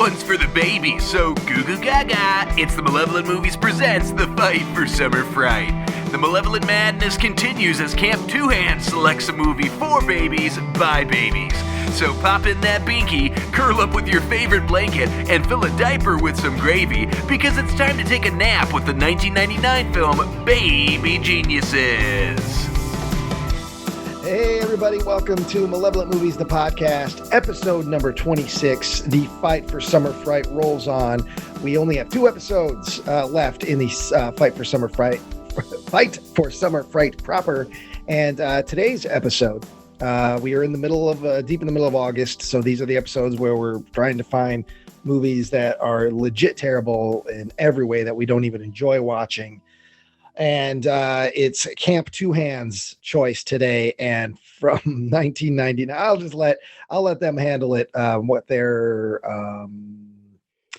one's for the babies, so goo goo gaga. It's the Malevolent Movies presents The Fight for Summer Fright. The Malevolent madness continues as Camp Two Hands selects a movie for babies by babies. So pop in that binky, curl up with your favorite blanket, and fill a diaper with some gravy, because it's time to take a nap with the 1999 film Baby Geniuses. Hey everybody, welcome to Malevolent Movies, the podcast, episode number 26. The Fight for Summer Fright rolls on. We only have 2 episodes left in the Fight for Summer Fright proper. And today's episode, we are in the middle of deep in the middle of August. So these are the episodes where we're trying to find movies that are legit terrible in every way that we don't even enjoy watching. And it's Camp Two Hands choice today, and from 1999. I'll let them handle it. What their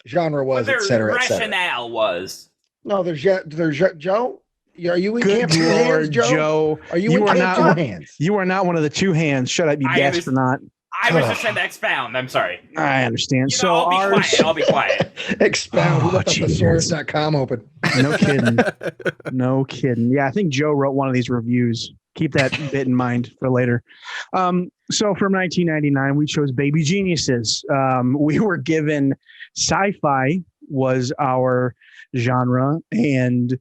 genre was, etc. Rationale was. No, there's Joe. Are you in Camp Two Hands, Joe? Are you in Camp Two Hands? You are not one of the two hands. Shut up, you astronaut. I was just trying to expound. I'm sorry. I understand. I'll be quiet. Expound. Let the thesaurus.com open. No kidding. Yeah, I think Joe wrote one of these reviews. Keep that bit in mind for later. So from 1999, we chose Baby Geniuses. We were given sci-fi was our genre, and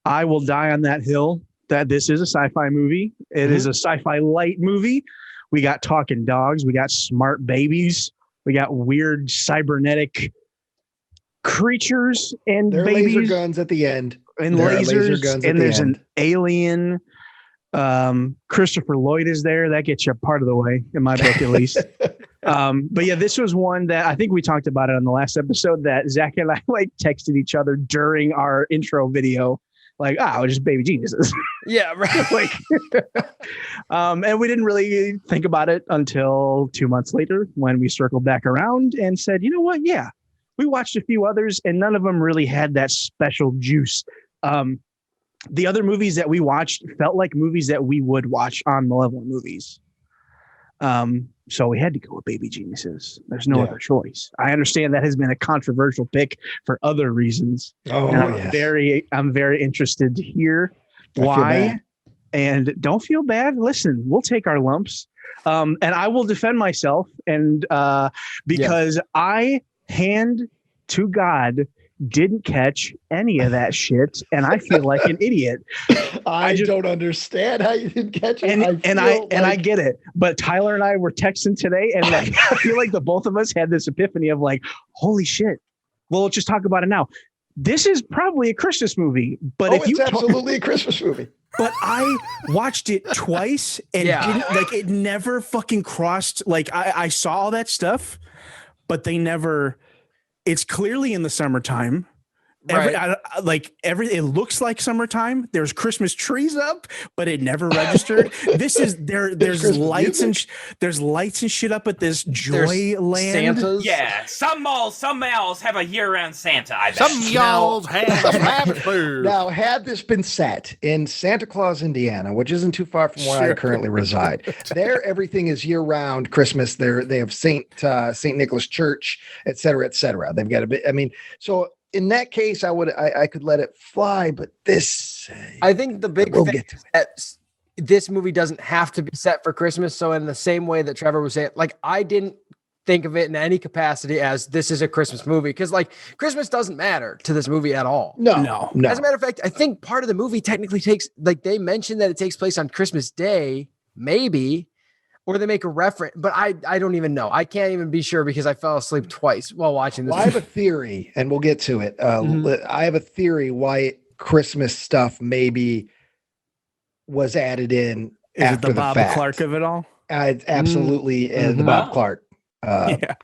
I will die on that hill that this is a sci-fi movie. It is a sci-fi light movie. We got talking dogs. We got smart babies. We got weird cybernetic creatures and there are babies. Laser guns at the end. And lasers. And there's an alien. Christopher Lloyd is there. That gets you part of the way, in my book, at least. But yeah, this was one that I think we talked about it on the last episode that Zach and I texted each other during our intro video. Just Baby Geniuses. Yeah, right. And we didn't really think about it until 2 months later when we circled back around and said, you know what? Yeah, we watched a few others and none of them really had that special juice. The other movies that we watched felt like movies that we would watch on Malevolent Movies. So we had to go with Baby Geniuses. There's no other choice. I understand that has been a controversial pick for other reasons. I'm very interested to hear why. And don't feel bad. Listen, we'll take our lumps. And I will defend myself. And because I, hand to God, didn't catch any of that shit, and I feel like an idiot. I don't understand how you didn't catch it. I get it. But Tyler and I were texting today, and I feel like the both of us had this epiphany of holy shit. Well, let's just talk about it now. This is probably a Christmas movie, but it's absolutely a Christmas movie. But I watched it twice and didn't it never fucking crossed. I saw all that stuff, but they never. It's clearly in the summertime. Right. It looks like summertime. There's Christmas trees up, but it never registered. This is there's lights and there's lights and shit up at this Joyland. Santas. Yeah, some malls have a year-round Santa. I bet. Some y'all have a flat Now, had this been set in Santa Claus, Indiana, which isn't too far from where I currently reside, there everything is year-round Christmas. They have Saint Nicholas Church, et cetera, et cetera. They've got a bit. I mean, so. In that case, I could let it fly, but this... I think the big thing is that this movie doesn't have to be set for Christmas. So in the same way that Trevor was saying, I didn't think of it in any capacity as this is a Christmas movie, because Christmas doesn't matter to this movie at all. No. As a matter of fact, I think part of the movie technically takes, they mentioned that it takes place on Christmas Day, maybe, or they make a reference, but I don't even know. I can't even be sure because I fell asleep twice while watching this. Well, I have a theory, and we'll get to it. I have a theory why Christmas stuff maybe was added in after the Bob fact. Clark of it all? Absolutely, the Bob Clark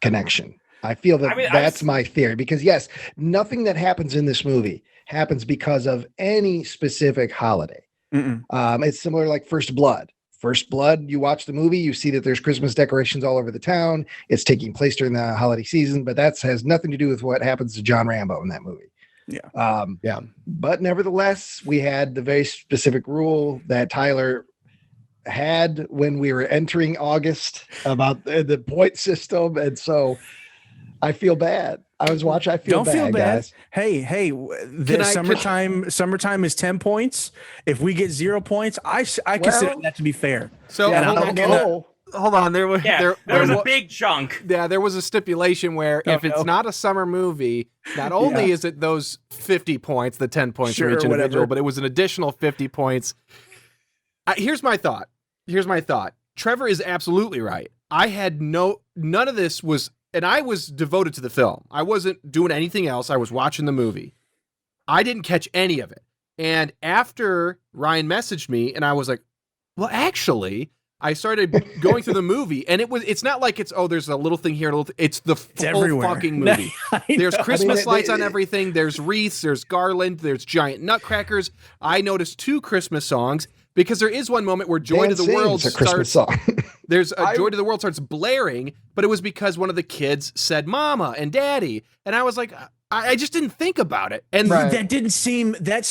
connection. I feel that's my theory, because yes, nothing that happens in this movie happens because of any specific holiday. It's similar like First Blood. First Blood, you watch the movie, you see that there's Christmas decorations all over the town. It's taking place during the holiday season, but that has nothing to do with what happens to John Rambo in that movie. But nevertheless, we had the very specific rule that Tyler had when we were entering August about the point system. And so I feel bad. I was watching. I feel Don't feel bad, guys. Hey, summertime is 10 points. If we get 0 points, I consider that to be fair. So hold on. There was a big chunk. Yeah, there was a stipulation where if it's not a summer movie, not only is it those 50 points, the 10 points for each individual, but it was an additional 50 points. Here's my thought. Trevor is absolutely right. I had none of this was, and I was devoted to the film. I wasn't doing anything else. I was watching the movie. I didn't catch any of it. And after Ryan messaged me and I was like, well, actually, I started going through the movie and it's not like there's a little thing here. It's the whole fucking movie. There's Christmas lights on everything. There's wreaths, there's garland, there's giant nutcrackers. I noticed 2 Christmas songs because there is one moment where Joy to the World starts. There's Joy to the World starts blaring, but it was because one of the kids said mama and daddy. And I was like, I just didn't think about it. And that didn't seem, that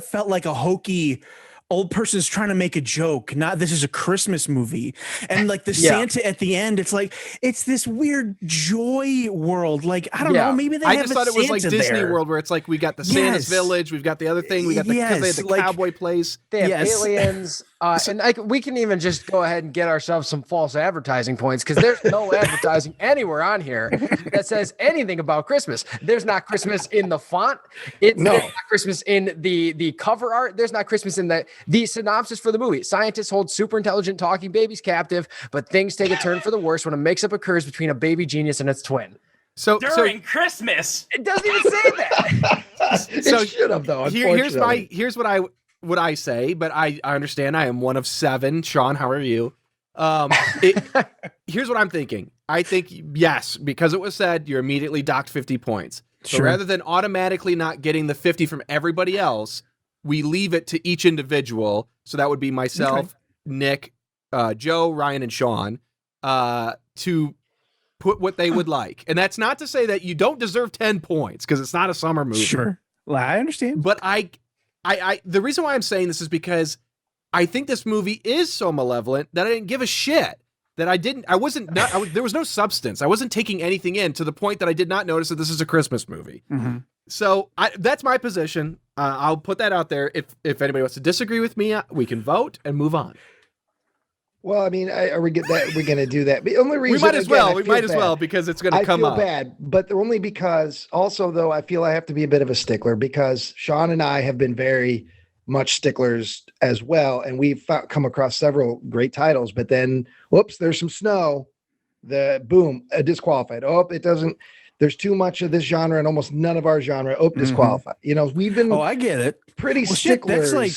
felt like a hokey old person's trying to make a joke, not this is a Christmas movie. And like the Santa at the end, it's like, it's this weird joy world. Like, I don't know, maybe I just thought it was like Disney World where it's like, we got the Santa's Village, we've got the other thing, we got because they had the cowboy place. They have aliens. And like we can even just go ahead and get ourselves some false advertising points because there's no advertising anywhere on here that says anything about Christmas. There's not Christmas in the font. There's not Christmas in the cover art. There's not Christmas in the synopsis for the movie. Scientists hold super intelligent talking babies captive, but things take a turn for the worse when a mix-up occurs between a baby genius and its twin. So during Christmas, it doesn't even say that. It should have though. Here's what I say, but I understand I am one of 7. Sean, how are you? Here's what I'm thinking. I think, yes, because it was said, you're immediately docked 50 points. So rather than automatically not getting the 50 from everybody else, we leave it to each individual. So that would be myself, Nick, Joe, Ryan, and Sean, to put what they would like. And that's not to say that you don't deserve 10 points because it's not a summer movie. Sure. Well, I understand. But the reason why I'm saying this is because I think this movie is so malevolent that I didn't give a shit. There was no substance. I wasn't taking anything in to the point that I did not notice that this is a Christmas movie. Mm-hmm. So that's my position. I'll put that out there. If anybody wants to disagree with me, we can vote and move on. Well, I mean, are we going to do that? The only reason we might as well because it's going to come up. I feel bad, but only because also though I feel I have to be a bit of a stickler because Sean and I have been very much sticklers as well, and we've come across several great titles. But then, whoops, there's some snow. Disqualified. Oh, it doesn't. There's too much of this genre and almost none of our genre. Oh, disqualified. You know, we've been. Oh, I get it. Pretty sticklers. That's like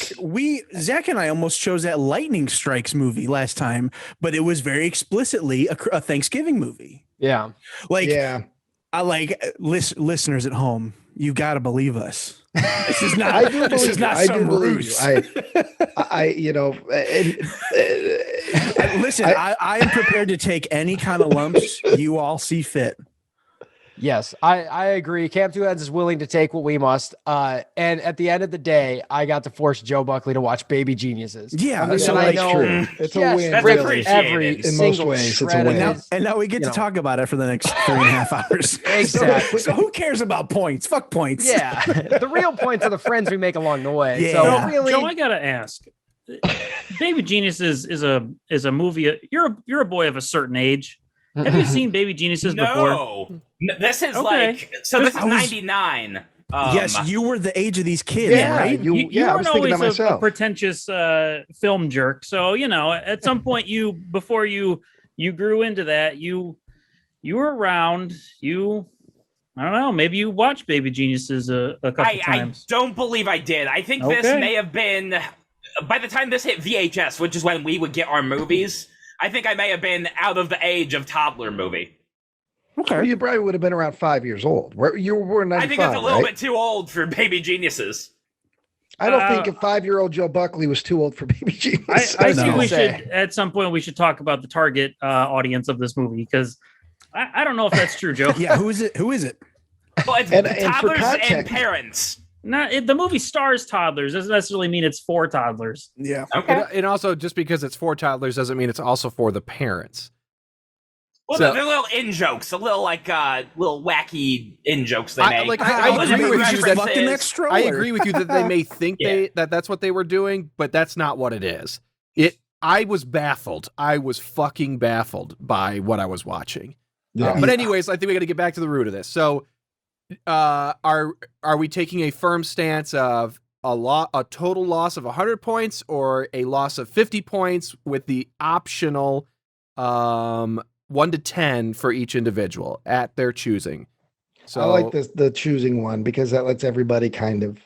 Zach and I almost chose that Lightning Strikes movie last time, but it was very explicitly a Thanksgiving movie. Yeah. I like listeners at home. You got to believe us. This is not. This is not some ruse. Listen, I am prepared to take any kind of lumps you all see fit. Yes, I agree. Camp Two Heads is willing to take what we must. And at the end of the day, I got to force Joe Buckley to watch Baby Geniuses. Yeah, that's true. It's a win. That's every in most ways, it's a win. And now we get to talk about it for the next 3.5 hours. Exactly. So who cares about points? Fuck points. Yeah, the real points are the friends we make along the way. Yeah. So really, Joe, I gotta ask. Baby Geniuses is a movie. You're a boy of a certain age. Have you seen Baby Geniuses before? No, this is this is 99. Yes, you were the age of these kids, right? You I weren't was thinking always that myself. a pretentious film jerk. So, at some point before you grew into that, you were around, I don't know, maybe you watched Baby Geniuses a couple times. I don't believe I did. I think this may have been, by the time this hit VHS, which is when we would get our movies, I think I may have been out of the age of toddler movie. Okay. Well, you probably would have been around 5 years old. You were 95, I think that's a little bit too old for Baby Geniuses. I don't think a 5-year-old Joe Buckley was too old for Baby Geniuses. I think we should, at some point, we should talk about the target audience of this movie, because I don't know if that's true, Joe. Yeah, who is it? Well, it's toddlers and parents. The movie stars toddlers. Doesn't necessarily mean it's for toddlers. Yeah. Okay. And also, just because it's for toddlers doesn't mean it's also for the parents. Well, So, they're little in jokes, a little little wacky in jokes they make. I agree with you that I agree with you that they may think that's what they were doing, but that's not what it is. I was baffled. I was fucking baffled by what I was watching. Yeah. But anyways, I think we got to get back to the root of this. So, are we taking a firm stance of a total loss of 100 points or a loss of 50 points with the optional 1 to 10 for each individual at their choosing? So I like the choosing one because that lets everybody kind of.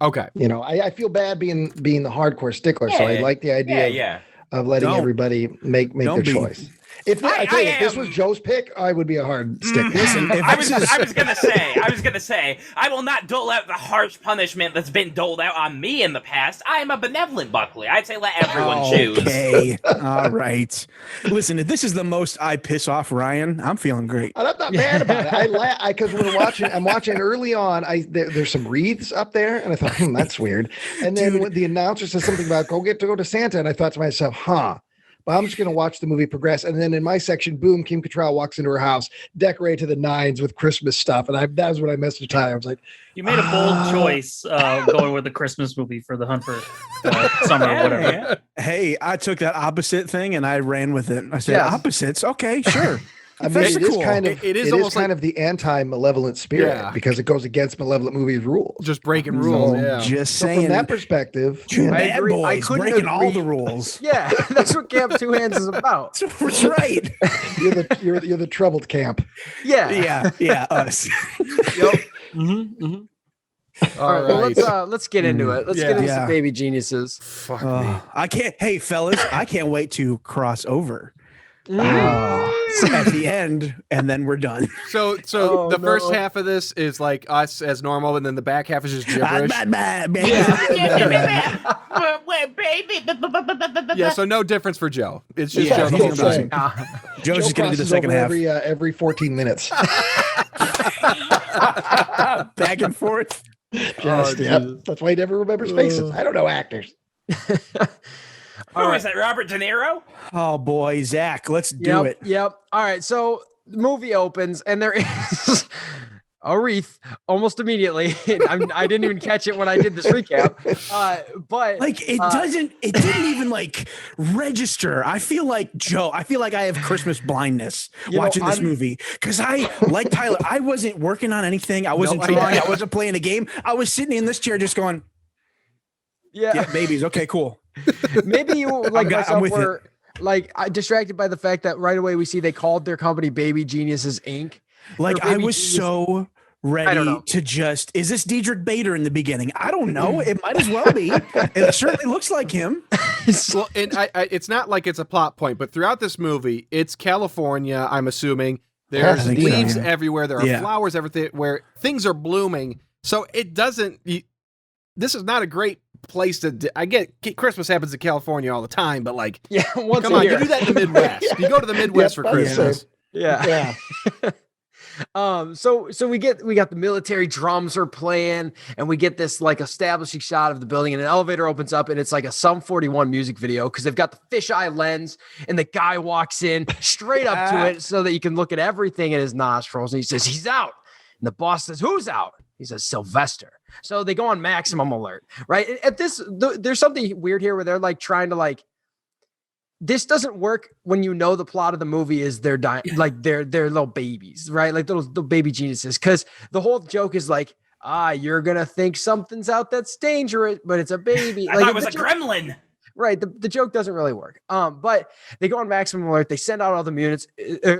Okay. I feel bad being the hardcore stickler, so I like the idea of letting everybody make their choice. If this was Joe's pick, I would be a hard stick. Listen, I was gonna say, I will not dole out the harsh punishment that's been doled out on me in the past. I am a benevolent Buckley. I'd say let everyone choose. Okay, all right. Listen, if this is the most I piss off Ryan, I'm feeling great. I'm not mad about it. Because I'm watching early on. There's some wreaths up there, and I thought, that's weird. And then when the announcer says something about go to Santa, and I thought to myself, But I'm just going to watch the movie progress. And then in my section, boom, Kim Cattrall walks into her house, decorated to the nines with Christmas stuff. And that was when I messaged Tyler. I was like, you made a bold choice going with the Christmas movie for the Hunt for Summer or whatever. Yeah. Hey, I took that opposite thing and I ran with it. I said, opposites. Okay, sure. I mean, it is kind of the anti-malevolent spirit because it goes against Malevolent movies rules. Just breaking rules. Just saying. From that perspective, bad boys breaking all the rules. Yeah, that's what Camp Two Hands is about. That's right. you're the troubled camp. Yeah, us. Yep. All right. Well, let's get into it. Let's get into some baby geniuses. Fuck me. I can't. Hey, fellas, I can't wait to cross over. At the end, and then we're done. So the first half of this is like us as normal, and then the back half is just gibberish. Yeah, so no difference for Joe. It's just Joe the whole time. Joe's just gonna do the second half every 14 minutes. Back and forth. That's why he never remembers faces. I don't know actors. Who is that? Robert De Niro? Oh boy, Zach, let's do it. Yep. All right. So the movie opens and there is a wreath almost immediately. I didn't even catch it when I did this recap. But like it didn't even like register. I feel like I have Christmas blindness watching this movie because like Tyler, I wasn't working on anything. I wasn't drawing. I wasn't playing a game. I was sitting in this chair just going, yeah, babies. Okay, cool. Maybe you like myself were like distracted by the fact that right away we see they called their company Baby Geniuses Inc. Like I was so ready to just, is this Diedrich Bader in the beginning? I don't know. It might as well be. It certainly looks like him. Well, and it's not like it's a plot point, but throughout this movie, it's California, I'm assuming. There's leaves everywhere. There are flowers everywhere where things are blooming. So it doesn't, this is not a great place to. I get Christmas happens in California all the time, but like, come on, you do that in the Midwest. You go to the Midwest for Christmas. Yeah. So we got the military drums are playing, and we get this like establishing shot of the building, and an elevator opens up, and it's like a Sum 41 music video because they've got the fisheye lens, and the guy walks in straight up to it so that you can look at everything in his nostrils, and he says he's out, and the boss says who's out? He says Sylvester. So they go on maximum alert, right? At this, there's something weird here where they're like trying to like, this doesn't work when you know the plot of the movie is they're dying, like they're little babies, right? Like little baby geniuses. Because the whole joke is like, you're gonna think something's out that's dangerous, but it's a baby. I thought it was a gremlin. Right. The joke doesn't really work. But they go on maximum alert. They send out all the units,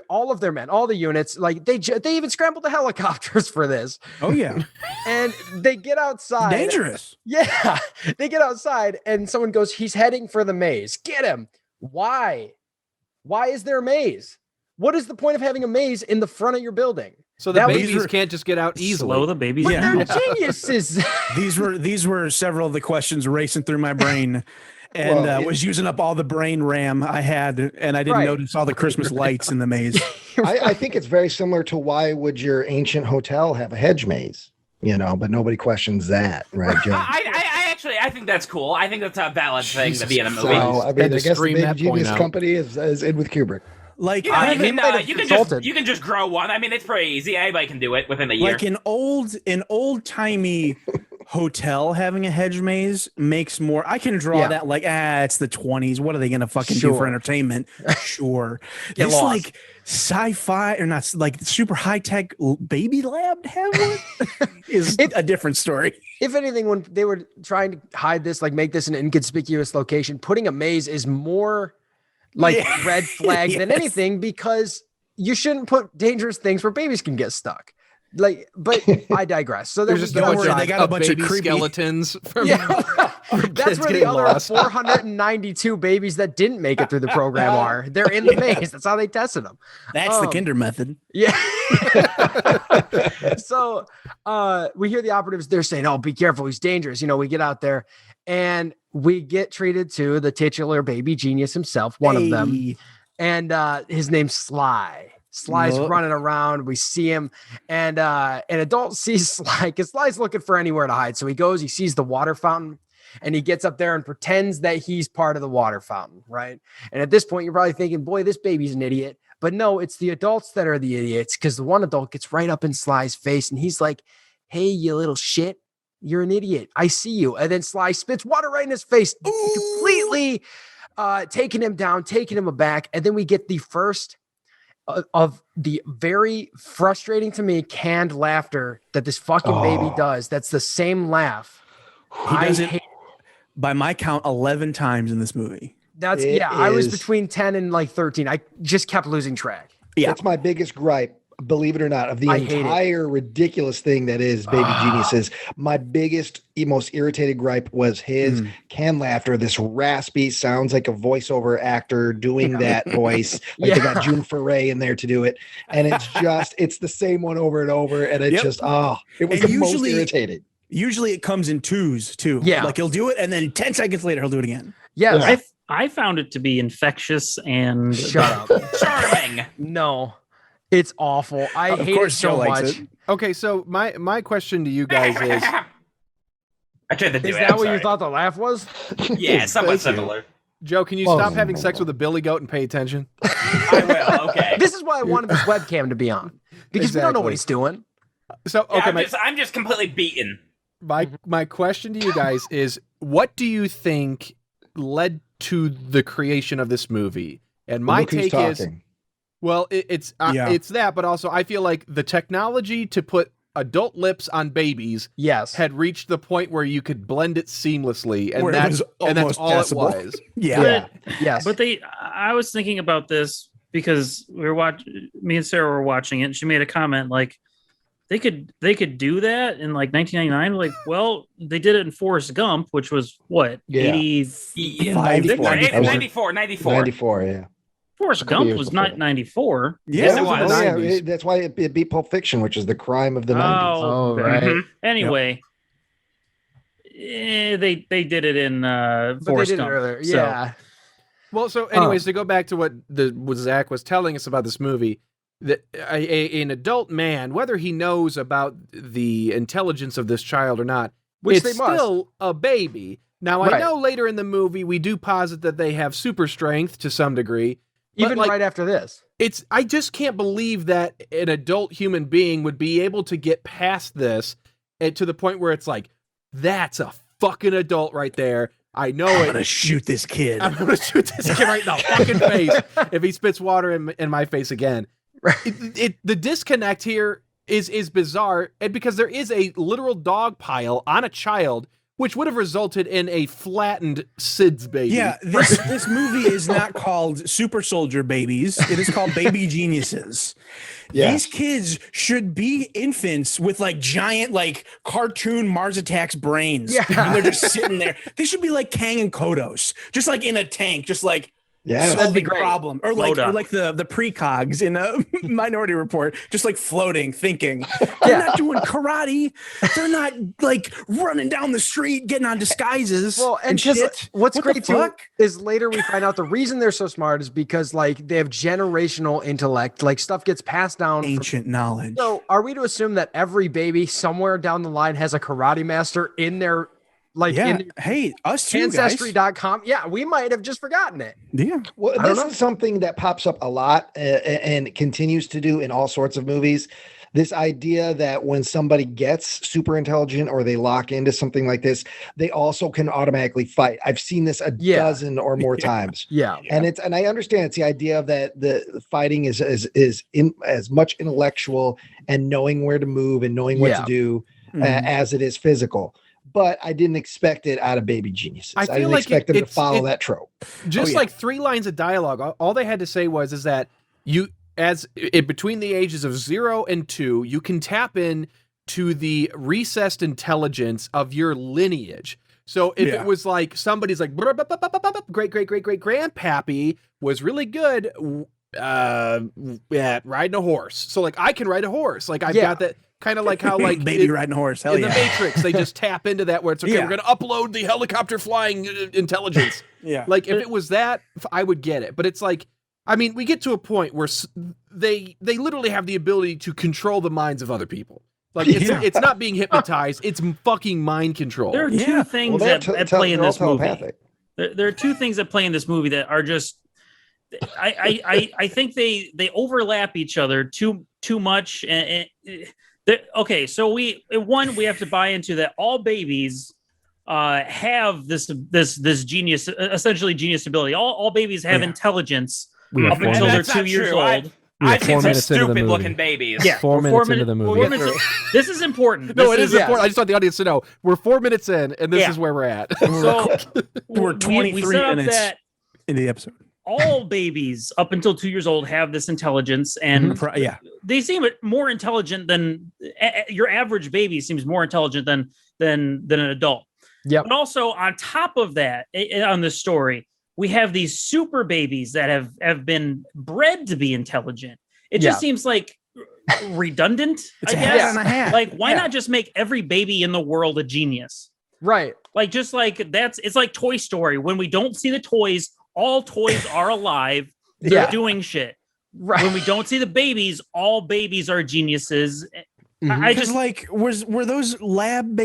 all of their men, all the units. Like they even scrambled the helicopters for this. Oh yeah. And they get outside. Dangerous. Yeah. They get outside and someone goes, he's heading for the maze. Get him. Why? Why is there a maze? What is the point of having a maze in the front of your building? So the babies can't just get out easily. Slow the babies. But they're geniuses. These were several of the questions racing through my brain. And was using up all the brain RAM I had, and I didn't notice all the Christmas lights in the maze. I think it's very similar to why would your ancient hotel have a hedge maze, but nobody questions that, right, Joe? I think that's cool. I think that's a valid thing to be in a movie. So, I mean, I guess the Baby Genius Company is in with Kubrick. Like you can just grow one. I mean, it's pretty easy. Anybody can do it within a year. Like an old timey hotel having a hedge maze makes more. I can draw that like it's the 20s. What are they gonna fucking do for entertainment? Sure. This lost. Like sci-fi or not like super high-tech baby lab to have one is a different story. If anything, when they were trying to hide this, like make this an inconspicuous location, putting a maze is more like red flag than anything, because you shouldn't put dangerous things where babies can get stuck. Like, but I digress. So there's just a bunch they got a bunch baby of creepy skeletons from that's where the other 492 babies that didn't make it through the program are. They're in the maze. That's how they tested them. That's the Kinder method. Yeah. So we hear the operatives, they're saying, oh, be careful, he's dangerous. You know, we get out there and we get treated to the titular baby genius himself, one of them. And his name's Sly. Sly's running around. We see him, and an adult sees Sly because Sly's looking for anywhere to hide. So he goes, he sees the water fountain, and he gets up there and pretends that he's part of the water fountain, right? And at this point, you're probably thinking, boy, this baby's an idiot. But no, it's the adults that are the idiots, because the one adult gets right up in Sly's face, and he's like, hey, you little shit, you're an idiot. I see you. And then Sly spits water right in his face, completely taking him down, taking him aback. And then we get the first of the very frustrating to me canned laughter that this fucking baby does. That's the same laugh. He does it by my count 11 times in this movie. That's I was between 10 and like 13. I just kept losing track. Yeah, that's my biggest gripe. Believe it or not, of the entire ridiculous thing that is Baby Geniuses, my biggest, most irritated gripe was his canned laughter. This raspy, sounds like a voiceover actor doing that voice. Like they got June Foray in there to do it, and it's the same one over and over, and it just it was the most irritating. Usually, it comes in twos too. Yeah, like he'll do it, and then 10 seconds later, he'll do it again. Yeah, I found it to be infectious and shut up, charming. No. It's awful. I hate it so much. Okay, so my question to you guys is: I tried to do is that what you thought the laugh was? Yeah, somewhat similar. Joe, can you stop having sex with a billy goat and pay attention? I will. Okay. This is why I wanted this webcam to be on, because we don't know what he's doing. So okay, I'm just completely beaten. My question to you guys is: what do you think led to the creation of this movie? And my take is. Well, it's that, but also I feel like the technology to put adult lips on babies had reached the point where you could blend it seamlessly, and that's all possible. It was. Yes. But I was thinking about this because me and Sarah were watching it, and she made a comment like they could do that in like 1999. Like, well, they did it in Forrest Gump, which was what 94. 94, yeah. Forrest Gump was not 94. Yes, it was. Yeah, that's why it beat Pulp Fiction, which is the crime of the 90s. Oh, right. Mm-hmm. Anyway, they did it in Forrest Gump. Earlier. Yeah. Well, so anyways, to go back to what Zach was telling us about this movie, that an adult man, whether he knows about the intelligence of this child or not, it's still a baby. Now, I know later in the movie we do posit that they have super strength to some degree. Even right after this. I just can't believe that an adult human being would be able to get past this and to the point where it's like, that's a fucking adult right there. I know I'm gonna shoot this kid. I'm gonna shoot this kid right in the fucking face if he spits water in my face again. The disconnect here is bizarre, and because there is a literal dog pile on a child, which would have resulted in a flattened Sid's baby. Yeah, this movie is not called Super Soldier Babies. It is called Baby Geniuses. Yeah. These kids should be infants with like giant, like cartoon Mars Attacks brains. Yeah. And they're just sitting there. They should be like Kang and Kodos, just like in a tank, just like solving problem. Or like the precogs in a Minority Report, just like floating, thinking. They're not doing karate. They're not like running down the street, getting on disguises. Well, and shit. What's great too is later we find out the reason they're so smart is because like they have generational intellect. Like stuff gets passed down. Ancient knowledge. So are we to assume that every baby somewhere down the line has a karate master in their like hey, us too, Ancestry.com. Yeah, we might have just forgotten it. Yeah. Well, this is something that pops up a lot and continues to do in all sorts of movies. This idea that when somebody gets super intelligent or they lock into something like this, they also can automatically fight. I've seen this a dozen or more times. Yeah. And I understand it's the idea of that the fighting is as much intellectual and knowing where to move and knowing what to do as it is physical. But I didn't expect it out of Baby Geniuses. I didn't expect them to follow that trope. Just like 3 lines of dialogue, all they had to say is that between the ages of 0 and 2, you can tap in to the recessed intelligence of your lineage. So if it was like somebody's like great grandpappy was really good at riding a horse. So like I can ride a horse. Like I've got that kind of like how like baby riding a horse. Hell in the Matrix, they just tap into that where it's okay. We're going to upload the helicopter flying intelligence. Like if it was that, I would get it. But it's like, I mean, we get to a point where they literally have the ability to control the minds of other people. Like it's not being hypnotized; it's fucking mind control. There are two things that play in this movie. There are two things that play in this movie that are just. I think they overlap each other too much. Okay, so we have to buy into that all babies have this genius, essentially genius ability. All babies have intelligence. Up until they're 2 years old. I've seen some stupid looking babies. Yeah, 4 minutes into the movie. This is important. No, it is important. I just want the audience to know we're 4 minutes in, and this is where we're at. So we're 23 minutes in the episode. All babies up until 2 years old have this intelligence, and they seem more intelligent than your average baby. Seems more intelligent than an adult. Yeah. But also on top of that, on this story, we have these super babies that have been bred to be intelligent. It just seems like redundant. It's a hat and a half. Like, why not just make every baby in the world a genius? Right. Like, just like it's like Toy Story. When we don't see the toys, all toys are alive. They're doing shit. Right. When we don't see the babies, all babies are geniuses. I just like were those lab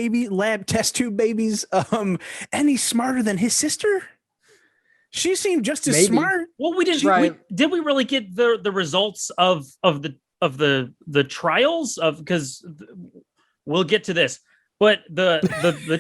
test tube babies any smarter than his sister? She seemed just as smart. Well, we didn't. Did we really get the results of the trials of? Because we'll get to this. But the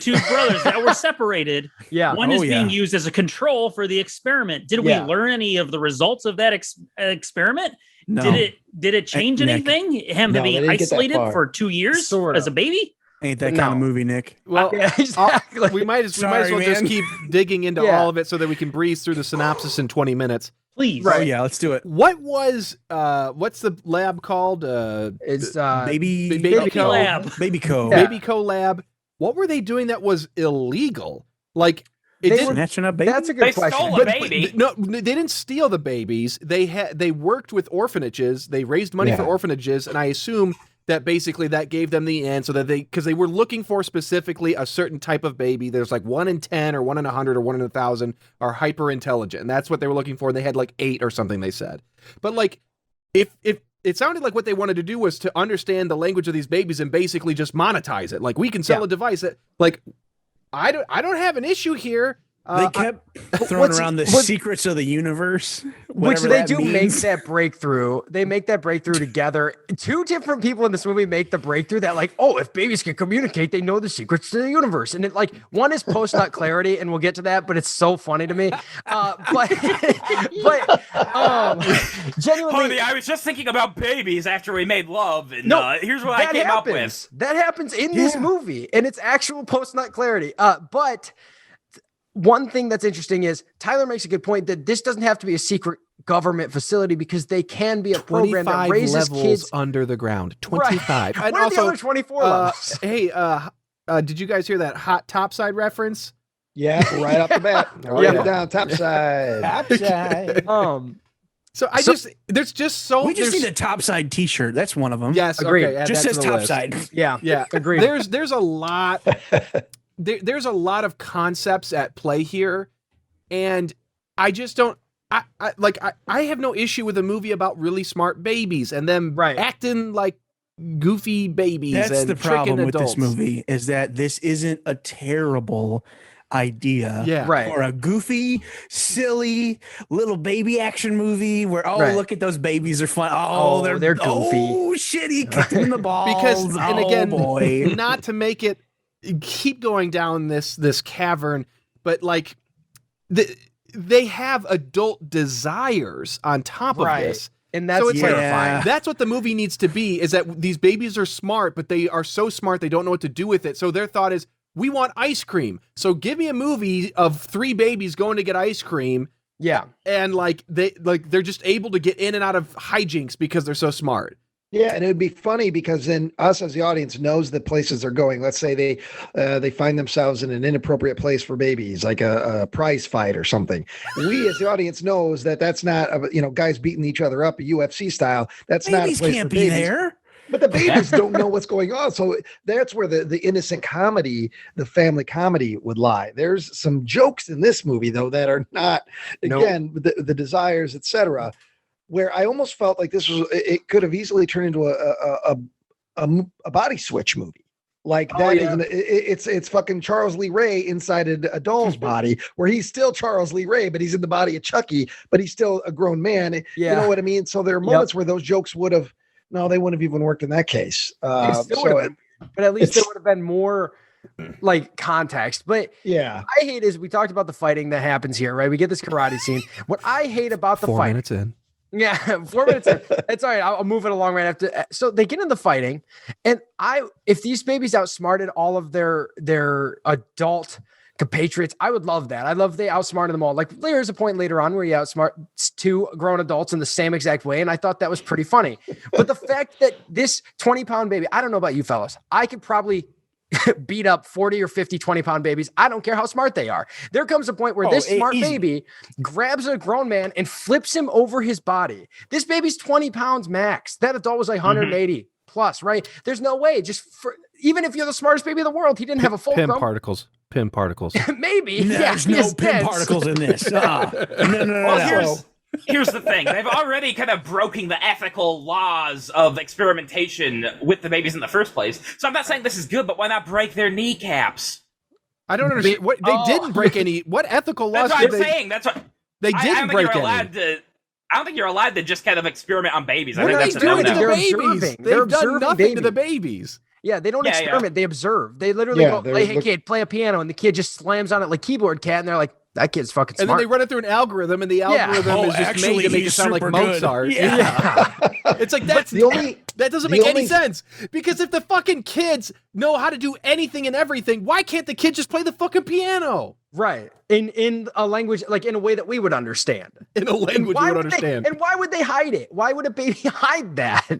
two brothers that were separated, one is being used as a control for the experiment. Did we learn any of the results of that experiment? No. Did it change anything? Him being isolated for 2 years as a baby? Ain't that kind of movie, Nick? Well, exactly. We might as well just keep digging into all of it so that we can breeze through the synopsis in 20 minutes. Please. Right. Oh, yeah, let's do it. What was what's the lab called? It's Baby Co. Lab. Baby Co. Yeah. Baby Co. Lab. What were they doing that was illegal? Like they were snatching up babies? That's a good question. Stole a baby. No, they didn't steal the babies. They worked with orphanages. They raised money for orphanages, and I assume that basically that gave them the answer that because they were looking for specifically a certain type of baby. There's like 1 in 10 or 1 in 100 or 1 in 1,000 are hyper intelligent. And that's what they were looking for. And they had like 8 or something, they said. But like, if it sounded like what they wanted to do was to understand the language of these babies and basically just monetize it. Like we can sell a device that like, I don't have an issue here. They kept throwing around the secrets of the universe, which they do make that breakthrough. They make that breakthrough together. 2 different people in this movie make the breakthrough that like, oh, if babies can communicate, they know the secrets to the universe. And it like one is post-nut clarity, and we'll get to that, but it's so funny to me. But genuinely, Honey, I was just thinking about babies after we made love, and here's what I came up with. That happens in this movie, and it's actual post-nut clarity. But one thing that's interesting is Tyler makes a good point that this doesn't have to be a secret government facility because they can be a program that raises kids under the ground. 25. Right. And also, the other 24 levels? Hey, did you guys hear that hot topside reference? Yeah, right off the bat. Right down topside. So there's just so we just need a topside T-shirt. That's one of them. Yes, agreed. Okay, just says topside. Yeah, agreed. There's a lot. There's a lot of concepts at play here, and I just don't. I have no issue with a movie about really smart babies and them acting like goofy babies. That's and the problem with adults. this movie, is that this isn't a terrible idea for a goofy, silly little baby action movie where look at those babies are fun. They're goofy. Oh shit, he kicked him in the balls. Because and again, boy. Not to make it keep going down this cavern, but like they have adult desires on top of this. And that's terrifying. That's what the movie needs to be, is that these babies are smart, but they are so smart they don't know what to do with it. So their thought is, we want ice cream. So give me a movie of 3 babies going to get ice cream. Yeah. And they're just able to get in and out of hijinks because they're so smart. Yeah, and it would be funny because then us as the audience knows the places they're going. Let's say they find themselves in an inappropriate place for babies, like a prize fight or something. We as the audience knows that that's not guys beating each other up UFC style. That's babies not a place can't for be babies. there. But the babies don't know what's going on. So that's where the innocent comedy, the family comedy would lie. There's some jokes in this movie, though, that are not, again, the desires, etc., where I almost felt like it could have easily turned into a body switch movie. Like it's fucking Charles Lee Ray inside a doll's body, where he's still Charles Lee Ray, but he's in the body of Chucky, but he's still a grown man. You know what I mean? So there are moments where those jokes would have, no, they wouldn't have even worked in that case. But at least there would have been more like context. But I hate is we talked about the fighting that happens here, right? We get this karate scene. What I hate about the 4 minutes in. Yeah, 4 minutes in. It's all right. I'll move it along right after. So they get in the fighting, and if these babies outsmarted all of their adult compatriots, I would love that. I love they outsmarted them all. Like there's a point later on where you outsmart 2 grown adults in the same exact way, and I thought that was pretty funny. But the fact that this 20-pound baby, I don't know about you fellas, I could probably beat up 40 or 50 20-pound babies. I don't care how smart they are. There comes a point where this smart baby grabs a grown man and flips him over his body. This baby's 20 pounds max. That adult was like 180 plus, right? There's no way. Even if you're the smartest baby in the world, he didn't have a full Pin particles. Maybe. There's no pin particles in this. No. Here's the thing. They've already kind of broken the ethical laws of experimentation with the babies in the first place. So I'm not saying this is good, but why not break their kneecaps? I don't understand. They didn't break any. What ethical laws? That's what I'm saying. That's what they didn't break any. I don't think you're allowed to just kind of experiment on babies. What I think are they doing to the babies? They've done nothing to the babies. Yeah, they don't experiment. They observe. They literally go, hey, kid, play a piano. And the kid just slams on it like keyboard cat. And they're like, that kid's fucking smart. And then they run it through an algorithm, and the algorithm is just made to make it sound like Mozart. Yeah. It's like that doesn't make any sense. Because if the fucking kids know how to do anything and everything, why can't the kid just play the fucking piano? Right. In a language, like in a way that we would understand. In a language we would understand. And why would they hide it? Why would a baby hide that?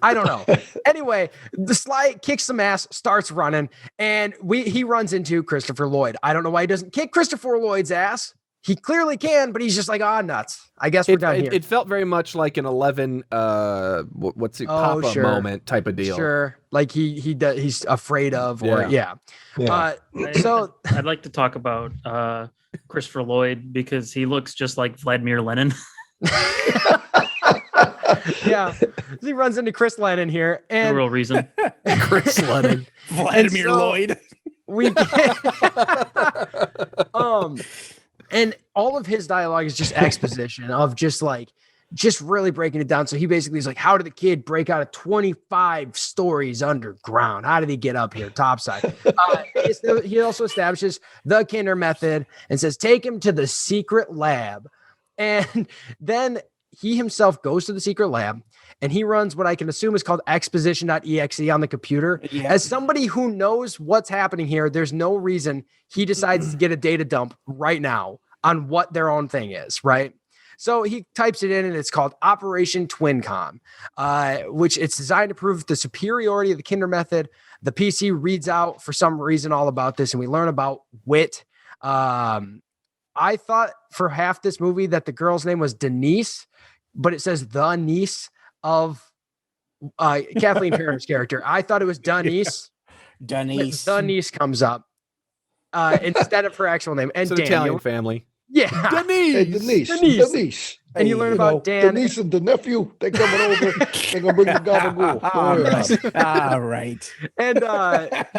I don't know. Anyway, the Sly kicks some ass, starts running, and he runs into Christopher Lloyd. I don't know why he doesn't kick Christopher Lloyd's ass. He clearly can, but he's just like, nuts. I guess we're done here. It felt very much like an 11, pop-up moment type of deal. Sure. Like he's afraid of, or so I'd like to talk about Christopher Lloyd because he looks just like Vladimir Lenin. Yeah. He runs into Chris Lenin here. And no real reason. Chris Lenin. Vladimir Lloyd. And all of his dialogue is just exposition of just really breaking it down. So he basically is like, how did the kid break out of 25 stories underground? How did he get up here topside? He also establishes the Kinder method and says, take him to the secret lab. And then he himself goes to the secret lab and he runs what I can assume is called exposition.exe on the computer. Yeah. As somebody who knows what's happening here, there's no reason he decides to get a data dump right now on what their own thing is, right? So he types it in and it's called Operation TwinCon, which it's designed to prove the superiority of the Kinder method. The PC reads out for some reason all about this and we learn about wit. I thought for half this movie that the girl's name was Denise, but it says the niece of Kathleen Turner's character. I thought it was Denise. Denise. The niece comes up instead of her actual name. And it's an Italian family. Yeah. Denise. And you learn about Dan. The niece and the nephew, they're coming over. They're going to bring the gabagool. All right. And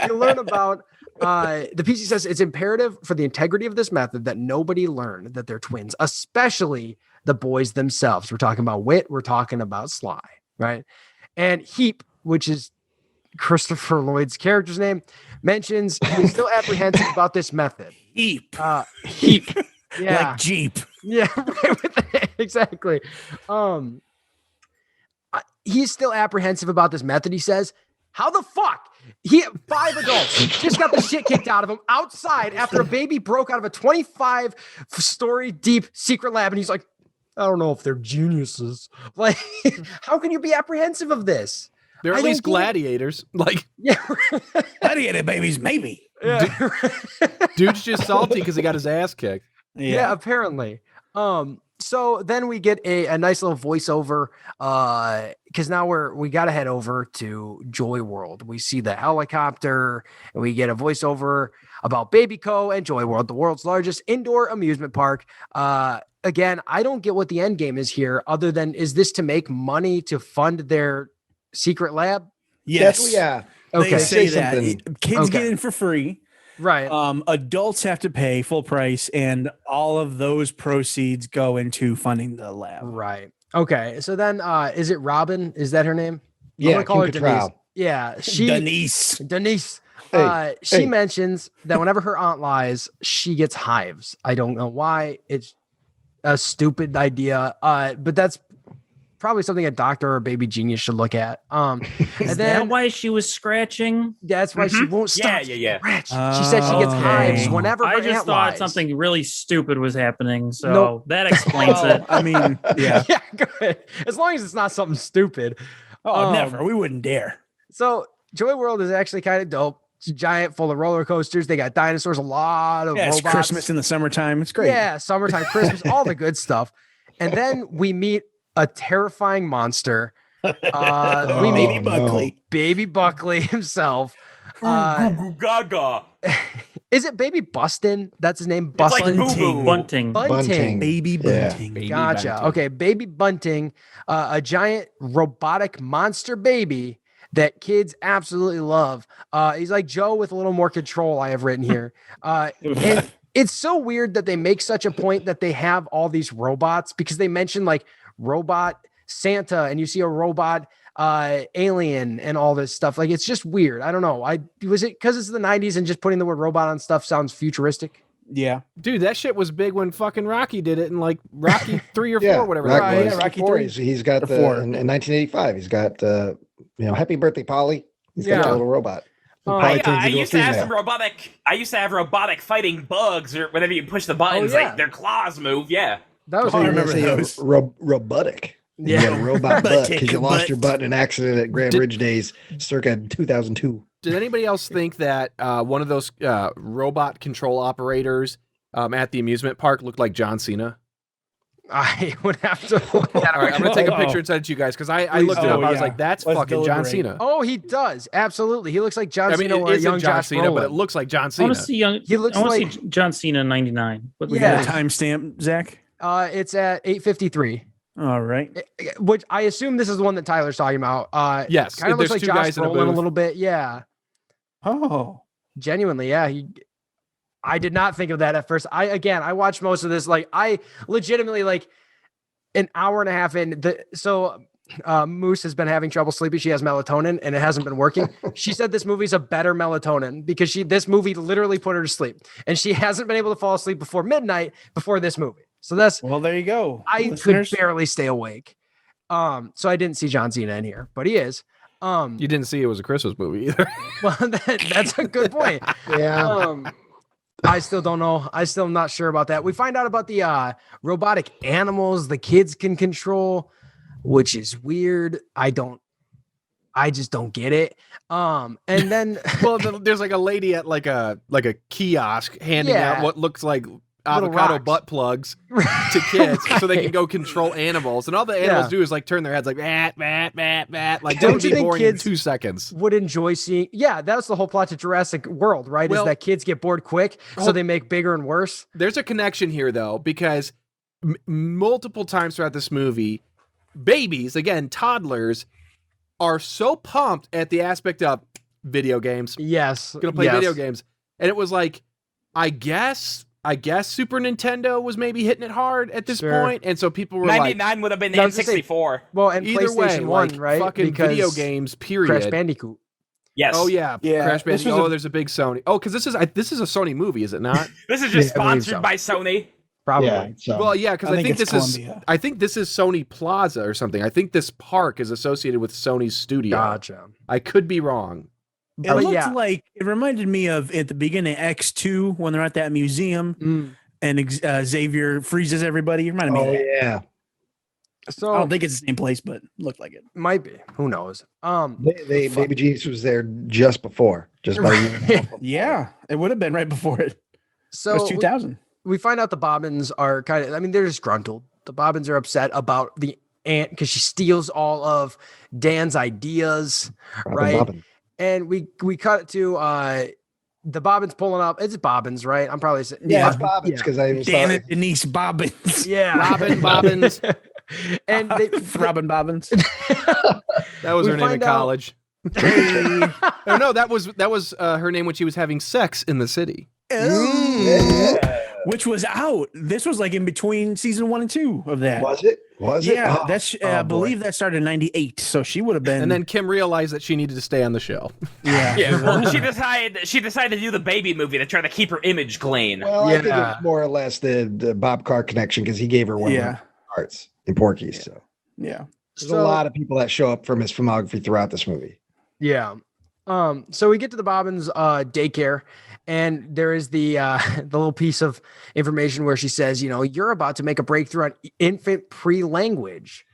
you learn about the PC says it's imperative for the integrity of this method that nobody learn that they're twins, especially the boys themselves. We're talking about Wit. We're talking about Sly, right? And Heap, which is Christopher Lloyd's character's name, mentions he's still apprehensive about this method. Heap. Heap. Yeah. Like Jeep. Yeah, exactly. He's still apprehensive about this method. He says, how the fuck? 5 adults just got the shit kicked out of him outside after a baby broke out of a 25-story deep secret lab. And he's like, I don't know if they're geniuses. Like, how can you be apprehensive of this? They're at least gladiators. Like, yeah, gladiator babies, maybe. Yeah. Dude's just salty because he got his ass kicked. Yeah, apparently. So then we get a nice little voiceover because now we got to head over to Joy World. We see the helicopter and we get a voiceover about Baby Co. and Joy World, the world's largest indoor amusement park. Again, I don't get what the end game is here other than, is this to make money to fund their secret lab? Yes. Yeah. Okay. They say that something. Kids get in for free. Right. Adults have to pay full price, and all of those proceeds go into funding the lab. Right. Okay. So then, is it Robin? Is that her name? Yeah. I'm gonna call her Kim Denise. Cattrall. Yeah. Denise. She mentions that whenever her aunt lies, she gets hives. I don't know why. It's a stupid idea. But that's probably something a doctor or a baby genius should look at. Is that why she was scratching? That's why she won't stop. Yeah. She said she gets hives whenever her I just aunt thought lies. something really stupid was happening, so that explains it. I mean, yeah. Yeah, go ahead. As long as it's not something stupid. Never. We wouldn't dare. So Joy World is actually kind of dope. It's giant, full of roller coasters. They got dinosaurs, a lot of robots. It's Christmas in the summertime. It's great. Yeah, summertime, Christmas, all the good stuff. And then we meet a terrifying monster. We meet Baby Buckley himself. Gaga. Is it Baby Bustin? That's his name. It's like Bunting. Baby Bunting. Yeah. Gotcha. Okay, Baby Bunting, a giant robotic monster baby that kids absolutely love. He's like Joe with a little more control, I have written here. And it's so weird that they make such a point that they have all these robots, because they mention like robot Santa and you see a robot alien and all this stuff. Like, it's just weird. I don't know. Was it because it's the 90s and just putting the word robot on stuff sounds futuristic? Yeah. Dude, that shit was big when fucking Rocky did it in like Rocky 3 or 4, whatever that was. Yeah, Rocky 3. He's got the, in 1985, he's got, Happy Birthday, Polly. He's got a little robot. I used to have robotic fighting bugs, or whenever you push the buttons, like their claws move. Yeah. That was I remember those. Robotic. Yeah. Robot butt, because you lost your butt in an accident at Grand Ridge Days circa 2002. Did anybody else think that one of those robot control operators at the amusement park looked like John Cena? I would have to look at it. All right, I'm going to take a picture and send it to you guys, because I looked it up. I was like, that's fucking John Cena. Oh, he does. Absolutely. He looks like John Cena or it young isn't John Josh Cena, Brolin. but it looks like John Cena. I want to see He looks like see John Cena 99. We got a timestamp, Zach? It's at 8:53. All right. Which I assume this is the one that Tyler's talking about. Yes. Kind of looks like Josh Brolin a little bit. Yeah. Oh. Genuinely, yeah. I did not think of that at first. I watched most of this. Like, I legitimately, like, an hour and a half in. Moose has been having trouble sleeping. She has melatonin and it hasn't been working. She said this movie's a better melatonin because this movie literally put her to sleep, and she hasn't been able to fall asleep before midnight before this movie. So there you go. I could barely stay awake. So I didn't see John Cena in here, but he is. You didn't see it was a Christmas movie either. Well, that's a good point. Yeah. I still don't know. I still am not sure about that. We find out about the robotic animals the kids can control, which is weird. I just don't get it. And then well, there's like a lady at like a kiosk handing out what looks like avocado butt plugs to kids so they can go control animals. And all the animals do is like turn their heads like, bat, bat, bat, bat. Like, don't you think kids in 2 seconds would enjoy seeing? Yeah, that's the whole plot to Jurassic World, right? Well, is that kids get bored quick, so they make bigger and worse. There's a connection here, though, because multiple times throughout this movie, babies, again, toddlers, are so pumped at the aspect of video games. Yes. Gonna play video games. And it was like, I guess Super Nintendo was maybe hitting it hard at this point, and so people were 99 would have been the N64. Well, and either PlayStation 1, like, right? Fucking because video games, period. Crash Bandicoot. Yes. Oh yeah. Crash Bandicoot. Oh, there's a big Sony. Oh, because this is a Sony movie, is it not? This is just sponsored by Sony. Probably. Yeah, so. Well, yeah, because I think this is Sony Plaza or something. I think this park is associated with Sony's studio. Gotcha. I could be wrong. It looked like it reminded me of at the beginning of X2 when they're at that museum and Xavier freezes everybody. It reminded me of that. Yeah. So I don't think it's the same place, but it looked like it. Might be. Who knows? Baby Jesus was there just before. Yeah, it would have been right before it. So it was 2000. We find out the Bobbins are kind of, I mean, they're disgruntled. The Bobbins are upset about the aunt because she steals all of Dan's ideas, right? Bobbin. And we cut it to the Bobbins pulling up. It's Bobbins, right? I'm probably saying it's Bobbins because I Dan and Denise Bobbins. Yeah, Bobbins. And they, Robin Bobbins. That was her name in college. Oh no, that was her name when she was having sex in the city. Which was out. This was like in between season 1 and 2 of that. Was it? Yeah, that's I believe that started in 98. So she would have been. And then Kim realized that she needed to stay on the show. Yeah. Well, she decided to do the baby movie to try to keep her image clean. Well, I think it was more or less the Bob Carr connection because he gave her one of the parts in Porky's. So there's a lot of people that show up from his filmography throughout this movie. Yeah. So we get to the Bobbins daycare, and there is the little piece of information where she says, you're about to make a breakthrough on infant pre-language.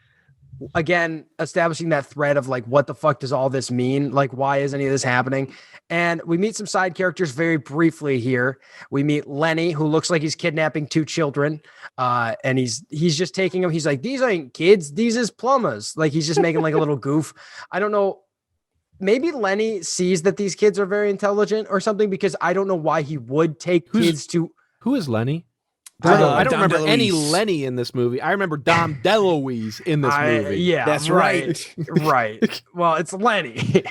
Again, establishing that thread of like, what the fuck does all this mean? Like, why is any of this happening? And we meet some side characters very briefly here. We meet Lenny, who looks like he's kidnapping 2 children. And he's just taking them. He's like, these ain't kids. These is plumbers. Like, he's just making like a little goof. I don't know. Maybe Lenny sees that these kids are very intelligent or something, because I don't know why he would take kids to. Who is Lenny? I don't remember any Lenny in this movie. I remember Dom DeLuise in this movie. Yeah, that's right. Right. Well, it's Lenny.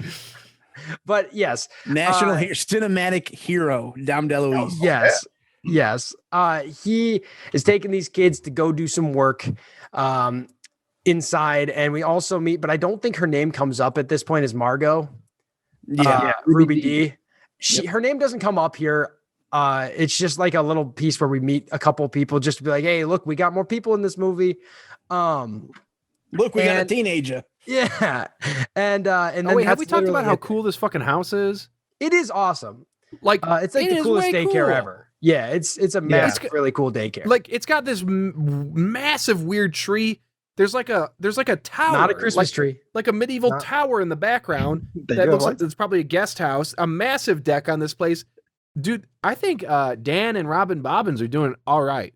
But yes. National cinematic hero, Dom DeLuise. Yes. He is taking these kids to go do some work inside. And we also meet, but I don't think her name comes up at this point, as Margot. Ruby D. Her name doesn't come up here. It's just like a little piece where we meet a couple people just to be like, hey, look, we got more people in this movie. Look, we got a teenager. Yeah. And then wait, have we talked about how cool this fucking house is? It is awesome. Like, it's like the coolest daycare ever. Yeah, it's a massive, really cool daycare. Like, it's got this massive weird tree. There's like a tower, not a Christmas tree, like a medieval tower in the background that looks like it's probably a guest house. A massive deck on this place, dude. I think Dan and Robin Bobbins are doing all right.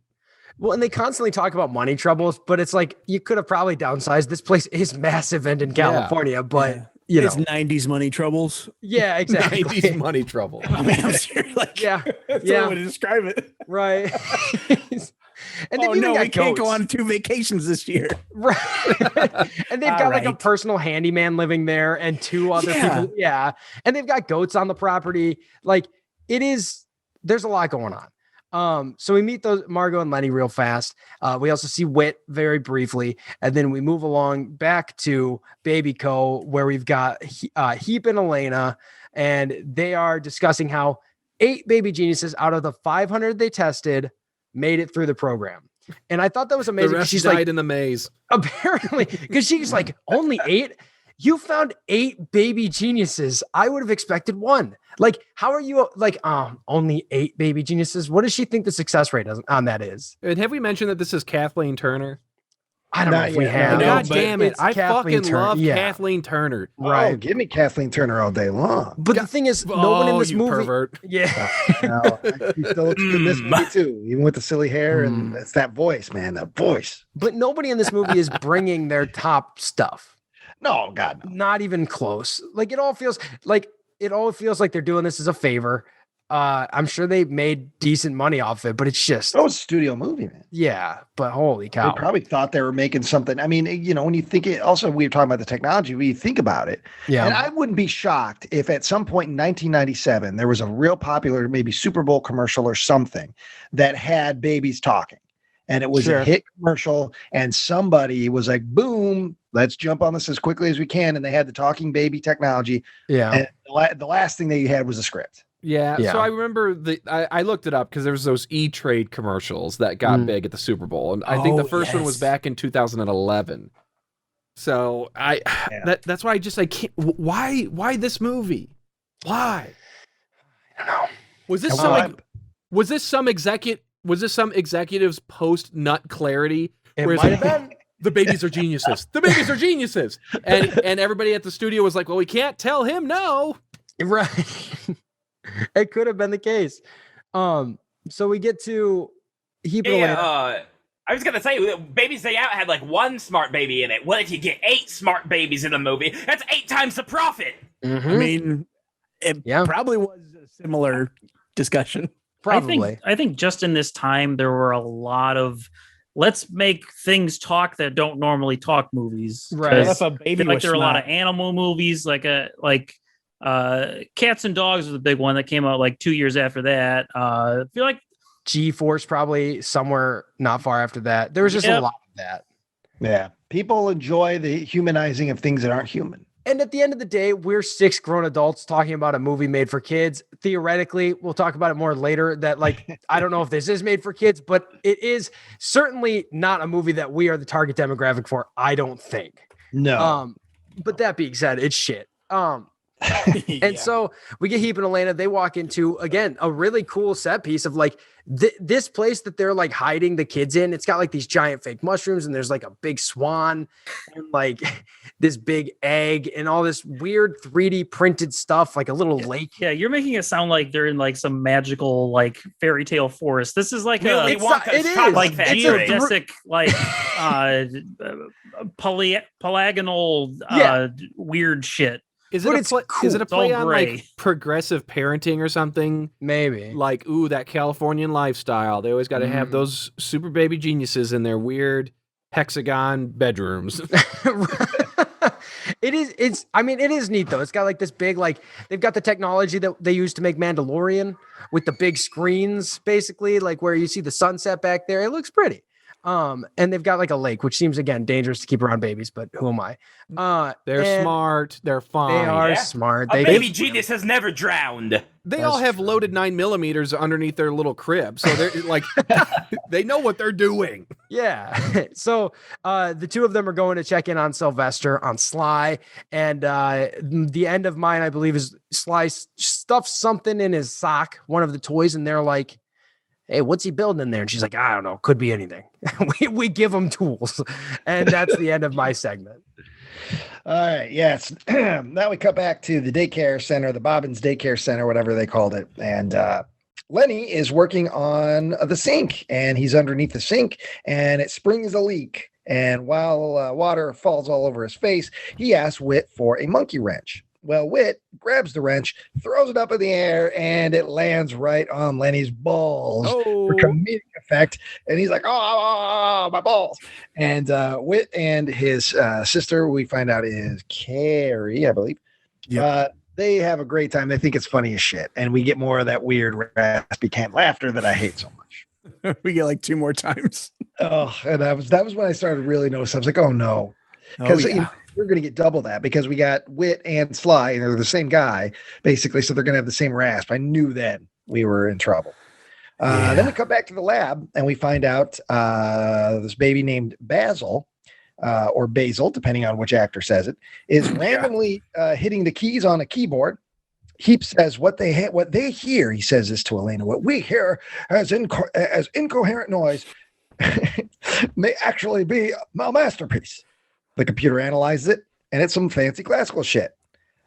Well, and they constantly talk about money troubles, but it's like you could have probably downsized. This place is massive and in California, but you know, it's 90s money troubles. Yeah, exactly. 90s money trouble. I mean, I'm serious. Like, that's the way to describe it. Right. And we can't go on 2 vacations this year. Right. And they've got like a personal handyman living there and 2 other people. Yeah. And they've got goats on the property. Like, there's a lot going on. So we meet those Margot and Lenny real fast. We also see Whit very briefly. And then we move along back to Baby Co, where we've got Heap and Elena, and they are discussing how 8 baby geniuses out of the 500 they tested made it through the program. And I thought that was amazing. The rest she's died like, in the maze. Apparently, because she's like, only 8? You found 8 baby geniuses. I would have expected 1. Like, how are you like, only 8 baby geniuses? What does she think the success rate on that is? And have we mentioned that this is Kathleen Turner? I don't know if we have. God damn it. I fucking love Kathleen Turner. Right. Oh, give me Kathleen Turner all day long. But the thing is, no one in this movie. Pervert. Yeah. She still looks good in this movie too, even with the silly hair and it's that voice, man. That voice. But nobody in this movie is bringing their top stuff. No, God. No. Not even close. Like it all feels like they're doing this as a favor. I'm sure they made decent money off it, but it's just a studio movie, man. Yeah, but holy cow. They probably thought they were making something. I mean, when you think it, also we were talking about the technology, when you think about it. Yeah. And I wouldn't be shocked if at some point in 1997 there was a real popular, maybe Super Bowl commercial or something that had babies talking. And it was a hit commercial, and somebody was like, boom, let's jump on this as quickly as we can. And they had the talking baby technology. Yeah. And the last thing they had was a script. Yeah, so I remember I looked it up because there was those E-Trade commercials that got big at the Super Bowl, and I think the first one was back in 2011. So that's why I can't. Why this movie? Why? I don't know. Was this some executive's post nut clarity? It might have been. The babies are geniuses. The babies are geniuses, and everybody at the studio was like, well, we can't tell him no. Right. It could have been the case. So we get to I was gonna say, Baby's Day Out had like one smart baby in it. What if you get 8 smart babies in a movie? That's 8 times the profit. Mm-hmm. I mean, it probably was a similar discussion. Probably. I think just in this time there were a lot of let's make things talk that don't normally talk movies. Right. If a baby like there are a lot of animal movies, Cats and Dogs was the big one that came out like 2 years after that. I feel like G-Force probably somewhere not far after that. There was just a lot of that. Yeah. People enjoy the humanizing of things that aren't human. And at the end of the day, we're 6 grown adults talking about a movie made for kids. Theoretically, we'll talk about it more later, that I don't know if this is made for kids, but it is certainly not a movie that we are the target demographic for, I don't think. No. But that being said, it's shit. And so we get Heap and Elena. They walk into, again, a really cool set piece of this place that they're hiding the kids in. It's got these giant fake mushrooms, and there's a big swan and this big egg and all this weird 3D printed stuff, like a little lake. Yeah, you're making it sound like they're in some magical fairy tale forest. This is geodesic, polygonal weird shit. Is it a play on progressive parenting or something? Maybe. That Californian lifestyle. They always got to have those super baby geniuses in their weird hexagon bedrooms. It is neat though. It's got this big, they've got the technology that they use to make Mandalorian with the big screens, basically, where you see the sunset back there. It looks pretty. And they've got a lake, which seems again dangerous to keep around babies, but who am I? They're smart. They're fine. They are smart. A baby genius has never drowned. They all have loaded 9mm underneath their little crib, so they're they know what they're doing. Yeah. So the two of them are going to check in on Sylvester, on Sly, and the end of mine, I believe, is Sly stuffs something in his sock, one of the toys, and they're like, hey, what's he building in there? And she's like, I don't know. Could be anything. we give him tools. And that's the end of my segment. All right. Yes. Now we cut back to the daycare center, the Bobbins Daycare Center, whatever they called it. And Lenny is working on the sink, and he's underneath the sink, and it springs a leak. And while water falls all over his face, he asks Whit for a monkey wrench. Well, Whit grabs the wrench, throws it up in the air, and it lands right on Lenny's balls for comedic effect. And he's like, oh, my balls. And Whit and his sister, we find out is Carrie, I believe. Yeah. They have a great time. They think it's funny as shit. And we get more of that weird raspy canned laughter that I hate so much. We get 2 more times. Oh, and that was when I started really noticing. I was like, oh, no. Because we're going to get double that because we got Whit and Sly, and they're the same guy, basically. So they're going to have the same rasp. I knew then we were in trouble. Then we come back to the lab, and we find out this baby named Basil, or Basil, depending on which actor says it, is randomly hitting the keys on a keyboard. Heap says what they hear. He says this to Elena. What we hear as incoherent noise. may actually be a masterpiece. The computer analyzes it, and it's some fancy classical shit.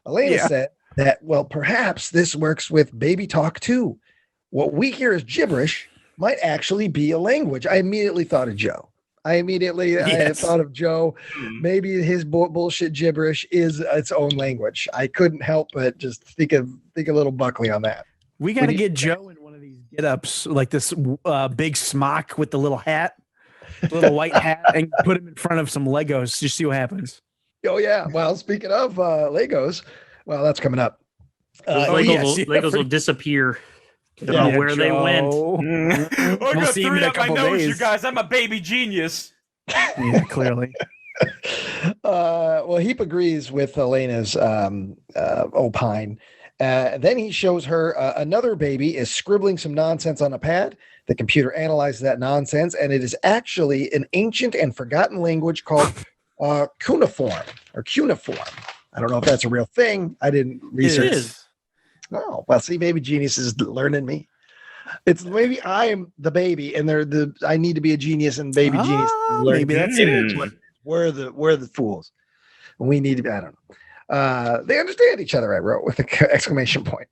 Elena said that, well, perhaps this works with baby talk too. What we hear as gibberish might actually be a language. I immediately thought of Joe. I thought of Joe. Maybe his bullshit gibberish is its own language. I couldn't help but just think a little Buckley on that. We got to get Joe in one of these get-ups, like this big smock with the little hat, little white hat, and put him in front of some Legos. Just see what happens. Oh yeah. Well, speaking of Legos, well, that's coming up. Legos will disappear. Don't know where they went. I got 3 on my nose, you guys. I'm a baby genius. Yeah, clearly. Well, Heap agrees with Elena's opine. Then he shows her another baby is scribbling some nonsense on a pad. The computer analyzes that nonsense, and it is actually an ancient and forgotten language called cuneiform or cuneiform. I don't know if that's a real thing. I didn't research. It is. Oh, well, see, Baby Genius is learning me. It's maybe I'm the baby, and I need to be a genius, and Baby Genius is learning. Maybe that's it. We're the fools. We need to be. I don't know. They understand each other. I wrote with an exclamation point.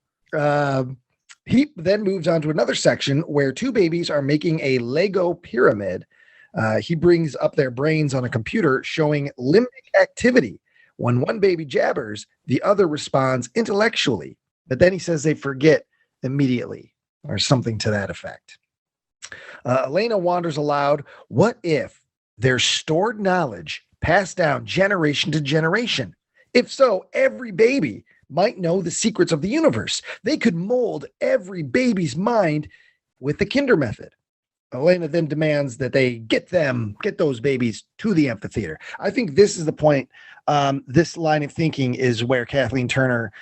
He then moves on to another section where 2 babies are making a Lego pyramid. He brings up their brains on a computer showing limbic activity. When one baby jabbers, the other responds intellectually. But then he says they forget immediately, or something to that effect. Elena wanders aloud. What if there's stored knowledge passed down generation to generation? If so, every baby might know the secrets of the universe. They could mold every baby's mind with the Kinder method. Elena then demands that they get those babies to the amphitheater. I think this is the point. This line of thinking is where Kathleen Turner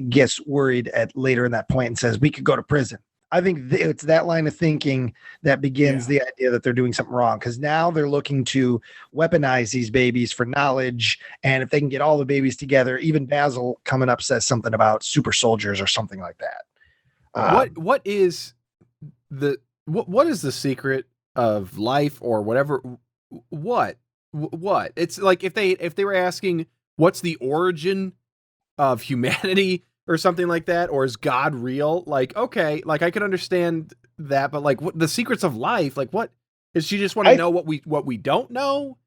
gets worried at later in that point and says, we could go to prison. I think it's that line of thinking that begins the idea that they're doing something wrong, because now they're looking to weaponize these babies for knowledge. And if they can get all the babies together, even Basil coming up says something about super soldiers or something like that. What is the secret of life or whatever? What? It's like if they were asking what's the origin of humanity or something like that, or is God real? Like, okay, like I could understand that, but like what the secrets of life, like what is she just want to know what we don't know?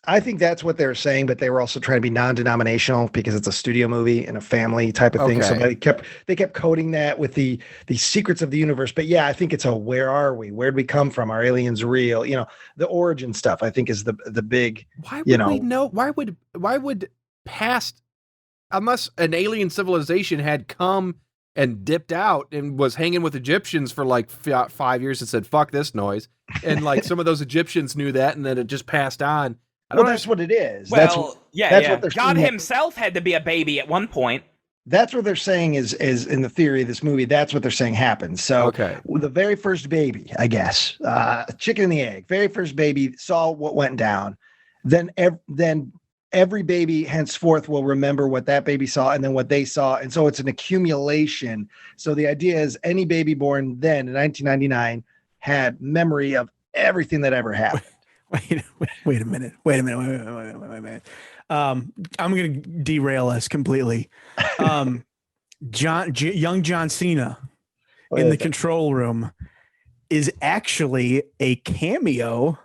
I think that's what they were saying, but they were also trying to be non-denominational because it's a studio movie and a family type of thing. So they kept coding that with the secrets of the universe. But yeah, I think it's where are we? Where'd we come from? Are aliens real? You know, the origin stuff I think is the big. Why would we know? Why would past, unless an alien civilization had come and dipped out and was hanging with Egyptians for like 5 years and said, fuck this noise. And like some of those Egyptians knew that and then it just passed on. Well, that's what it is. Well, that's what they're God saying. himself had to be a baby at one point. That's what they're saying is in the theory of this movie. That's what they're saying happens. So the very first baby, I guess, chicken and the egg, very first baby saw what went down. Then every baby henceforth will remember what that baby saw and then what they saw. And so it's an accumulation. So the idea is any baby born then in 1999 had memory of everything that ever happened. Wait a minute. I'm going to derail us completely. Young John Cena in the control room is actually a cameo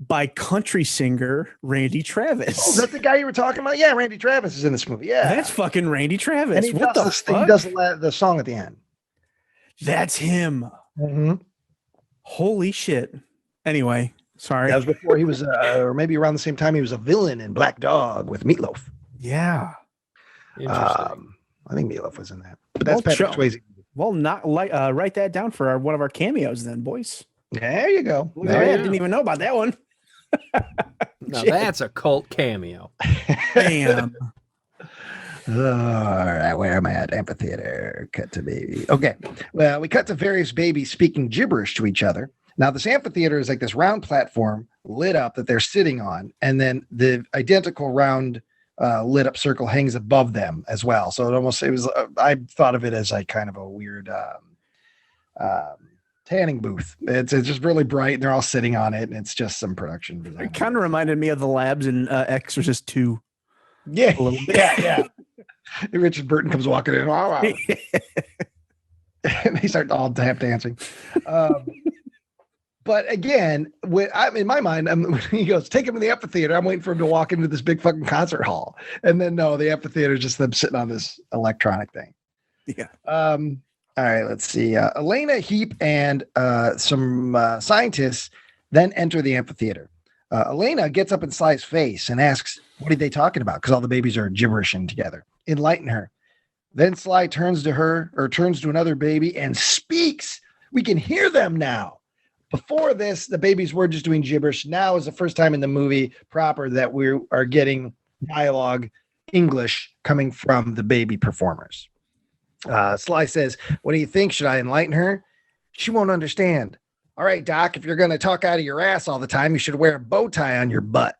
by country singer Randy Travis. Oh, is that the guy you were talking about? Yeah, Randy Travis is in this movie. Yeah, that's fucking Randy Travis. And he does the song at the end. That's him. Mm-hmm. Holy shit. Anyway. Sorry. That was before he was, or maybe around the same time he was a villain in Black Dog with Meatloaf. Yeah. I think Meatloaf was in that. But that's Patrick Swayze. Well, write that down for one of our cameos then, boys. There you go. I didn't even know about that one. Now that's a cult cameo. Damn. All right, where am I at? Amphitheater. Cut to baby. Okay. Well, we cut to various babies speaking gibberish to each other. Now, this amphitheater is like this round platform lit up that they're sitting on, and then the identical round lit up circle hangs above them as well. So I thought of it as like kind of a weird tanning booth. It's just really bright, and they're all sitting on it, and it's just some production design. It kind of reminded me of the labs in Exorcist 2. Yeah, yeah. Richard Burton comes walking in, wow. And they start all tap dancing. But again, in my mind, when he goes, take him to the amphitheater, I'm waiting for him to walk into this big fucking concert hall. And then no, the amphitheater is just them sitting on this electronic thing. Yeah. All right, let's see. Elena, Heap, and some scientists then enter the amphitheater. Elena gets up in Sly's face and asks, what are they talking about? Because all the babies are gibberishing together. Enlighten her. Then Sly turns to another baby and speaks. We can hear them now. Before this, the babies were just doing gibberish. Now is the first time in the movie proper that we are getting dialogue English coming from the baby performers. Sly says, what do you think? Should I enlighten her? She won't understand. All right, Doc, if you're going to talk out of your ass all the time, you should wear a bow tie on your butt,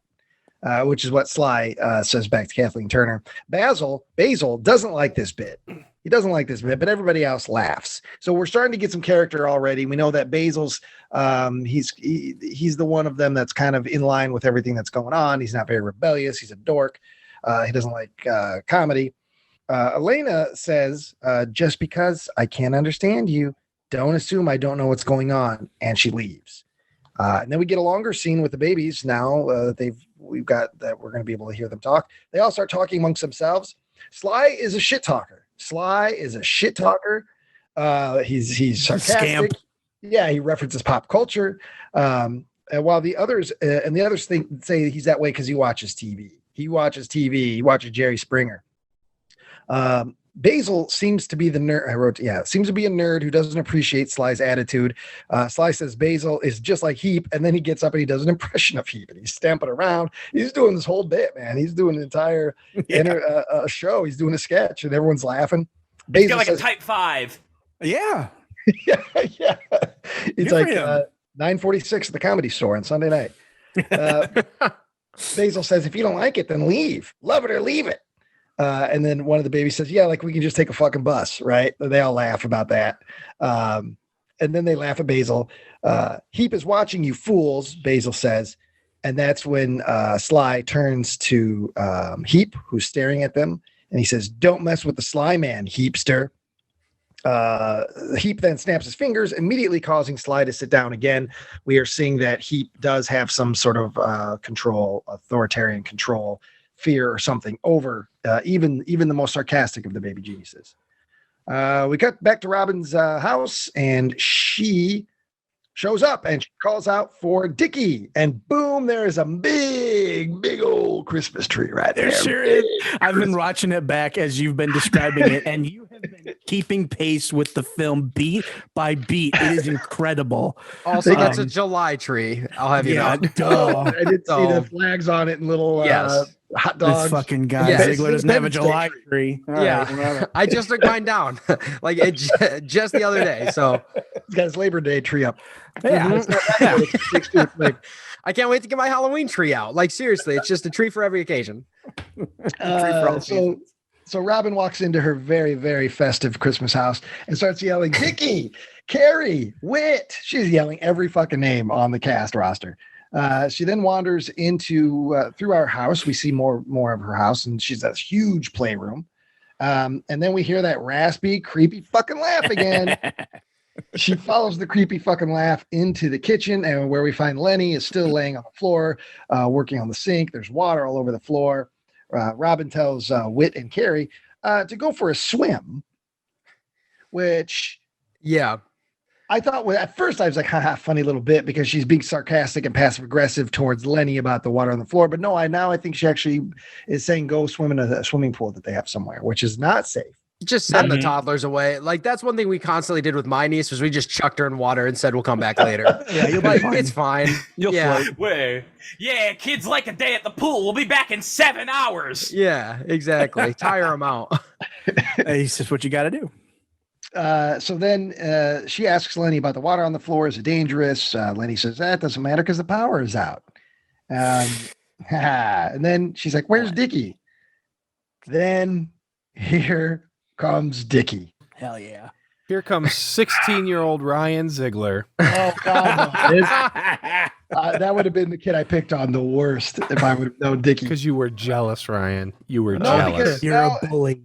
which is what Sly says back to Kathleen Turner. Basil doesn't like this bit. He doesn't like this bit, but everybody else laughs. So we're starting to get some character already. We know that Basil's he's the one of them that's kind of in line with everything that's going on. He's not very rebellious. He's a dork. He doesn't like comedy. Elena says, just because I can't understand you, don't assume I don't know what's going on. And she leaves. And then we get a longer scene with the babies. Now we've got that we're going to be able to hear them talk. They all start talking amongst themselves. Sly is a shit talker. He's sarcastic. Scamp. Yeah, he references pop culture. And while the others say he's that way because he watches TV. He watches Jerry Springer. Basil seems to be the nerd. Seems to be a nerd who doesn't appreciate Sly's attitude. Sly says Basil is just like Heap, and then he gets up and he does an impression of Heap, and he's stamping around. He's doing this whole bit, man. He's doing an entire show. He's doing a sketch, and everyone's laughing. He's got like says, a type 5. Yeah. yeah. It's like 9:46 at the Comedy Store on Sunday night. Basil says, if you don't like it, then leave. Love it or leave it. And then one of the babies says, yeah, like we can just take a fucking bus, right? They all laugh about that. And then they laugh at Basil. Heap is watching you fools, Basil says. And that's when Sly turns to Heap, who's staring at them. And he says, don't mess with the Sly man, Heapster. Heap then snaps his fingers, immediately causing Sly to sit down again. We are seeing that Heap does have some sort of control, authoritarian control, fear or something over even the most sarcastic of the baby geniuses. We cut back to Robin's house, and she shows up and she calls out for Dickie, and boom, there is a big old Christmas tree right there. Sure is. I've been watching it back as you've been describing it, and you have been keeping pace with the film beat by beat. It is incredible. Also, that's a July tree. I'll have you know. I did see the flags on it and little hot dogs. This fucking guy Ziegler doesn't have a July tree. All right. I just took mine down like just the other day. So he's got his Labor Day tree up. Yeah. I can't wait to get my Halloween tree out. Like seriously, it's just a tree for every occasion. So Robin walks into her very, very festive Christmas house and starts yelling, Dickie, Carrie, Whit. She's yelling every fucking name on the cast roster. She then wanders into through our house. We see more of her house, and she's a huge playroom. And then we hear that raspy, creepy fucking laugh again. She follows the creepy fucking laugh into the kitchen, and where we find Lenny is still laying on the floor, working on the sink. There's water all over the floor. Robin tells Whit and Carrie to go for a swim, which, I thought at first I was like, haha, funny little bit because she's being sarcastic and passive aggressive towards Lenny about the water on the floor. But no, I think she actually is saying go swim in a swimming pool that they have somewhere, which is not safe. Just send the toddlers away. Like that's one thing we constantly did with my niece was we just chucked her in water and said we'll come back later. You'll be fine. It's fine. You'll float. Wait. Yeah, kids like a day at the pool. We'll be back in 7 hours. Yeah, exactly. Tire them out. It's just what you got to do. So then she asks Lenny about the water on the floor. Is it dangerous? Lenny says, that doesn't matter because the power is out. And then she's like, where's Dickie? Then here comes Dickie. Hell yeah. Here comes 16-year-old Ryan Ziegler. Oh God, that would have been the kid I picked on the worst if I would have known Dickie. Because you were jealous, Ryan. You were jealous. You're a bully.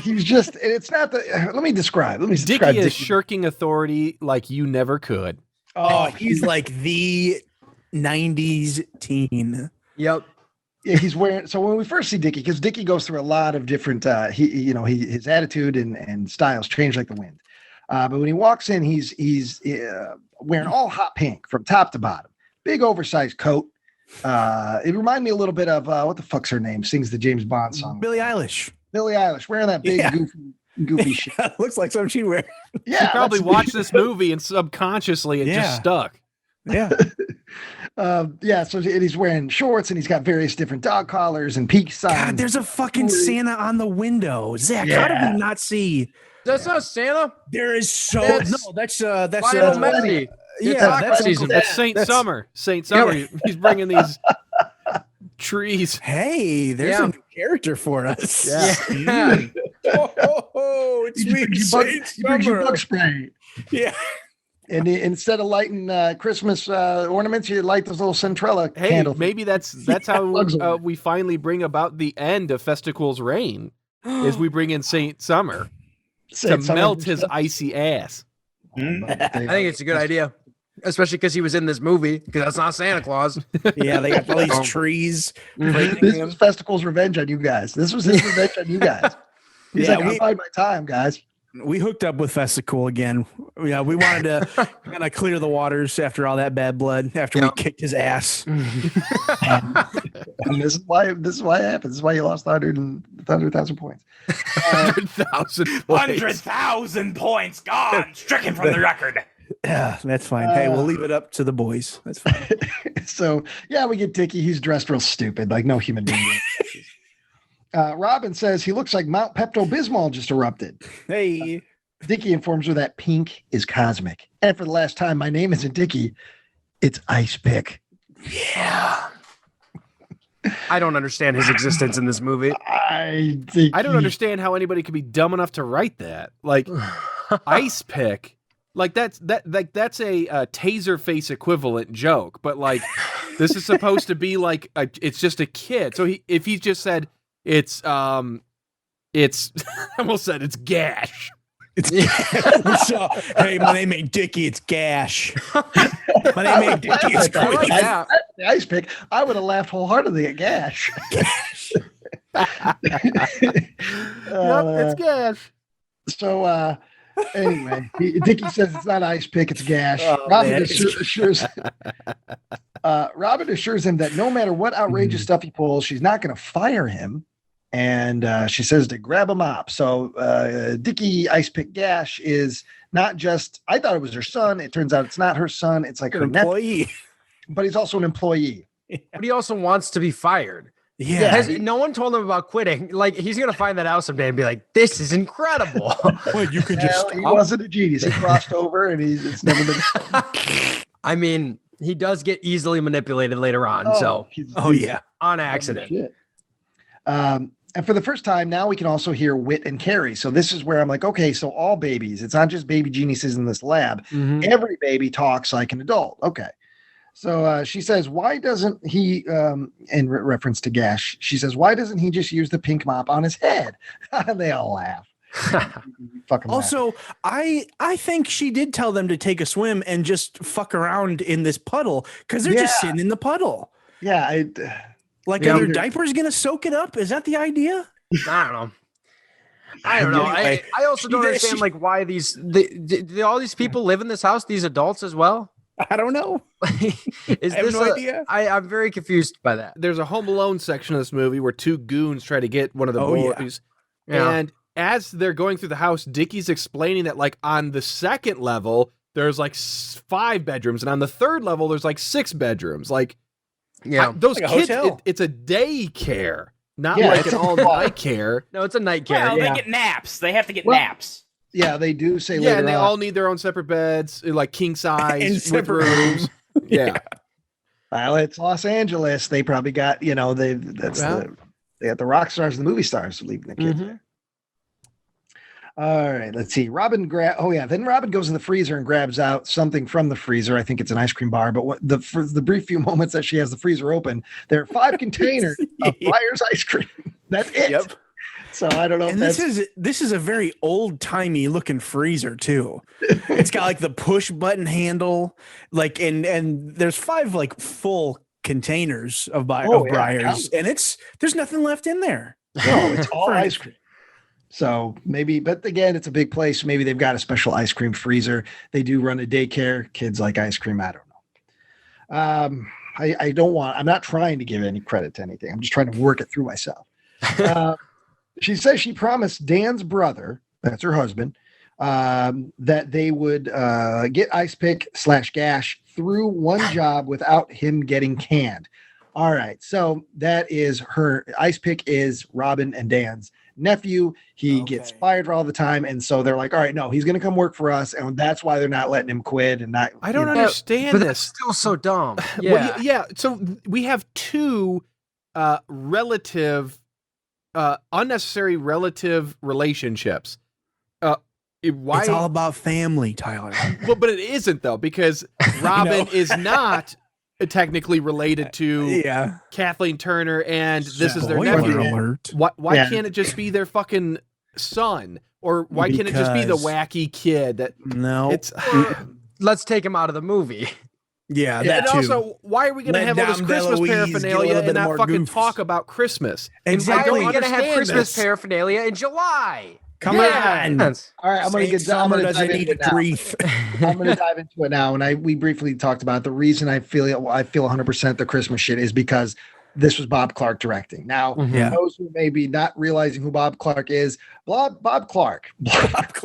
He's just. It's not the. Let me describe. Dickie is shirking authority like you never could. Oh, he's like the 90s teen. Yep. Yeah, he's wearing. So when we first see Dickie, because Dickie goes through a lot of different, his attitude and styles change like the wind. But when he walks in, he's wearing all hot pink from top to bottom, big oversized coat. It reminded me a little bit of what the fuck's her name? Sings the James Bond song. Billie Eilish. Billie Eilish wearing that big goofy shit. Looks like something she'd wear. Yeah, she probably watched this movie and subconsciously it just stuck. Yeah. So he's wearing shorts and he's got various different dog collars and peace signs. God, there's a fucking Santa on the window. Zach, how did we not see? That's not Santa. There is that's Lionel Messi. That's Saint Summer. Saint Summer. He's bringing these trees. Hey, there's a new character for us. Yeah. It's me, Saint Summer. Bug spray. Yeah. And instead of lighting Christmas ornaments, you light those little Centrella candles. Maybe that's how we finally bring about the end of Festicle's reign, is we bring in Saint Summer to melt his icy ass. I think it's a good idea, especially because he was in this movie, because that's not Santa Claus. Yeah, they got all these trees. This was Festicle's revenge on you guys. This was his revenge on you guys. He's like, I'll bide my time, guys. We hooked up with Festicle again. Yeah, we wanted to kind of clear the waters after all that bad blood, after we kicked his ass. And this is why it happens. This is why you lost 100,000 points. 100,000 points gone, stricken from the record. Yeah, that's fine. Hey, we'll leave it up to the boys. That's fine. So, we get Dickie. He's dressed real stupid, like no human being. Robin says he looks like Mount Pepto-Bismol just erupted. Hey. Dickie informs her that pink is cosmic. And for the last time, my name isn't Dickie. It's Ice Pick. Yeah. I don't understand his existence in this movie. I don't understand how anybody could be dumb enough to write that. Like, Ice Pick. Like that's a taser face equivalent joke, but like this is supposed to be like it's just a kid. So if he just said it's I almost said it's Gash. Hey, my name ain't Dickie, it's Gash. My name ain't Dickie, it's the Ice Pick. I would have laughed wholeheartedly at Gash. It's Gash. So anyway, Dickie says it's not Ice Pick, it's Gash. Robin assures him that no matter what outrageous stuff he pulls, she's not going to fire him. And she says to grab a mop. So Dickie Ice Pick Gash is not just, I thought it was her son. It turns out it's not her son. It's like her employee. But he's also an employee. But he also wants to be fired. Yeah. No one told him about quitting. Like, he's going to find that out someday and be like, this is incredible. Well, you could just. He wasn't a genius. He crossed over and it's never been. I mean, he does get easily manipulated later on. On accident. And for the first time, now we can also hear Wit and Carrie. So this is where I'm like, okay, so all babies, it's not just baby geniuses in this lab. Mm-hmm. Every baby talks like an adult. Okay. So she says, why doesn't he, in reference to Gash, she says, why doesn't he just use the pink mop on his head? And they all laugh. Also, I think she did tell them to take a swim and just fuck around in this puddle because they're just sitting in the puddle. Yeah. Are their diapers going to soak it up? Is that the idea? I don't know. I also don't understand why all these people live in this house, these adults as well. I don't know. I have no idea. I'm very confused by that. There's a Home Alone section of this movie where two goons try to get one of the boys. Yeah. And as they're going through the house, Dickie's explaining that like on the second level, there's like 5 bedrooms. And on the third level, there's like 6 bedrooms. Like, those kids, it's a daycare, not like an all-night care. No, it's a night care. Well, they get naps. They have to get naps. Yeah, they do say later and they all need their own separate beds, like king size with rooms. Yeah. Well, it's Los Angeles. They probably got, they got the rock stars and the movie stars leaving the kids there. All right, let's see. Robin then Robin goes in the freezer and grabs out something from the freezer. I think it's an ice cream bar, but for the brief few moments that she has the freezer open, there are 5 containers of Breyer's ice cream. That's it. Yep. So I don't know. And this is a very old timey looking freezer too. It's got like the push button handle, like and there's 5 like full containers of Breyers, and there's nothing left in there. No, it's all ice cream. So maybe, but again, it's a big place. Maybe they've got a special ice cream freezer. They do run a daycare. Kids like ice cream. I don't know. I'm not trying to give any credit to anything. I'm just trying to work it through myself. She says she promised Dan's brother, that's her husband, that they would get ice pick / gash through one job without him getting canned. All right. So that is her ice pick is Robin and Dan's nephew. He gets fired all the time. And so they're like, all right, no, he's going to come work for us. And that's why they're not letting him quit. And not, I don't understand but this. That's still so dumb. Yeah. Well, yeah. So we have 2 unnecessary relative relationships. Why? It's all about family, Tyler. Well, but it isn't though, because Robin is not technically related to Kathleen Turner, and this is their nephew. Alert. Why can't it just be their fucking son? Or why can't it just be the wacky kid that it's let's take him out of the movie. Yeah, and also, why are we going to have all this Christmas paraphernalia and not fucking talk about Christmas? Exactly. Why are we going to have Christmas paraphernalia in July? Come on. All right, I'm going to dive into it now. And we briefly talked about it. The reason I feel 100% the Christmas shit is because this was Bob Clark directing. Now, those who may be not realizing who Bob Clark is, Bob Clark. Bob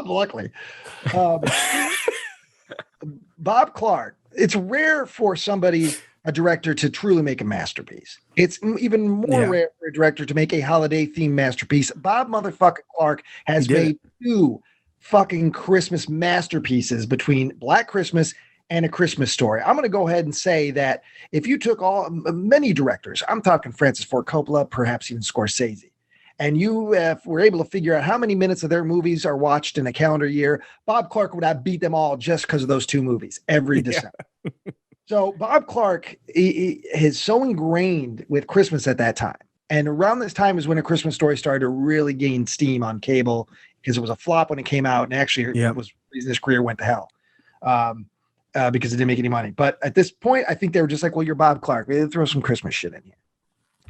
Luckley. Bob Clark. It's rare for a director to truly make a masterpiece. It's even more rare for a director to make a holiday themed masterpiece. Bob motherfucking Clark has made 2 fucking Christmas masterpieces between Black Christmas and A Christmas Story. I'm going to go ahead and say that if you took many directors, I'm talking Francis Ford Coppola, perhaps even Scorsese, and you were able to figure out how many minutes of their movies are watched in a calendar year, Bob Clark would have beat them all just because of those 2 movies every December. So Bob Clark is so ingrained with Christmas at that time. And around this time is when A Christmas Story started to really gain steam on cable, because it was a flop when it came out. And actually his career went to hell because it didn't make any money. But at this point, I think they were just like, well, you're Bob Clark. We throw some Christmas shit in here.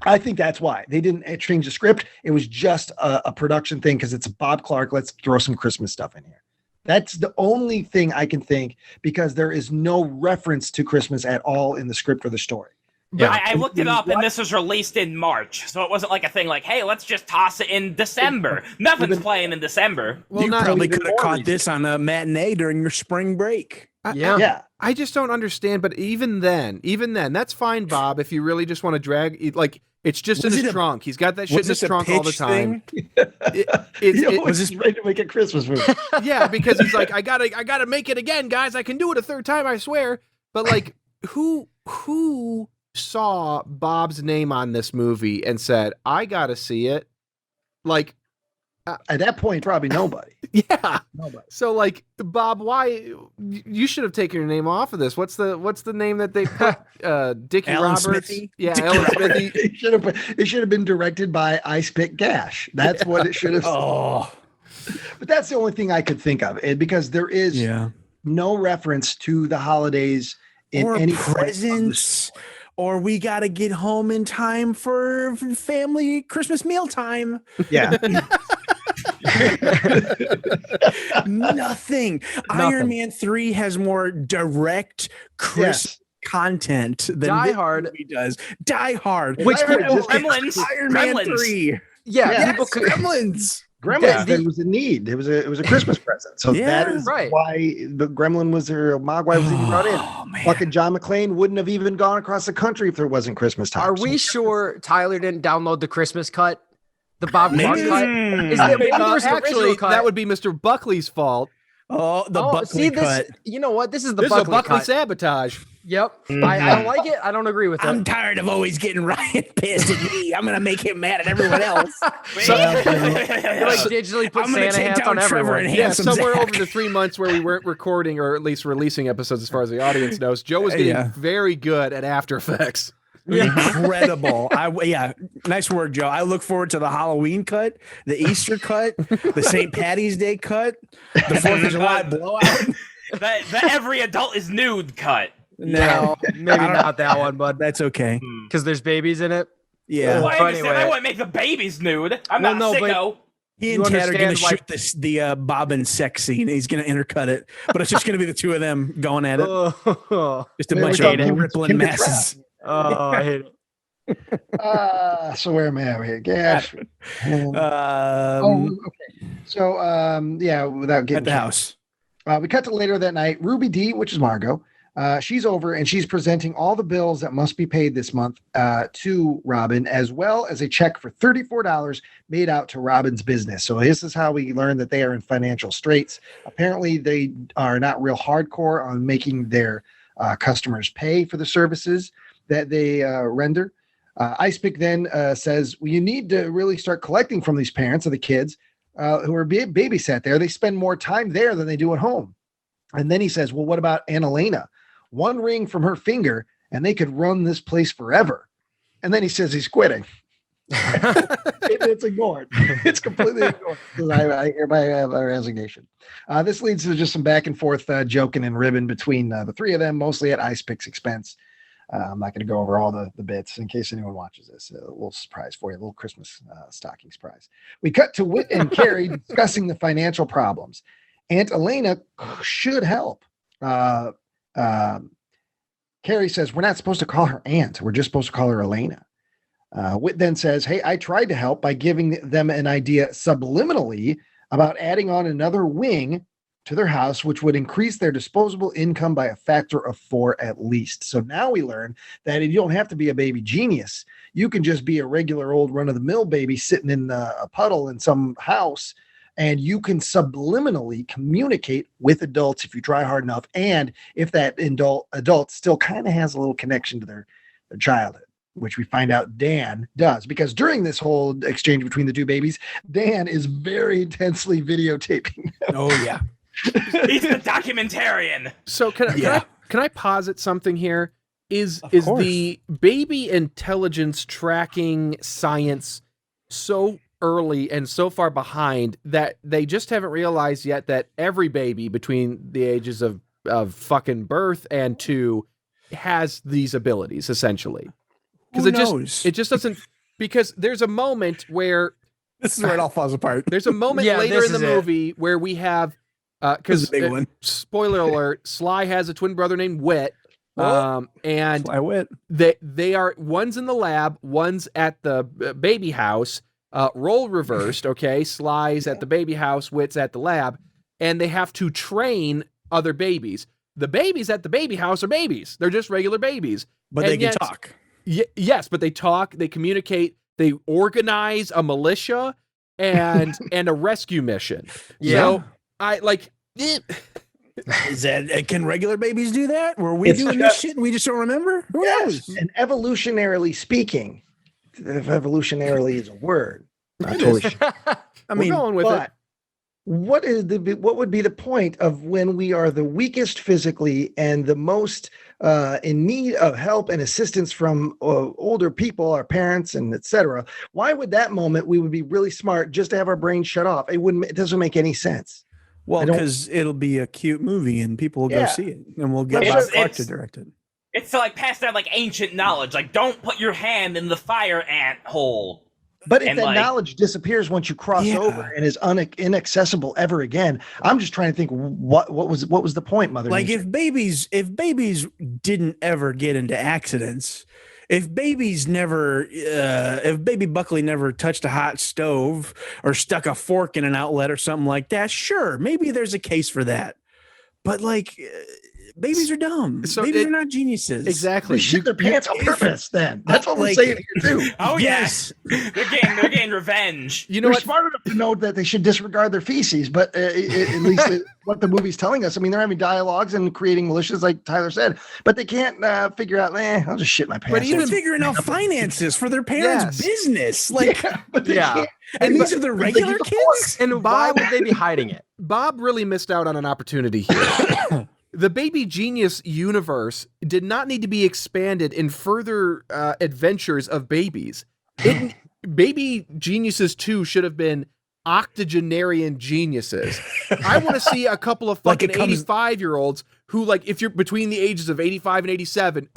I think that's why they didn't change the script. It was just a production thing because it's Bob Clark. Let's throw some Christmas stuff in here. That's the only thing I can think, because there is no reference to Christmas at all in the script or the story. Yeah, I looked it up, and this was released in March, so it wasn't like a thing like, hey, let's just toss it in December. Nothing's playing in December. Well, you probably could have caught this on a matinee during your spring break. I just don't understand, but even then, that's fine, Bob, if you really just want to drag, like, it's just in his trunk. He's got that shit in his trunk all the time. Was this ready to make a Christmas movie? Yeah, because he's like, I gotta make it again, guys. I can do it a 3rd time, I swear. But like, who saw Bob's name on this movie and said, I gotta see it? Like, at that point, probably nobody. Yeah. Nobody. So like, Bob, why you should have taken your name off of this? What's the name that they put? Dickie Alan Roberts. Smithy? Yeah, Alan Smithy. It should have been directed by Ice Pick Gash. That's what it should have. But that's the only thing I could think of, because there is no reference to the holidays in any presents. Or we got to get home in time for family Christmas meal time. Yeah. Nothing. Iron Man 3 has more direct Christmas content than Die Hard does. Die Hard. Which Gremlins. Iron Man 3. Gremlins. Gremlins. There was a need. It was a Christmas present. So that is why the Gremlin was there. Mogwai was even brought in. Fucking John McClane wouldn't have even gone across the country if there wasn't Christmas time. Are we sure Tyler didn't download the Christmas cut? The Bob Clark cut? Actually, that would be Mr. Buckley's fault. Buckley cut. You know what? This is the Buckley cut. sabotage. Yep. I don't like it. I don't agree with it. I'm tired of always getting Ryan pissed at me. I'm gonna make him mad at everyone else. So, like digitally put Santa hats on everyone. Yeah, somewhere over the 3 months where we weren't recording or at least releasing episodes, as far as the audience knows, Joe was getting very good at After Effects. Incredible. Nice work, Joe. I look forward to the Halloween cut, the Easter cut, the St. Patty's Day cut, the 4th of July blowout. The every adult is nude cut. No, maybe not that one, but that's okay. Because there's babies in it. Yeah. Well, I understand. Anyway. I wouldn't make the babies nude. I'm not sicko. He and Ted are going to shoot the Bobbin sex scene. He's going to intercut it, but it's just going to be the two of them going at it. Just a bunch of rippling messes. I hate it. So where am I over here? Gosh. Okay. So without getting at the house. We cut to later that night. Ruby D, which is Margot, she's over and she's presenting all the bills that must be paid this month to Robin, as well as a check for $34 made out to Robin's business. So this is how we learn that they are in financial straits. Apparently, they are not real hardcore on making their customers pay for the services that they render. Icepick then says, well, you need to really start collecting from these parents of the kids who are babysat there. They spend more time there than they do at home. And then he says, well, what about Annalena? One ring from her finger, and they could run this place forever. And then he says he's quitting. It's ignored. It's completely ignored. I hereby have a resignation. This leads to just some back and forth joking and ribbing between the three of them, mostly at Icepick's expense. I'm not going to go over all the bits in case anyone watches this. A little surprise for you, a little Christmas stocking surprise. We cut to Whit and Carrie discussing the financial problems. Aunt Elena should help. Carrie says, we're not supposed to call her aunt. We're just supposed to call her Elena. Whit then says, hey, I tried to help by giving them an idea subliminally about adding on another wing to their house, which would increase their disposable income by a factor of 4 at least. So now we learn that you don't have to be a baby genius. You can just be a regular old run-of-the-mill baby sitting in a puddle in some house, and you can subliminally communicate with adults if you try hard enough, and if that adult still kind of has a little connection to their childhood, which we find out Dan does, because during this whole exchange between the two babies, Dan is very intensely videotaping them. Oh, yeah. He's the documentarian. So can I posit something here? Is the baby intelligence tracking science so early and so far behind that they just haven't realized yet that every baby between the ages of fucking birth and 2 has these abilities, essentially? Because it just doesn't, because there's a moment where this is where it all falls apart. There's a moment later in the movie where we have because spoiler alert, Sly has a twin brother named Whit. And Sly Whit. They are, one's in the lab, one's at the baby house, role reversed. Okay. Sly's at the baby house, Whit's at the lab, and they have to train other babies. The babies at the baby house are babies. They're just regular babies. But they can talk. Yes, but they talk, they communicate, they organize a militia and a rescue mission. Yeah. So I like it. Is that, can regular babies do that? Were we doing this shit and we just don't remember? Who knows? And evolutionarily speaking, if evolutionarily is a word, not totally sure. I mean, we're going with it. What would be the point of when we are the weakest physically and the most in need of help and assistance from older people, our parents, and etc.? Why would that moment we would be really smart just to have our brains shut off? It doesn't make any sense. Well, because it'll be a cute movie and people will go see it, and we'll get Bob Clark to direct it. It's to like pass down like ancient knowledge, like don't put your hand in the fire ant hole. But if that knowledge disappears once you cross over and is inaccessible ever again, I'm just trying to think what was the point, Mother Nature? If babies didn't ever get into accidents, if baby Buckley never touched a hot stove or stuck a fork in an outlet or something like that, sure, maybe there's a case for that. But Babies are dumb. So babies are not geniuses. Exactly. They shit their pants on purpose. Then that's what we're saying here too. Oh yes, they're getting revenge. You know, they're smart enough to know that they should disregard their feces, but at least what the movie's telling us. I mean, they're having dialogues and creating militias, like Tyler said, but they can't figure out. I'll just shit my pants. But even figuring out finances for their parents' business, like, but they can't. And these are the regular kids. And why would they be hiding it? Bob really missed out on an opportunity here. The Baby Genius universe did not need to be expanded in further adventures of babies. Baby Geniuses 2 should have been octogenarian geniuses. I want to see a couple of fucking 85-year-olds who, like, if you're between the ages of 85 and 87,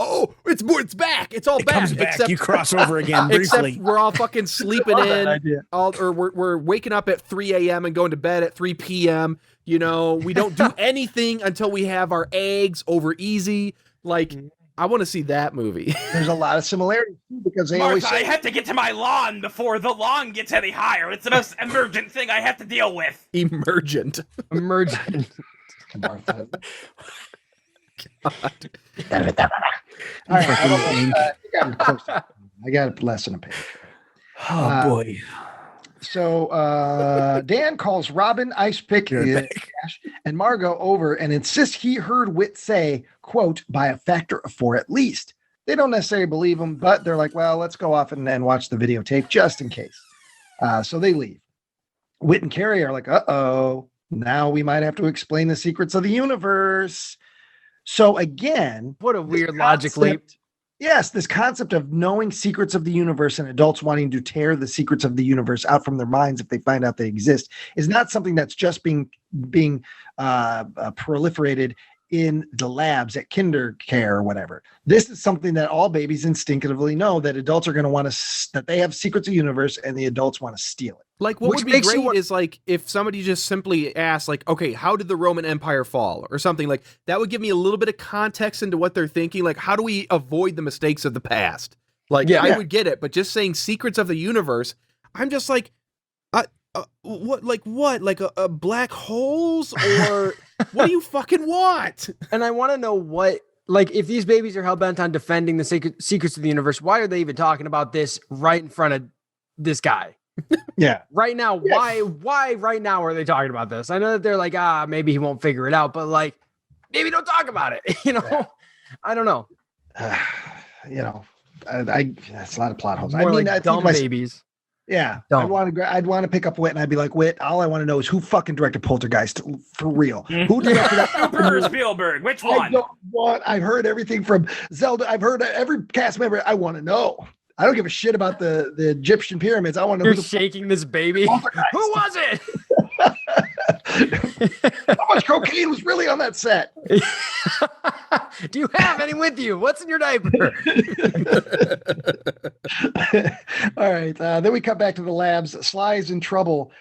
it's back. It's all back. Comes back. Except you cross over again briefly. Except we're all fucking sleeping in, or we're waking up at 3 a.m. and going to bed at 3 p.m. You know, we don't do anything until we have our eggs over easy. Like, I want to see that movie. There's a lot of similarities because they always say I have to get to my lawn before the lawn gets any higher. It's the most emergent thing I have to deal with. Emergent. Martha. God. All right, I got less than a page. Oh boy. So Dan calls Robin, Ice Pick, and Margot over and insists he heard Whit say, quote, by a factor of 4 at least. They don't necessarily believe him, but they're like, well, let's go off and watch the videotape just in case. So they leave. Whit and Carrie are like, uh-oh, now we might have to explain the secrets of the universe. So again, what a weird logic leap. Yes, this concept of knowing secrets of the universe and adults wanting to tear the secrets of the universe out from their minds if they find out they exist is not something that's just being proliferated in the labs at KinderCare or whatever. This is something that all babies instinctively know, that adults are going to want to, that they have secrets of the universe and the adults want to steal it. Like, what would be great is, like, if somebody just simply asked, like, okay, how did the Roman Empire fall or something? Like, that would give me a little bit of context into what they're thinking. Like, how do we avoid the mistakes of the past? Like, I would get it, but just saying secrets of the universe, I'm just like, what? Like a black holes, or what do you fucking want? And I want to know what, like, if these babies are hell-bent on defending the secrets of the universe, why are they even talking about this right in front of this guy? Yeah. Right now, why right now are they talking about this? I know that they're like, maybe he won't figure it out, but like, maybe don't talk about it. You know, yeah. I don't know. You know, that's a lot of plot holes. More, I mean, like dumb babies. Yeah, dumb. I'd want to pick up Whit, and I'd be like, Whit, all I want to know is who fucking directed Poltergeist for real. Who directed that? Super Spielberg. Which one? I don't want. I've heard everything from Zelda. I've heard every cast member. I want to know. I don't give a shit about the Egyptian pyramids. I want to know. You're shaking this baby. Who was it? How much cocaine was really on that set? Do you have any with you? What's in your diaper? All right. Then we cut back to the labs. Sly is in trouble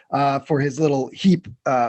for his little heap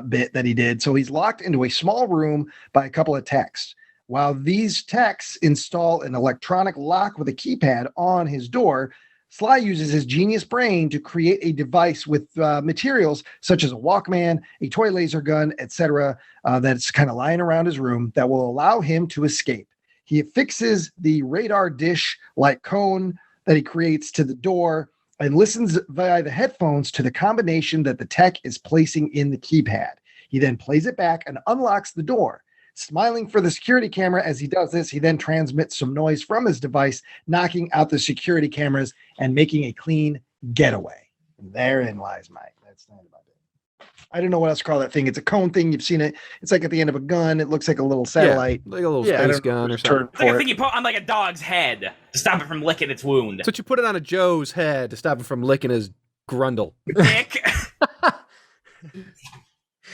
bit that he did. So he's locked into a small room by a couple of techs. While these techs install an electronic lock with a keypad on his door, Sly uses his genius brain to create a device with materials such as a Walkman, a toy laser gun, etc., that's kind of lying around his room that will allow him to escape. He affixes the radar dish-like cone that he creates to the door and listens via the headphones to the combination that the tech is placing in the keypad. He then plays it back and unlocks the door. Smiling for the security camera as he does this, he then transmits some noise from his device, knocking out the security cameras and making a clean getaway. And therein lies my. That's not about it. I don't know what else to call that thing. It's a cone thing. You've seen it. It's like at the end of a gun. It looks like a little satellite. Yeah, like a little space gun or something. It's like a thing you put on like a dog's head to stop it from licking its wound. So you put it on a Joe's head to stop it from licking his grundle. Dick.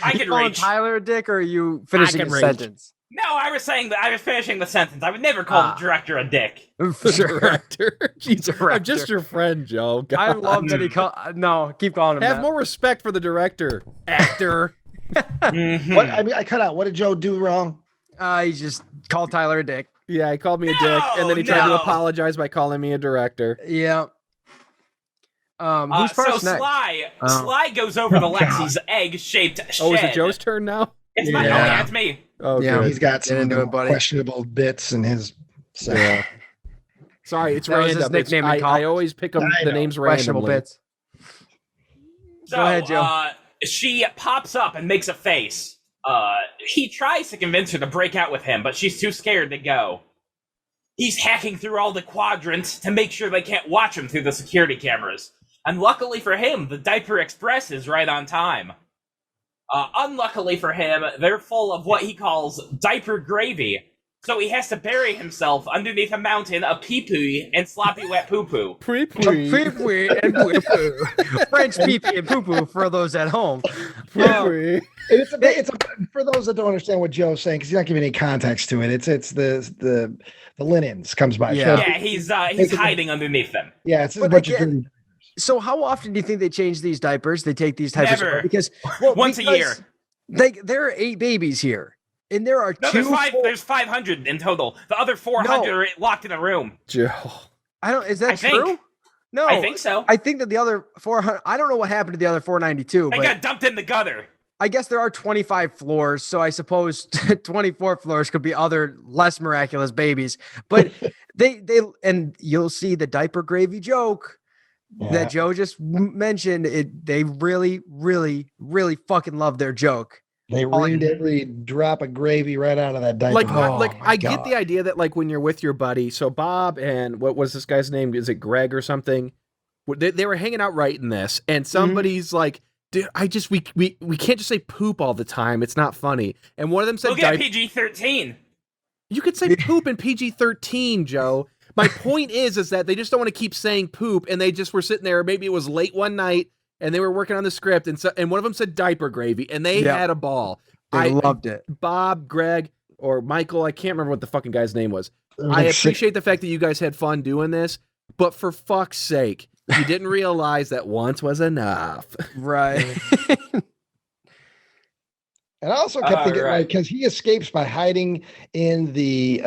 I can reach. Tyler a dick, or are you finishing the sentence? No, I was saying that I was finishing the sentence. I would never call the director a dick. Director. I'm just your friend, Joe. God. I love that he called. No, keep calling him. Have more respect for the director, actor. What? I mean, I cut out. What did Joe do wrong? He just called Tyler a dick. Yeah, he called me a dick, and then he tried to apologize by calling me a director. Yeah. Who's first next? Sly goes over the Lexi's egg-shaped shed. Oh, is it Joe's turn now? It's not. Oh, yeah, it's me. Oh, yeah, good. he's got some questionable bits in his. Yeah. Sorry, it's random. I always pick up the names randomly. Bits. So, go ahead, Joe. She pops up and makes a face. He tries to convince her to break out with him, but she's too scared to go. He's hacking through all the quadrants to make sure they can't watch him through the security cameras. And luckily for him, the Diaper Express is right on time. Unluckily for him, they're full of what he calls diaper gravy. So he has to bury himself underneath a mountain of pee-poo and sloppy wet poo-poo. Pee-poo and poo-poo. French pee-poo and poo-poo for those at home. It's for those that don't understand what Joe's saying, because he's not giving any context to it. It's the linens comes by. Yeah, he's hiding underneath them. Yeah, it's a bunch of dirty. So how often do you think they change these diapers? They take these types Never. of because once a year. There are 8 babies here. And there are there's 500 in total. The other 400 are locked in a room. Joe. Is that true? No. I think so. I think that the other 400, I don't know what happened to the other 492. They got dumped in the gutter. I guess there are 25 floors, so I suppose 24 floors could be other less miraculous babies. But they and you'll see the diaper gravy joke that Joe just mentioned. They really, really, really fucking love their joke. They reamed every drop of gravy right out of that diaper. I get the idea that like when you're with your buddy, so Bob and what was this guy's name? Is it Greg or something? They were hanging out writing this, and somebody's like, dude, we can't just say poop all the time. It's not funny. And one of them said, "Look at PG-13." You could say poop in PG-13, Joe. My point is that they just don't want to keep saying poop, and they just were sitting there. Maybe it was late one night, and they were working on the script, and one of them said diaper gravy, and they had a ball. I loved it. Bob, Greg, or Michael, I can't remember what the fucking guy's name was. I appreciate the fact that you guys had fun doing this, but for fuck's sake, you didn't realize that once was enough. Right. And I also kept thinking, because he escapes by hiding in the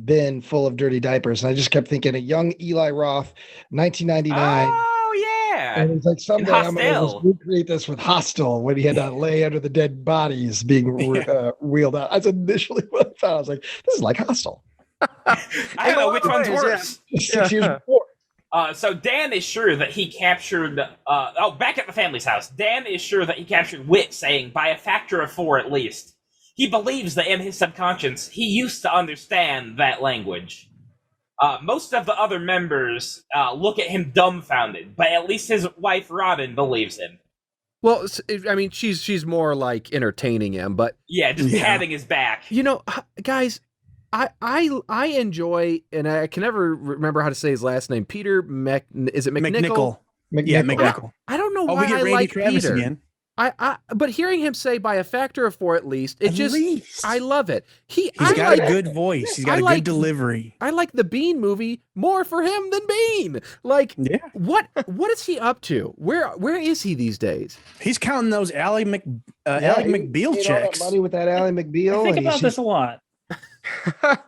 bin full of dirty diapers. And I just kept thinking, a young Eli Roth, 1999. Oh, yeah. And it's like, someday I'm going to recreate this with Hostel, when he had to lay under the dead bodies being wheeled out. That's initially what I thought. I was like, this is like Hostel. I don't know which one's worse. 6 years before. So Dan is sure that he captured, back at the family's house, Dan is sure that he captured Whit saying, by a factor of 4 at least. He believes that in his subconscious, he used to understand that language. Most of the other members look at him dumbfounded, but at least his wife Robin believes him. Well, I mean, she's more like entertaining him, but... Yeah, just patting his back. You know, guys... I enjoy, and I can never remember how to say his last name. Peter is it McNichol? Yeah, McNichol. I don't know why I like Peter. Again. But hearing him say by a factor of 4 at least, I love it. He's got a good voice. He's got a good delivery. I like the Bean movie more for him than Bean. Like, what is he up to? Where is he these days? He's counting those Ally McBeal checks. Money with that Ally McBeal. I think about this a lot.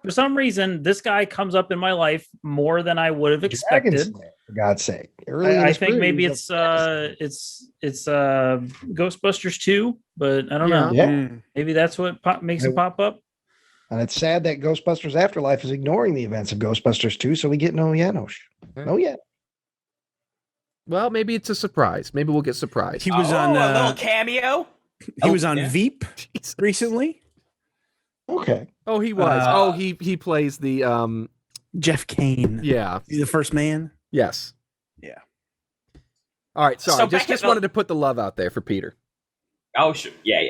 For some reason, this guy comes up in my life more than I would have expected. For God's sake! I think maybe it's Ghostbusters 2, but I don't know. Yeah. Maybe that's what makes it pop up. And it's sad that Ghostbusters Afterlife is ignoring the events of Ghostbusters 2, so we get no yet. Well, maybe it's a surprise. Maybe we'll get surprised. He was on a little cameo. He was on Veep recently. Okay. Oh, he was. He plays the Jeff Kane. Yeah. He's the first man. Yes. Yeah. All right. Sorry. Just wanted to put the love out there for Peter. Oh, sure. Yeah.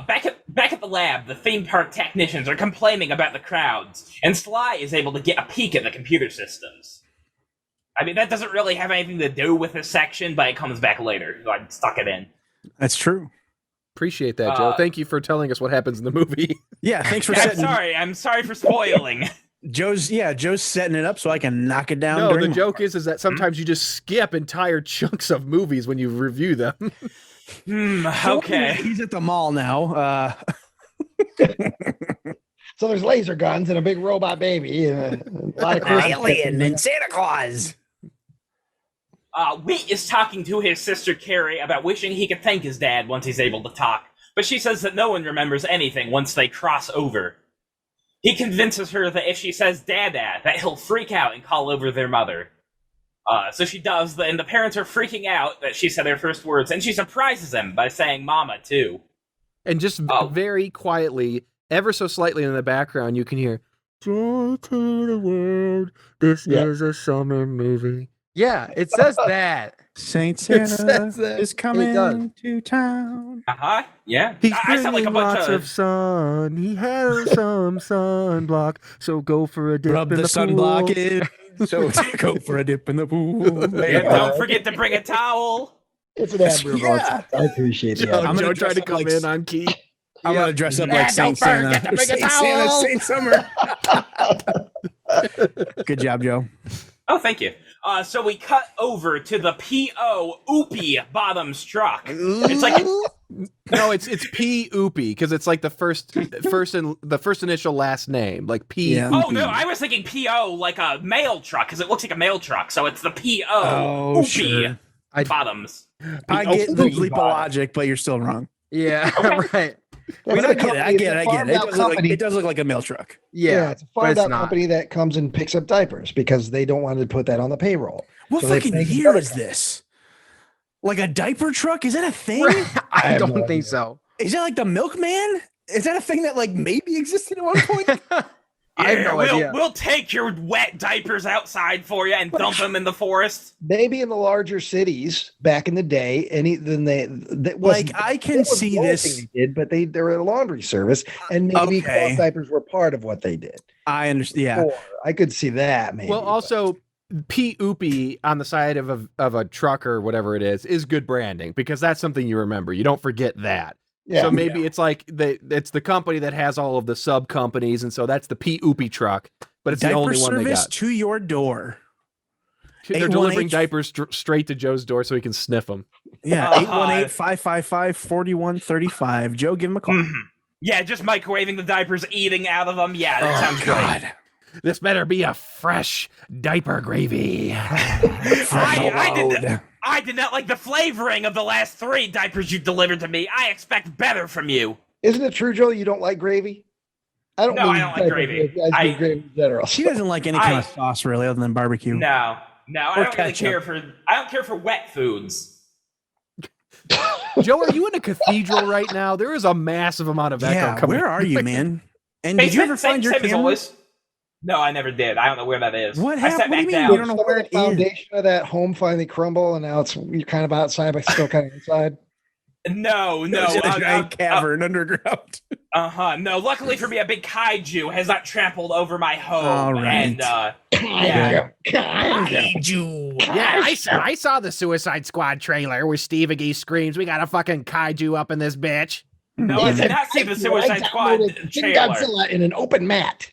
Back at the lab, the theme park technicians are complaining about the crowds, and Sly is able to get a peek at the computer systems. I mean, that doesn't really have anything to do with this section, but it comes back later, so I stuck it in. That's true. Appreciate that, Joe. Thank you for telling us what happens in the movie. Yeah, thanks for setting. I'm sorry for spoiling. Joe's setting it up so I can knock it down. No, the joke is that sometimes you just skip entire chunks of movies when you review them. Okay. He's at the mall now. So there's laser guns and a big robot baby and a lot of alien and Santa Claus. Wheat is talking to his sister Carrie about wishing he could thank his dad once he's able to talk, but she says that no one remembers anything once they cross over. He convinces her that if she says Dada, that he'll freak out and call over their mother. So she does, and the parents are freaking out that she said their first words, and she surprises them by saying Mama, too. And just very quietly, ever so slightly in the background, you can hear, Joy to the world, this is a summer movie. Yeah, it says that. Saint Santa is coming to town. Yeah. He's I sound like a bunch lots of sun. He has some sunblock, so go for a dip Rub in the the sunblock pool. in. So go for a dip in the pool. And don't forget to bring a towel. It's an admirable. Yeah. I appreciate that. Joe tried to come in on key. I'm gonna dress up like Saint Santa. Saint Summer. Good job, Joe. Oh, thank you. So we cut over to the P.O. Oopie Bottoms truck. It's like No, it's P. Oopie because it's like the first initial last name, like P. Yeah. Oh no, I was thinking P.O. like a mail truck because it looks like a mail truck. So it's the P.O. Oopie Bottoms. I get the leap of logic, but you're still wrong. Yeah, right. I get it. It does look like a mail truck. Yeah, it's a farmed out company that comes and picks up diapers because they don't want to put that on the payroll. What fucking year is this? Like a diaper truck? Is that a thing? I don't think so. Is that like the milkman? Is that a thing that like maybe existed at one point? I have no idea. We'll take your wet diapers outside for you and dump them in the forest. Maybe in the larger cities back in the day, I can see this. They did, but they're a laundry service, and maybe cloth diapers were part of what they did. I understand. Yeah, I could see that. Maybe. Well, also P. Oopie on the side of a truck or whatever it is good branding because that's something you remember. You don't forget that. Yeah, so maybe it's like it's the company that has all of the sub companies, and so that's the P. Oopie truck, but it's the only one they got. To your door. They're delivering diapers straight to Joe's door so he can sniff them. Yeah, 818-555-4135. Joe, give him a call. Yeah, just microwaving the diapers, eating out of them. Yeah, that sounds good. This better be a fresh diaper gravy. I did not like the flavoring of the last 3 diapers you delivered to me. I expect better from you. Isn't it true, Joe? You don't like gravy? I don't like gravy. I mean gravy in general. She doesn't like any kind of sauce really, other than barbecue. No, I don't really care for. I don't care for wet foods. Joe, are you in a cathedral right now? There is a massive amount of echo coming. Where are you, man? And did you ever find your camera? No, I never did. I don't know where that is. What happened? What do you mean? You don't know where the foundation of that home finally crumble, and now you're kind of outside, but still kind of inside. No. It's a giant cavern underground. No, luckily for me, a big kaiju has not trampled over my home. All right. And, kaiju. Yeah, I saw the Suicide Squad trailer where Steve Agee screams, "We got a fucking kaiju up in this bitch." No, I did not see the Suicide Squad trailer. Godzilla in an open mat.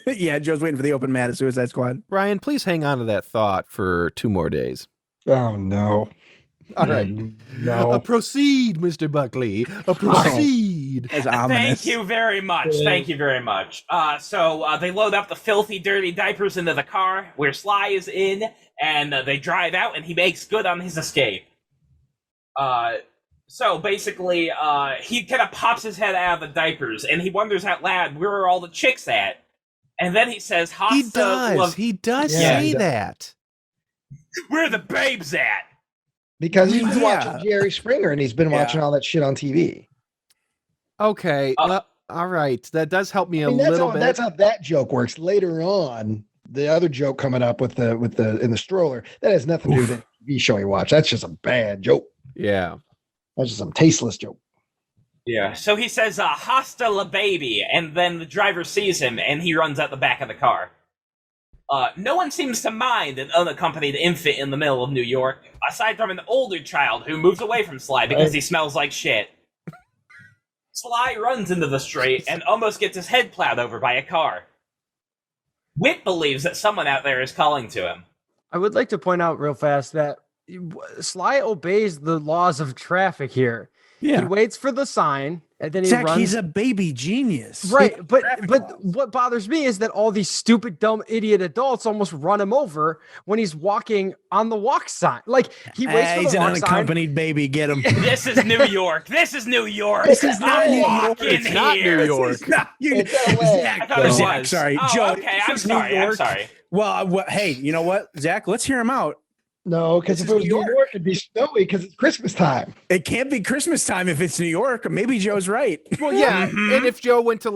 Yeah, Joe's waiting for the open mat at Suicide Squad. Ryan, please hang on to that thought for 2 more days. Oh, no. All right. No. Proceed, Mr. Buckley. Proceed. Thank you very much. Thank you very much. So they load up the filthy, dirty diapers into the car where Sly is in, and they drive out, and he makes good on his escape. So basically, he kind of pops his head out of the diapers, and he wonders out loud, where are all the chicks at? And then he says, He does say that. Where are the babes at? Because he's been watching Jerry Springer, and he's been watching all that shit on TV. Okay, all right. That does help me a little bit. That's how that joke works. Later on, the other joke coming up with the in the stroller, that has nothing to do with the TV show you watch. That's just a bad joke. Yeah. That's just some tasteless joke. Yeah. So he says, hasta la baby, and then the driver sees him, and he runs out the back of the car. No one seems to mind an unaccompanied infant in the middle of New York, aside from an older child who moves away from Sly because he smells like shit. Sly runs into the street and almost gets his head plowed over by a car. Whit believes that someone out there is calling to him. I would like to point out real fast that Sly obeys the laws of traffic here. He waits for the sign, and then he Zach, runs. he's a baby genius. Right, but what bothers me is that all these stupid, dumb, idiot adults almost run him over when he's walking on the walk sign. Like he waits for he's the an walk unaccompanied baby. Get him. This is New York. This is New York. This is not New York. It's not New York. I thought it Zach, was. sorry, Oh, Joe. okay, this I'm is New sorry. I'm York. sorry. Well, hey, you know what, Zach? Let's hear him out. No, because if it was New York, it'd be snowy because it's Christmas time. It can't be Christmas time if it's New York. Maybe Joe's right. Well, yeah. And if Joe went to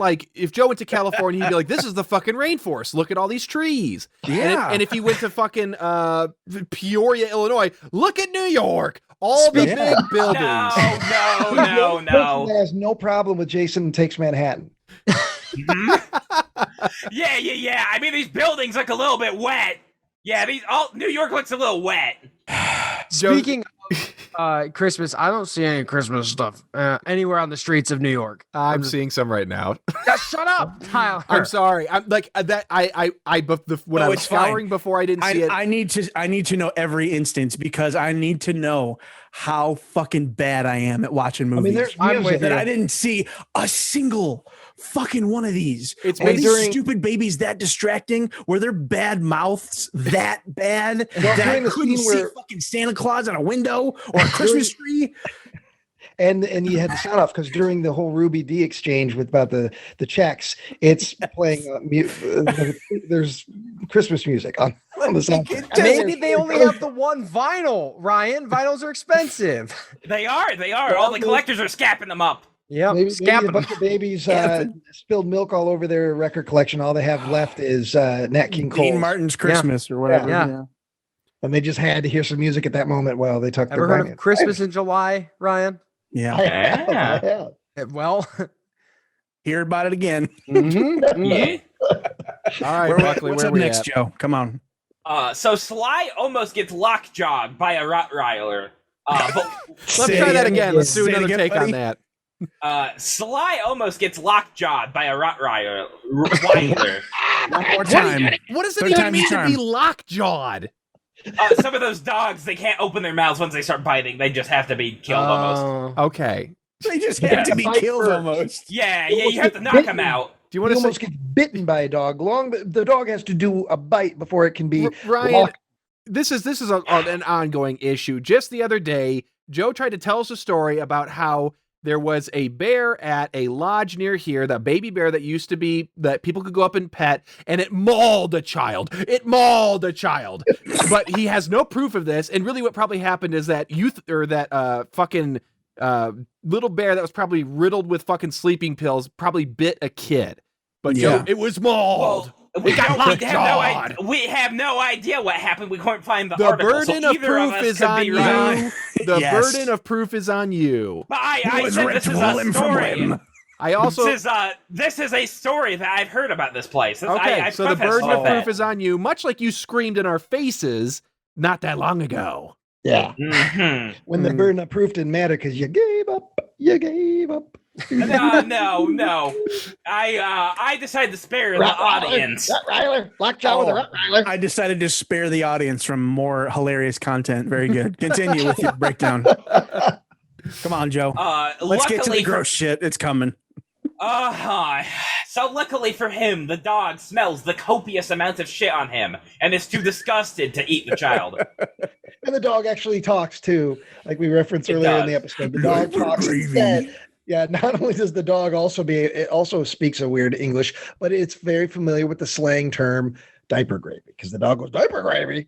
California, he'd be like, this is the fucking rainforest. Look at all these trees. Yeah. And if he went to fucking Peoria, Illinois, look at New York. All the big buildings. No. Person has no problem with Jason Takes Manhattan. Yeah. I mean, these buildings look a little bit wet. Yeah, New York looks a little wet. Speaking of Christmas, I don't see any Christmas stuff anywhere on the streets of New York. I'm seeing some right now. Shut up, Tyler. I'm sorry. I'm like that. I was scouring before I didn't see it. I need to know every instance because I need to know how fucking bad I am at watching movies. I mean, there's music that I didn't see a single fucking one of these. Were these stupid babies that distracting? Were their bad mouths that bad that I couldn't see fucking Santa Claus on a window or a Christmas tree? And you had to sound off because during the whole Ruby D exchange about the checks, it's playing. There's Christmas music on the soundtrack. Maybe they only have the one vinyl. Ryan, vinyls are expensive. They are. All the collectors are scapping them up. Yeah, maybe a bunch of babies spilled milk all over their record collection. All they have left is Nat King Cole, Dean Martin's Christmas or whatever. Yeah. And they just had to hear some music at that moment while they tucked their heard of Christmas in July, Ryan? Yeah. I have. Well, hear about it again. Yeah. All right, Buckley, what's where up we next, at? Joe? Come on. So Sly almost gets lockjawed by a Rottweiler. Let's try that again. Let's do another take on that. Sly almost gets lockjawed by a Rottweiler. One more time. What does it even mean to be lockjawed? Some of those dogs, they can't open their mouths once they start biting. They just have to be killed almost. Okay. They just have to be killed almost. Yeah, you have to knock them out. Do you want to almost get bitten by a dog? The dog has to do a bite before it can be Ryan, this is an ongoing issue. Just the other day, Joe tried to tell us a story about how there was a bear at a lodge near here, that baby bear that used to be that people could go up and pet, and it mauled a child. But he has no proof of this. And really what probably happened is that fucking little bear that was probably riddled with fucking sleeping pills probably bit a kid. But Joe, it was mauled. We have no idea what happened. We couldn't find the article. Burden of proof is on you. The burden of proof is on you. But I said this is a story. I also this is a story that I've heard about this place. Okay, so the burden of proof is on you, much like you screamed in our faces not that long ago. Yeah. When the burden of proof didn't matter because you gave up. No. I decided to spare the audience. Rottweiler, lockjaw with a Rottweiler. I decided to spare the audience from more hilarious content. Very good. Continue with your breakdown. Come on, Joe. Let's get to the gross shit. It's coming. So luckily for him, the dog smells the copious amount of shit on him and is too disgusted to eat the child. And the dog actually talks too, like we referenced earlier in the episode. The dog talks instead. Yeah, not only does the dog it also speaks a weird English, but it's very familiar with the slang term diaper gravy, because the dog goes, diaper gravy.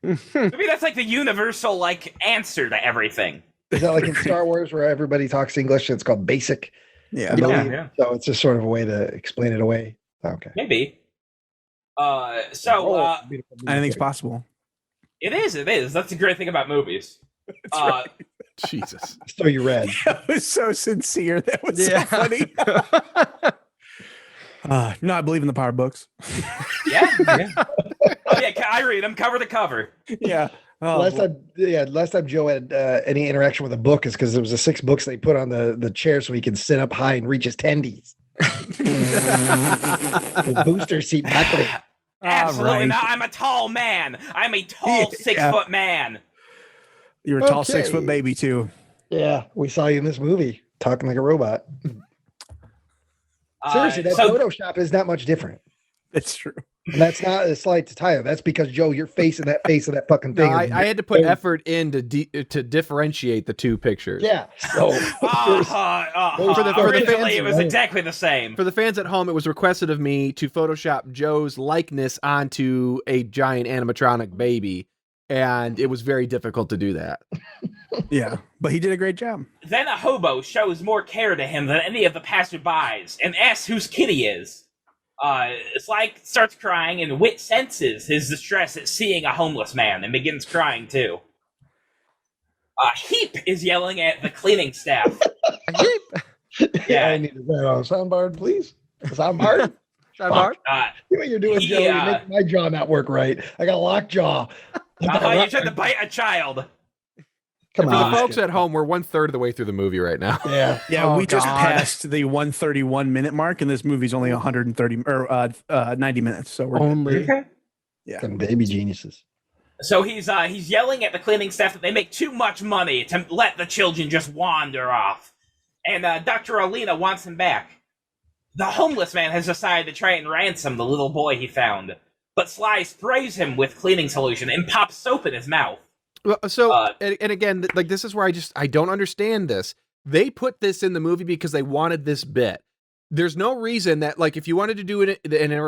Maybe that's like the universal answer to everything. Is that like in Star Wars where everybody talks English? It's called basic. Yeah. So it's just sort of a way to explain it away. Okay. Maybe. Anything's possible. It is. That's the great thing about movies. Right. Jesus. So you read. That was so sincere. That was so funny. No, I believe in the power books. Yeah. I read them cover to cover. Yeah. Last time Joe had any interaction with a book is because there was the 6 books they put on the chair so he can sit up high and reach his tendies. The booster seat Buckley. Absolutely not. I'm a tall man. I'm a tall 6-foot man. You're a tall 6-foot baby too. Yeah, we saw you in this movie talking like a robot. Seriously, that Photoshop is not much different. It's true. And that's not a slight to Tyler. That's because, Joe, your face in that face of that fucking thing. No, I had to put effort in to differentiate the two pictures. Yeah. So originally, it was exactly the same. For the fans at home, it was requested of me to Photoshop Joe's likeness onto a giant animatronic baby, and it was very difficult to do that. Yeah, but he did a great job. Then a hobo shows more care to him than any of the passerbys and asks whose kid he is. Sly starts crying, and Wit senses his distress at seeing a homeless man and begins crying too. Heap is yelling at the cleaning staff. Heap? Yeah, I need that on a soundboard, please. Soundboard? Soundboard? See what you're doing, Joe. You're making my jaw not work right. I got a locked jaw. You tried to bite a child. Come on. For the folks at home, we're 1/3 of the way through the movie right now. Yeah. We just passed the 131-minute mark, and this movie's only 130 or 90 minutes. So we're only. Okay. Yeah. Some baby geniuses. So he's yelling at the cleaning staff that they make too much money to let the children just wander off, and Dr. Alina wants him back. The homeless man has decided to try and ransom the little boy he found, but Sly sprays him with cleaning solution and pops soap in his mouth. Well, so, and again, like, this is where I don't understand this. They put this in the movie because they wanted this bit. There's no reason that, like, if you wanted to do an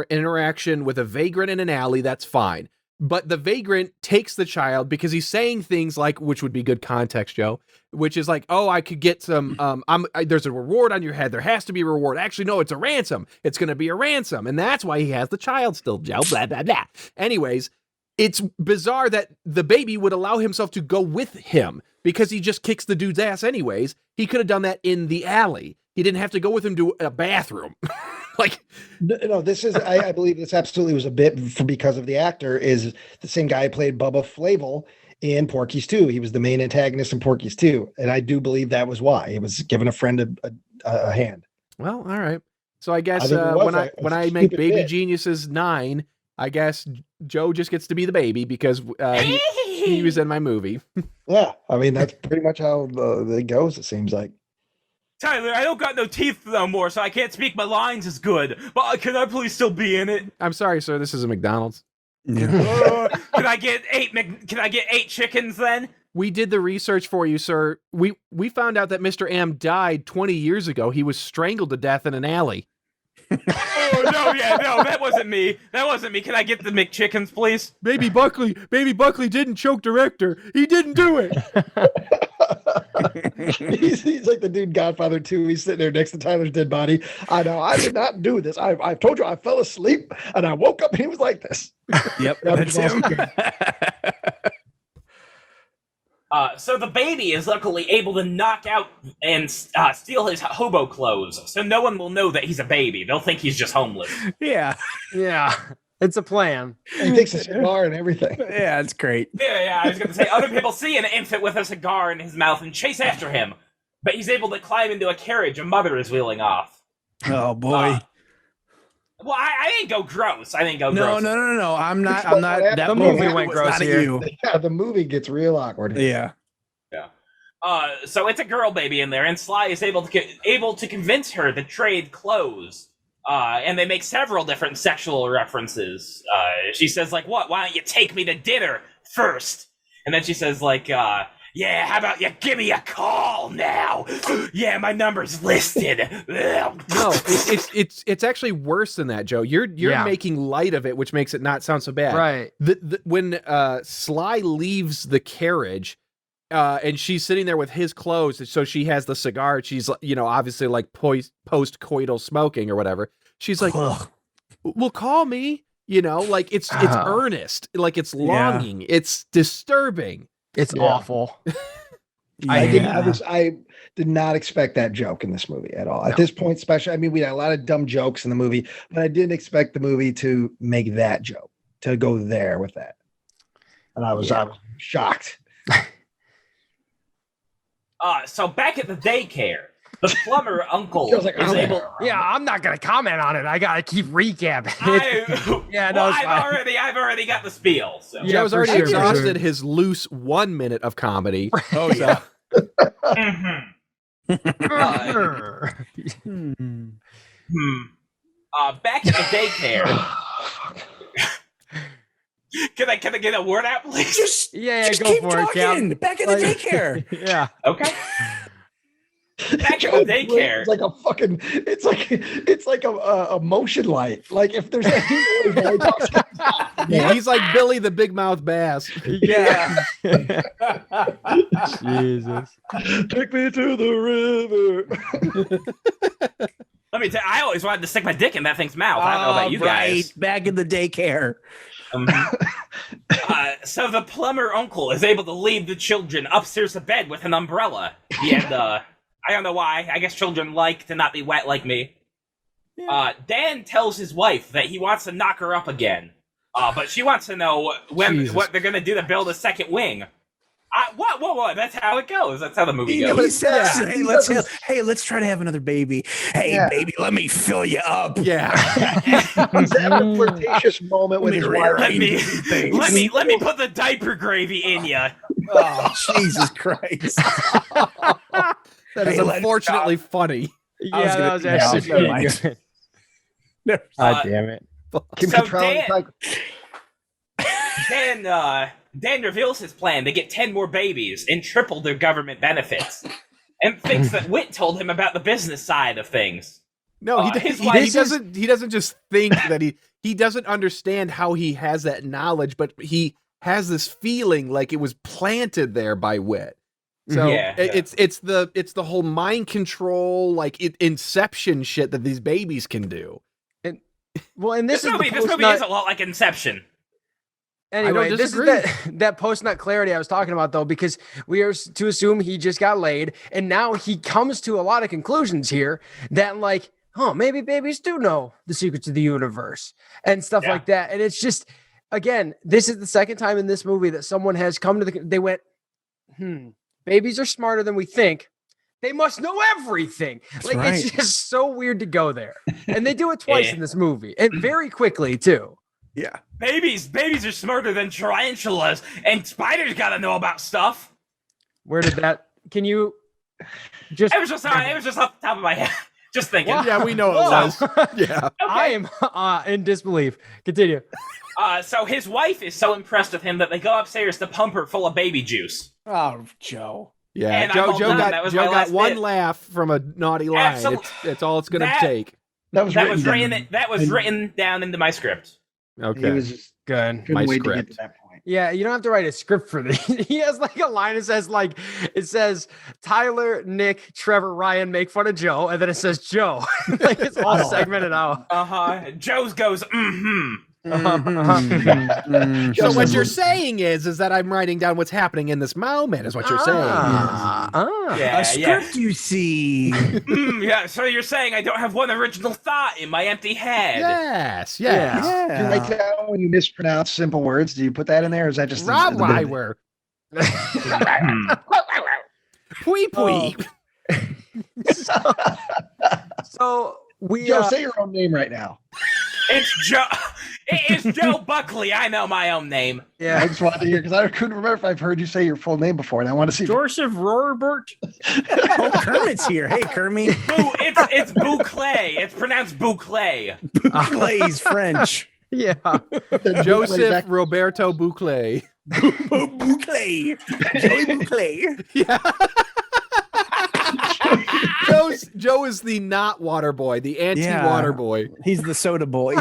interaction with a vagrant in an alley, that's fine. But the vagrant takes the child because he's saying things like, which would be good context, Joe, which is like, oh, I could get some, there's a reward on your head. There has to be a reward. Actually, no, it's a ransom. It's going to be a ransom. And that's why he has the child still, Joe, blah, blah, blah. Anyways, it's bizarre that the baby would allow himself to go with him because he just kicks the dude's ass anyways. He could have done that in the alley. He didn't have to go with him to a bathroom. No, this is, I believe this absolutely was a bit because of the actor is the same guy who played Bubba Flavel in Porky's 2. He was the main antagonist in Porky's 2. And I do believe that was why he was giving a friend a hand. Well, all right. So I guess when I make Baby Geniuses 9, I guess Joe just gets to be the baby because he was in my movie. Yeah, I mean, that's pretty much how it goes, it seems like. Tyler, I don't got no teeth no more, so I can't speak my lines as good. But can I please still be in it? I'm sorry, sir. This is a McDonald's. Can I get 8 chickens then? We did the research for you, sir. We found out that Mr. M died 20 years ago. He was strangled to death in an alley. Oh, no, that wasn't me. Can I get the McChickens, please? Baby Buckley didn't choke director. He didn't do it. he's like the dude Godfather 2. He's sitting there next to Tyler's dead body. I know, I did not do this. I've told you I fell asleep and I woke up and he was like this. Yep, that's him. So the baby is luckily able to knock out and steal his hobo clothes, so no one will know that he's a baby. They'll think he's just homeless. Yeah. It's a plan. He takes a cigar and everything. Yeah, it's great. Yeah, I was going to say, other people see an infant with a cigar in his mouth and chase after him, but he's able to climb into a carriage a mother is wheeling off. Oh, boy. Well, I didn't go gross. No. I'm not. That movie went gross here. Yeah, the movie gets real awkward. Yeah. So it's a girl baby in there, and Sly is able to convince her to trade clothes. And they make several different sexual references. She says, like, what? Why don't you take me to dinner first? And then she says, like, yeah, how about you give me a call now? Yeah, my number's listed. No, it's actually worse than that, Joe. You're making light of it, which makes it not sound so bad. Right. When Sly leaves the carriage, and she's sitting there with his clothes, so she has the cigar. She's, obviously like post-coital smoking or whatever. She's like, well, call me. Like it's earnest, like it's longing. Yeah. It's disturbing. It's awful. I did not expect that joke in this movie at all. At this point, especially, I mean, we had a lot of dumb jokes in the movie, but I didn't expect the movie to make that joke, to go there with that. And I was shocked. So back at the daycare, the plumber uncle is able. Yeah, I'm not gonna comment on it. I gotta keep recapping. I've already got the spiel. So. Joe's already exhausted his loose 1 minute of comedy. Oh yeah. Back at the daycare. Can I get a word out, please? Just go keep for talking. it, Back at the daycare. Yeah. Okay. Back at the daycare. It's like a fucking. It's like a motion light. Like if there's He's like Billy the Big Mouth Bass. Yeah. Jesus. Take me to the river. Let me tell you, I always wanted to stick my dick in that thing's mouth. I don't know about you guys. Back in the daycare. So the plumber uncle is able to leave the children upstairs to bed with an umbrella. And I don't know why. I guess children like to not be wet like me. Yeah. Dan tells his wife that he wants to knock her up again. But she wants to know what they're going to do to build a second wing. What? That's how it goes. That's how the movie goes. He says, hey, let's try to have another baby. Hey, baby, let me fill you up. Yeah. He's having a flirtatious moment with his wife. Let me put the diaper gravy in you. Oh, Jesus Christ. That is unfortunately funny. Yeah, that was actually really good. God damn it. Dan reveals his plan to get 10 more babies and triple their government benefits, and thinks that Whit told him about the business side of things. No, he doesn't just think that he doesn't understand how he has that knowledge, but he has this feeling like it was planted there by Whit. So it's the whole mind control, like Inception shit that these babies can do. This movie is a lot like Inception. Anyway, this is that post-nut clarity I was talking about, though, because we are to assume he just got laid, and now he comes to a lot of conclusions here that, like, maybe babies do know the secrets of the universe and stuff like that. And it's just, again, this is the second time in this movie that someone has come to they went, babies are smarter than we think. They must know everything. It's just so weird to go there. And they do it twice in this movie, and very quickly, too. Yeah. Babies are smarter than tarantulas, and spiders gotta know about stuff. Where did that? Can you just? It was just off the top of my head. Just thinking. Well, yeah, we know it was. Yeah. Okay. I am in disbelief. Continue. So his wife is so impressed with him that they go upstairs to pump her full of baby juice. Oh, Joe. Yeah, and Joe got one laugh from a naughty line. It's all it's gonna take. That was written down into my script. Okay. He was just good. My script. To get to that point. Yeah, you don't have to write a script for this. He has like a line that says Tyler, Nick, Trevor, Ryan make fun of Joe, and then it says Joe. Like it's all segmented out. Joe's goes, So what you're saying is that I'm writing down what's happening in this moment, is what you're saying. A script, you see. Yeah, so you're saying I don't have one original thought in my empty head. Yes. Do you write down when you mispronounce simple words? Do you put that in there, or is that just Rottweiler? Pwee. So we Joe, say your own name right now. It's Joe. It is Joe Buckley. I know my own name. Yeah, I just wanted to hear because I couldn't remember if I've heard you say your full name before, and I want to see. Joseph Rohrbert. Oh, Kermit's here. Hey, Kermit. It's Bouclé. It's pronounced Bouclé. Bouclé's French. Yeah. Joseph Roberto Bouclé. Bouclé. Joey Bouclé. Yeah. Joe is the not water boy, the anti-water boy. He's the soda boy.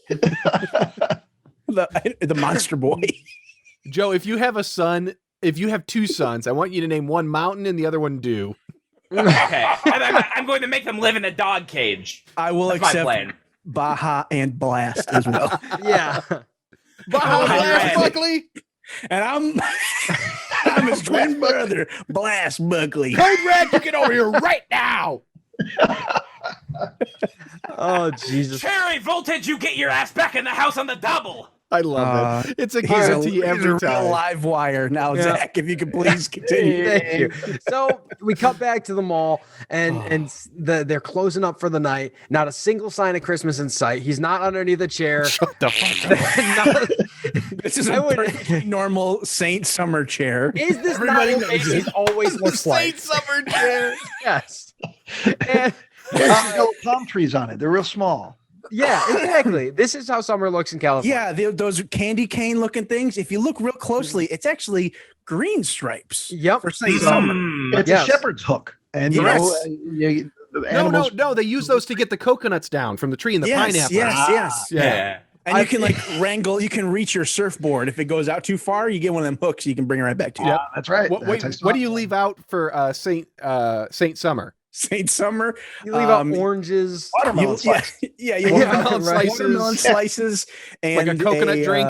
the monster boy. Joe, if you have two sons, I want you to name one Mountain and the other one Dew. Okay. And I'm going to make them live in a dog cage. I will accept Baja and Blast as well. Yeah. Baja Blast Buckley. And I'm his twin brother, Blast Buckley. Code Red, you get over here right now. Oh, Jesus. Cherry Voltage, you get your ass back in the house on the double. I love it. It's a guarantee every time. Real live wire now, yeah. Zach, if you could please continue. Thank you. So we cut back to the mall, and they're closing up for the night. Not a single sign of Christmas in sight. He's not underneath the chair. Shut the fuck up. This is a perfectly normal Saint Summer chair. Is this not what Macy's always looks like? Saint Summer chair. Yes. And, there's no palm trees on it. They're real small. Yeah, exactly. This is how summer looks in California. Yeah, those candy cane looking things. If you look real closely, it's actually green stripes. Yep. For Saint Summer. It's a shepherd's hook. And No, they use those to get the coconuts down from the tree and the pineapple. Yes. Yeah. And you can like wrangle, you can reach your surfboard. If it goes out too far, you get one of them hooks you can bring it right back to you. Yeah, that's right. What do you leave out for Saint Summer? Saint Summer. You leave out oranges. Watermelon slices. You leave out watermelon slices and like a coconut drink.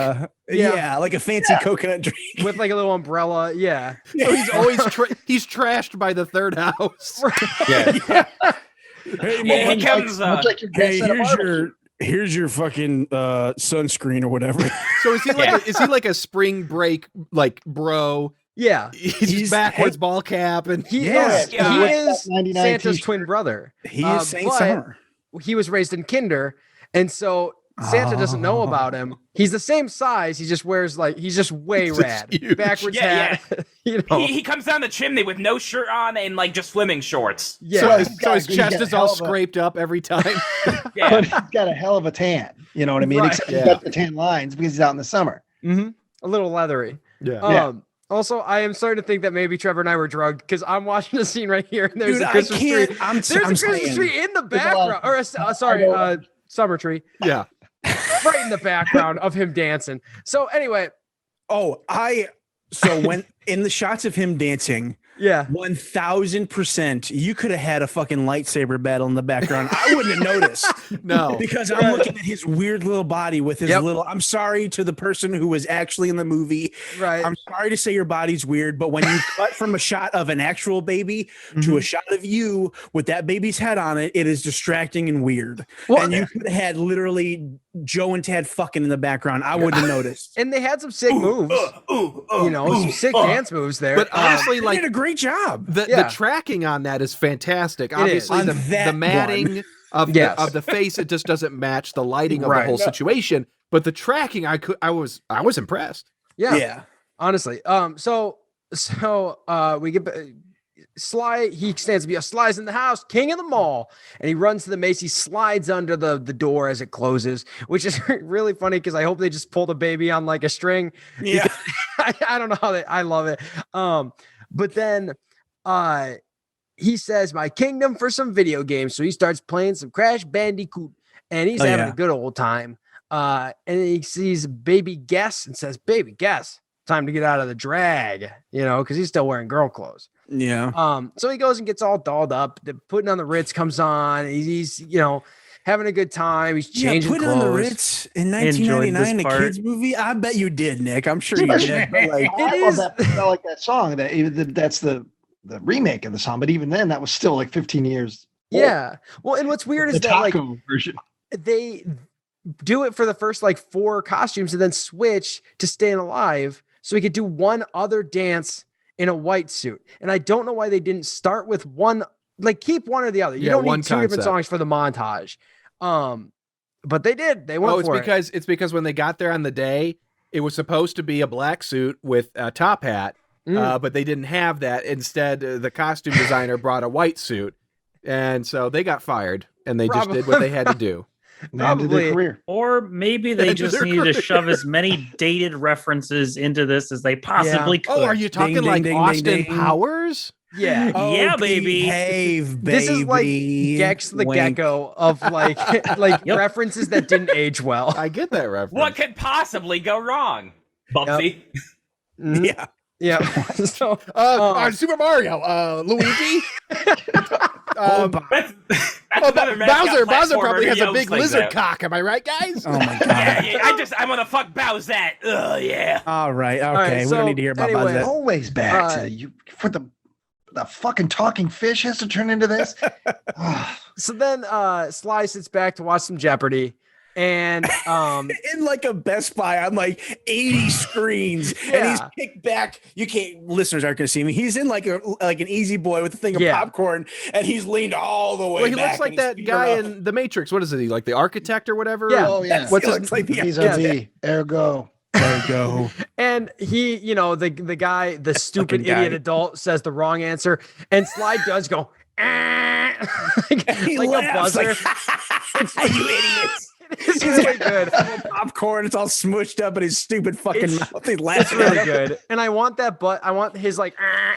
Like a fancy coconut drink. With like a little umbrella. Yeah. So he's always he's trashed by the third house. Yeah. Hey, man, he comes, here's your fucking sunscreen or whatever. So is he like a spring break like bro? Yeah. He's backwards ball cap and he is Santa's twin brother. He is Saint Summer. He was raised in kinder, and so Santa doesn't know about him. He's the same size. He just wears he's just way rad. Backwards hat. You know? He comes down the chimney with no shirt on and like just swimming shorts. Yeah. So his chest is all scraped up every time. But he's got a hell of a tan. You know what I mean? Right. Except he's got the tan lines because he's out in the summer. Mm-hmm. A little leathery. Yeah. Also, I am starting to think that maybe Trevor and I were drugged because I'm watching the scene right here and there's a Christmas tree. There's a Christmas tree in the background. Or summer tree. Yeah. Right in the background of him dancing. So anyway. When in the shots of him dancing, 1000%, you could have had a fucking lightsaber battle in the background. I wouldn't have noticed. No, because I'm looking at his weird little body with his little. I'm sorry to the person who was actually in the movie. Right. I'm sorry to say your body's weird, but when you cut from a shot of an actual baby to a shot of you with that baby's head on it, it is distracting and weird. Well, and you could have had literally Joe and Tad fucking in the background. I wouldn't have noticed. And they had some sick moves. Some sick dance moves there. But honestly, they did a great job. The tracking on that is fantastic. Obviously, the matting of the face, it just doesn't match the lighting of the whole situation. But the tracking, I was impressed. Yeah. Honestly. So we get Sly. He stands to be Sly's in the house, king of the mall, and he runs to the Macy's, slides under the door as it closes, which is really funny because I hope they just pull the baby on like a string. Yeah. I don't know how I love it. But then he says, "My kingdom for some video games." So he starts playing some Crash Bandicoot, and he's having a good old time. And he sees Baby Guess and says, "Baby Guess, time to get out of the drag," because he's still wearing girl clothes. Yeah. So he goes and gets all dolled up. The Putting on the Ritz comes on. He's having a good time. He's changing clothes. On the Ritz in 1999, a kids movie. I bet you did, Nick. I'm sure you did. But I love that. I like that song. That's the remake of the song. But even then, that was still like 15 years old. Yeah. Well, and what's weird is that version. They do it for the first 4 costumes and then switch to Staying Alive so he could do one other dance in a white suit. And I don't know why they didn't start with one, keep one or the other. You don't need 2 different songs for the montage. But they did. They went for it. It's because when they got there on the day, it was supposed to be a black suit with a top hat, but they didn't have that. Instead, the costume designer brought a white suit, and so they got fired, and they just did what they had to do. Probably. Career. Or maybe they just need to shove as many dated references into this as they possibly could. Oh, are you talking Austin Powers? Yeah. Yeah, baby. Behave, baby. This is like Gex the Gecko of references that didn't age well. I get that reference. What could possibly go wrong? Bubsy. Yep. Yeah. So, Super Mario, Luigi. Bowser probably has a big lizard cock. Am I right, guys? Oh my god. I want to fuck Bowsette. Oh yeah. All right. Okay. We don't need to hear about Bowsette. Always back to you for the fucking talking fish has to turn into this. So then Sly sits back to watch some Jeopardy. And in a Best Buy on 80 screens, and he's kicked back. Listeners aren't going to see me. He's in like an Easy Boy with a thing of popcorn, and he's leaned all the way. Well, he looks like that guy in The Matrix. What is it? Like the architect or whatever? Yeah. Oh yeah. What's it? Vis-a-vis, ergo. There we go. And he, the guy, the stupid idiot adult says the wrong answer, and Sly does go like a buzzer. You idiots. It's really good. Popcorn, it's all smushed up in his stupid fucking mouth. He laughs. It's really good. And I want that, but I want his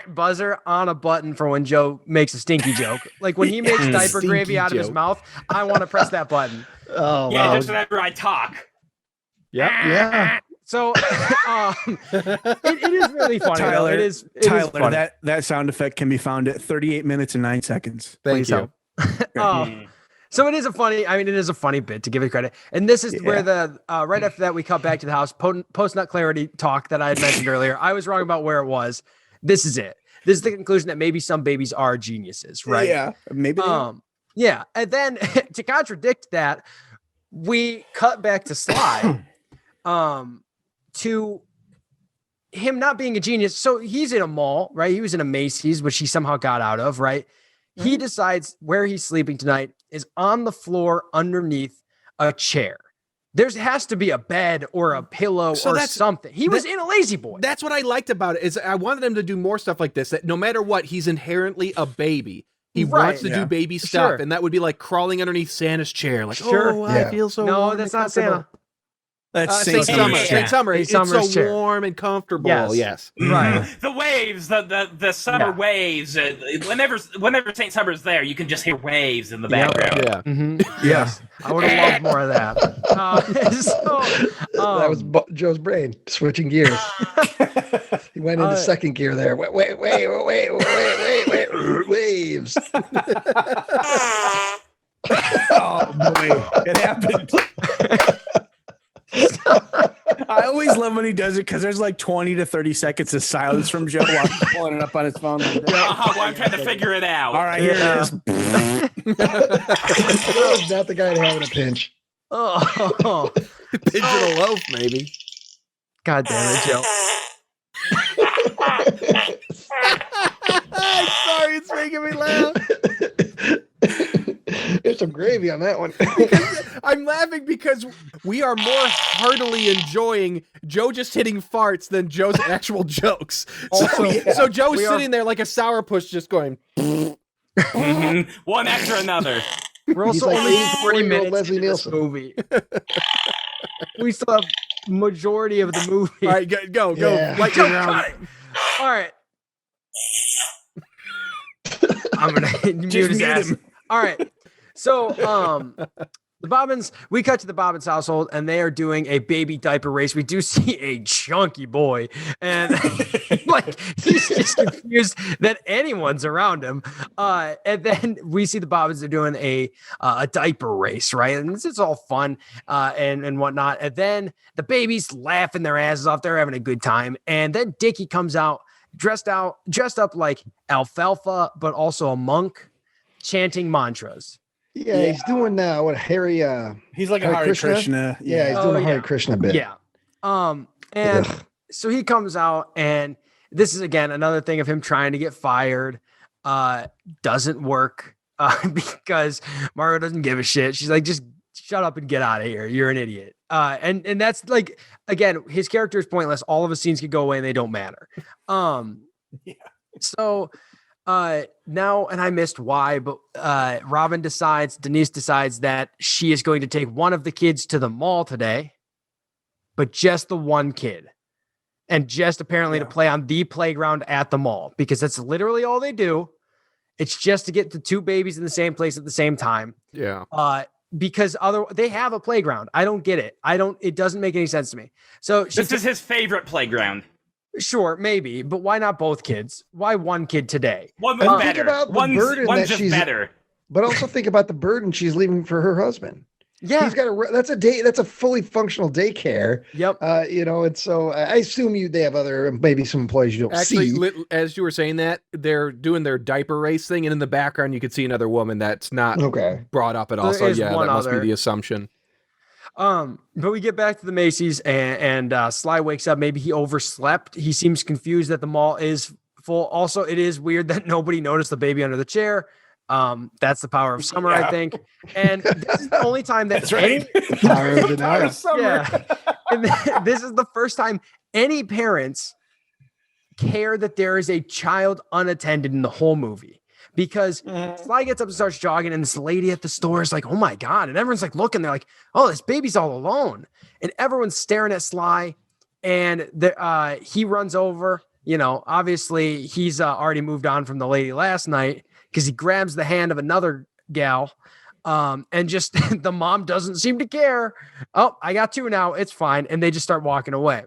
buzzer on a button for when Joe makes a stinky joke. Like when he makes diaper gravy out of his mouth, I want to press that button. Oh, yeah, just whenever I talk. Yep. Yeah. So it is really funny. Tyler, it is funny. That sound effect can be found at 38 minutes and 9 seconds. Thank you. So it is a funny bit, to give it credit. And this is where the right after that we cut back to the house, post-nut clarity talk that I had mentioned earlier. I was wrong about where it was. This is it. This is the conclusion that maybe some babies are geniuses, right? Yeah, maybe. Yeah, and then to contradict that, we cut back to Sly, to him not being a genius. So he's in a mall, right? He was in a Macy's, which he somehow got out of, right? He decides where he's sleeping tonight is on the floor underneath a chair. There has to be a bed or a pillow or something. He was in a lazy boy. That's what I liked about it. Is I wanted him to do more stuff like this. That no matter what, he's inherently a baby. He wants to do baby stuff, and that would be like crawling underneath Santa's chair. Like, I feel so. No, that's not Santa. That's Saint Summer. Saint Summer. It's so chair. Warm and comfortable. Yes. Right. The waves, the summer waves. Whenever Saint Summer's there, you can just hear waves in the background. Yeah. Mm-hmm. Yes. I would have loved more of that. That was Joe's brain switching gears. He went into second gear there. Wait, waves. Oh boy, it happened. I always love when he does it because there's like 20 to 30 seconds of silence from Joe while he's pulling it up on his phone. Like well, I'm trying to figure it out. All right, here it is. Joe's not the guy to having a pinch. Oh, pigeon loaf, maybe. God damn it, Joe. I'm sorry, it's making me laugh. There's some gravy on that one. I'm laughing because we are more heartily enjoying Joe just hitting farts than Joe's actual jokes. So Joe's sitting there like a sourpuss just going. One after another. We're also like only 40 minutes Leslie into this Nielsen. movie. We still have majority of the movie. All right, go. Yeah. Like around. All right. I'm going to mute his ass. All right. So, the Bobbins, we cut to the Bobbins household and they are doing a baby diaper race. We do see a chunky boy and like he's just confused that anyone's around him. And then we see the Bobbins are doing a diaper race, right? And it's all fun and whatnot. And then the babies laughing their asses off. They're having a good time. And then Dickie comes out dressed up like alfalfa, but also a monk chanting mantras. Yeah, he's doing what Harry he's like a Hare Krishna. Yeah, he's doing a Hare Krishna bit. Yeah. And so he comes out and this is again another thing of him trying to get fired. Doesn't work because Mario doesn't give a shit. She's like, just shut up and get out of here. You're an idiot. And that's like, again, his character is pointless. All of his scenes could go away and they don't matter. So now, and I missed why, but Denise decides that she is going to take one of the kids to the mall today, but just the one kid. And just apparently to play on the playground at the mall, because that's literally all they do. It's just to get the two babies in the same place at the same time. Yeah. Because they have a playground. I don't get it. It doesn't make any sense to me. So this is his favorite playground. Sure, maybe, but why not both kids? Why one kid today? One was better. Think about the burden one's that just better. But also think about the burden she's leaving for her husband. Yeah, he's got that's a fully functional daycare. Yep. And so I assume they have maybe some employees you don't see. As you were saying that, they're doing their diaper race thing, and in the background you could see another woman that's not brought up at all. So yeah, that must be the assumption. But we get back to the Macy's and Sly wakes up. Maybe he overslept. He seems confused that the mall is full. Also, it is weird that nobody noticed the baby under the chair. That's the power of summer, I think. And this is the only time that Power of denial. And this is the first time any parents care that there is a child unattended in the whole movie. Because Sly gets up and starts jogging, and this lady at the store is like, oh my God. And everyone's like looking, they're like, oh, this baby's all alone. And everyone's staring at Sly, and he runs over. You know, obviously he's already moved on from the lady last night because he grabs the hand of another gal. And just the mom doesn't seem to care. Oh, I got two now. It's fine. And they just start walking away.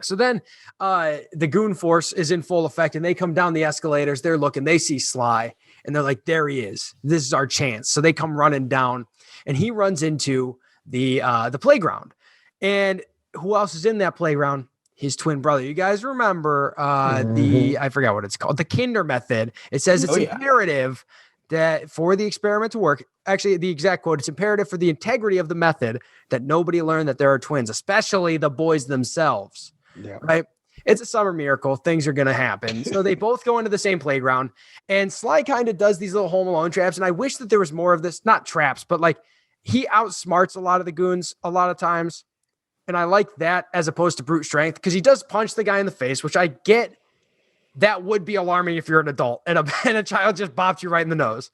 So then the goon force is in full effect, and they come down the escalators. They're looking, they see Sly, and they're like, there he is. This is our chance. So they come running down, and he runs into the playground. And who else is in that playground? His twin brother. You guys remember I forgot what it's called, the Kinder method. It says it's imperative that for the experiment to work, actually the exact quote, it's imperative for the integrity of the method that nobody learn that there are twins, especially the boys themselves. Yeah. Right. It's a summer miracle. Things are going to happen. So they both go into the same playground, and Sly kind of does these little Home Alone traps. And I wish that there was more of this, not traps, but like he outsmarts a lot of the goons a lot of times. And I like that as opposed to brute strength, because he does punch the guy in the face, which I get. That would be alarming if you're an adult and a child just bopped you right in the nose.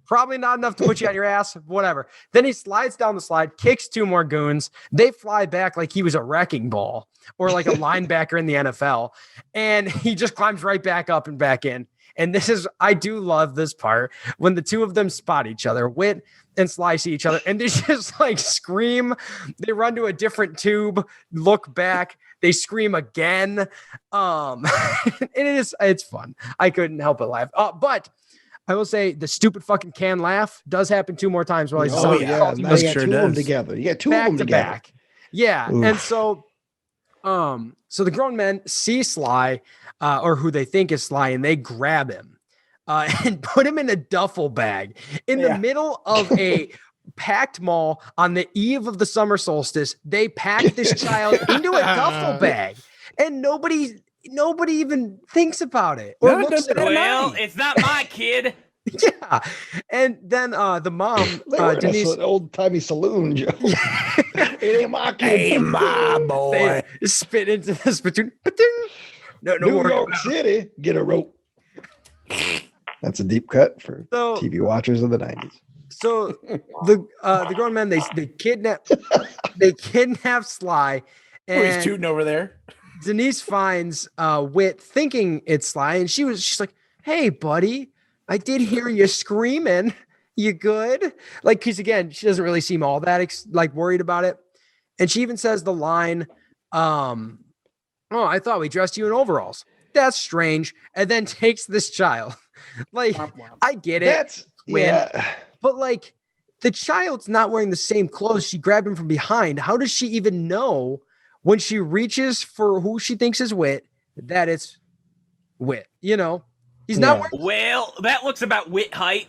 Probably not enough to put you on your ass, whatever. Then he slides down the slide, kicks two more goons. They fly back like he was a wrecking ball or like a linebacker in the NFL. And he just climbs right back up and back in. And I do love this part when the two of them spot each other, Whit and Sly see each other, and they just like scream. They run to a different tube, look back, they scream again. And it's fun. I couldn't help but laugh. But I will say the stupid fucking can laugh does happen two more times while he's now you got two of them together. You got two of them together. Back. Yeah. Oof. And so the grown men see Sly, or who they think is Sly, and they grab him and put him in a duffel bag in the middle of a packed mall on the eve of the summer solstice. They pack this child into a duffel bag, and nobody even thinks about it. Or looks at well, it's not my kid. Yeah. And then the mom, Denise, an old-timey saloon, Joe. It ain't my kid. Hey, my boy. They spit into the spittoon. No, New York City, get a rope. That's a deep cut for TV watchers of the 90s. So the grown men, they kidnap Sly. And he's tooting over there. Denise finds Whit thinking it's Sly, and she's like, "Hey, buddy, I did hear you screaming. You good?" Like, because again, she doesn't really seem all that worried about it, and she even says the line, "Oh, I thought we dressed you in overalls. That's strange." And then takes this child. Like, I get it. But like, the child's not wearing the same clothes. She grabbed him from behind. How does she even know when she reaches for who she thinks is Whit that it's Whit? You know, he's not wearing. Well, that looks about Whit height.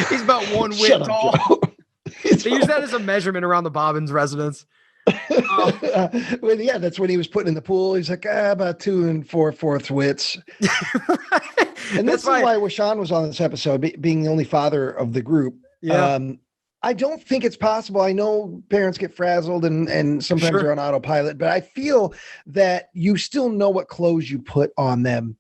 He's about one Whit tall. They use that as a measurement around the Bobbins residence. Well, yeah, that's when he was putting in the pool. He's like, about 2 4/4 wits. Right. And this is why Washan was on this episode, being the only father of the group. Yeah. I don't think it's possible. I know parents get frazzled and sometimes they're on autopilot, but I feel that you still know what clothes you put on them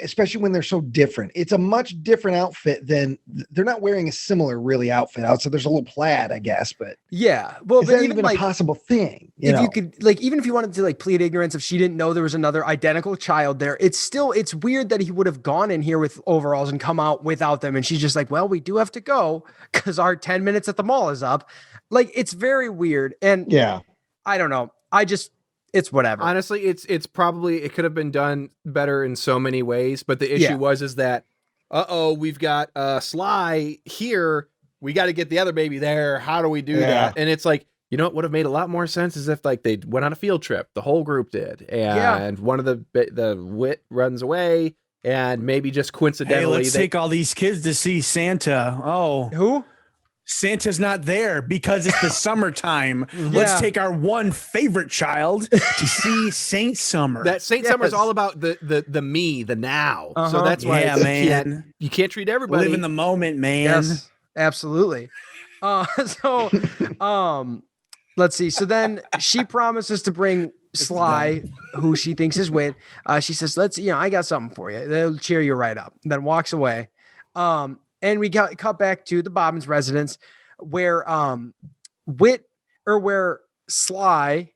especially when they're so different. It's a much different outfit than they're not wearing a similar really outfit out. So there's a little plaid, I guess, but yeah. Well, is that even a possible thing? You could even if you wanted to plead ignorance, if she didn't know there was another identical child there, it's weird that he would have gone in here with overalls and come out without them. And she's just like, well, we do have to go because our 10 minutes at the mall is up. Like, it's very weird. And yeah, I don't know. It's whatever. Honestly, it's probably, it could have been done better in so many ways, but the issue is that, we've got Sly here. We got to get the other baby there. How do we do that? And it's like, you know, what would have made a lot more sense is if like they went on a field trip, the whole group did, and one of the Whit runs away, and maybe just coincidentally, let's take all these kids to see Santa. Oh, who? Santa's not there because it's the summertime. Let's take our one favorite child to see Saint Summer. That Saint Summer is all about the me, the now. So that's why you can't treat everybody. Live in the moment, man. Yes, absolutely. Let's see. So then she promises to bring Sly, who she thinks is Wit. She says, I got something for you. They'll cheer you right up. Then walks away. And we cut back to the Bobbins residence where where Sly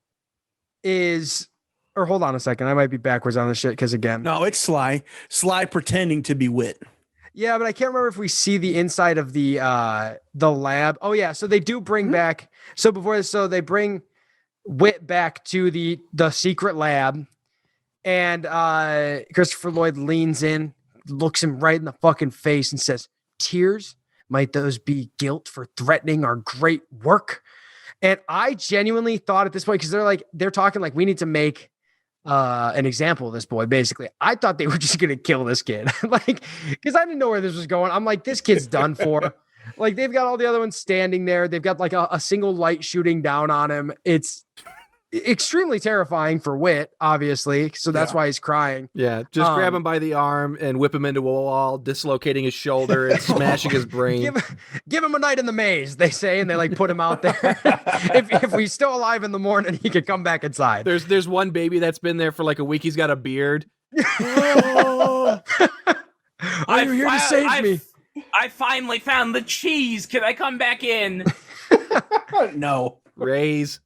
is, or hold on a second. I might be backwards on this shit because again. No, it's Sly. Sly pretending to be Wit. Yeah, but I can't remember if we see the inside of the lab. Oh yeah, so they do bring back. So they bring Wit back to the secret lab, and Christopher Lloyd leans in, looks him right in the fucking face, and says, "Tears? Might those be guilt for threatening our great work?" And I genuinely thought at this point, because they're talking like we need to make an example of this boy. Basically, I thought they were just gonna kill this kid, because I didn't know where this was going. I'm like, this kid's done for. Like they've got all the other ones standing there. They've got like a single light shooting down on him. It's extremely terrifying for Wit, obviously. So that's why he's crying. Yeah, just grab him by the arm and whip him into a wall, dislocating his shoulder and smashing his brain. Give him a night in the maze, they say, and they put him out there. if he's still alive in the morning, he could come back inside. There's one baby that's been there for like a week. He's got a beard. Are you here to save me? I finally found the cheese. Can I come back in? No. Maze,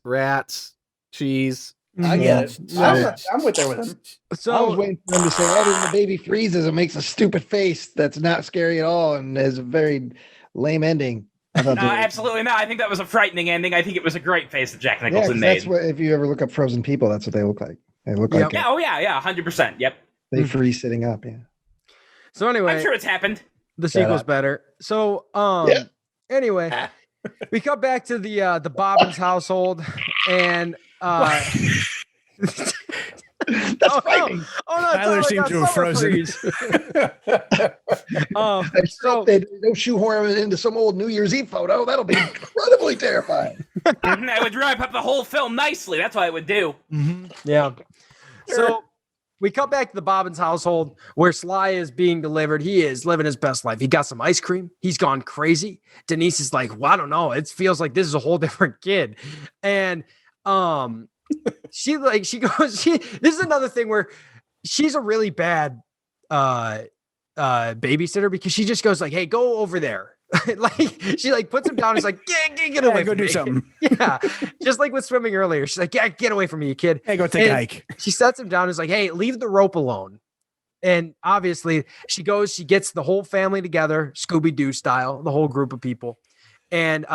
rats, cheese. I get it. I'm with there with him. So I was waiting for him to say, other than the baby freezes and makes a stupid face that's not scary at all and has a very lame ending. No, absolutely not. I think that was a frightening ending. I think it was a great face that Jack Nicholson made. That's what, if you ever look up frozen people, that's what they look like. They look like yeah, 100%. Yep. They freeze sitting up, yeah. So anyway, I'm sure it's happened. The sequel's better. So anyway, we come back to the Bobbins household, and that's frightening. Tyler seemed to have frozen. Don't shoehorn him into some old New Year's Eve photo. That'll be incredibly terrifying. That would wrap up the whole film nicely. That's what I would do. Mm-hmm. Yeah. So we come back to the Bobbins household where Sly is being delivered. He is living his best life. He got some ice cream. He's gone crazy. Denise is like, well, I don't know. It feels like this is a whole different kid. And this is another thing where she's a really bad babysitter, because she just goes like, hey, go over there. She puts him down and is like, get away, go do something. Yeah, just like with swimming earlier. She's like, yeah, get away from me, you kid. Hey, go take a hike. She sets him down and is like, hey, leave the rope alone. And obviously she gets the whole family together, Scooby-Doo style, the whole group of people. And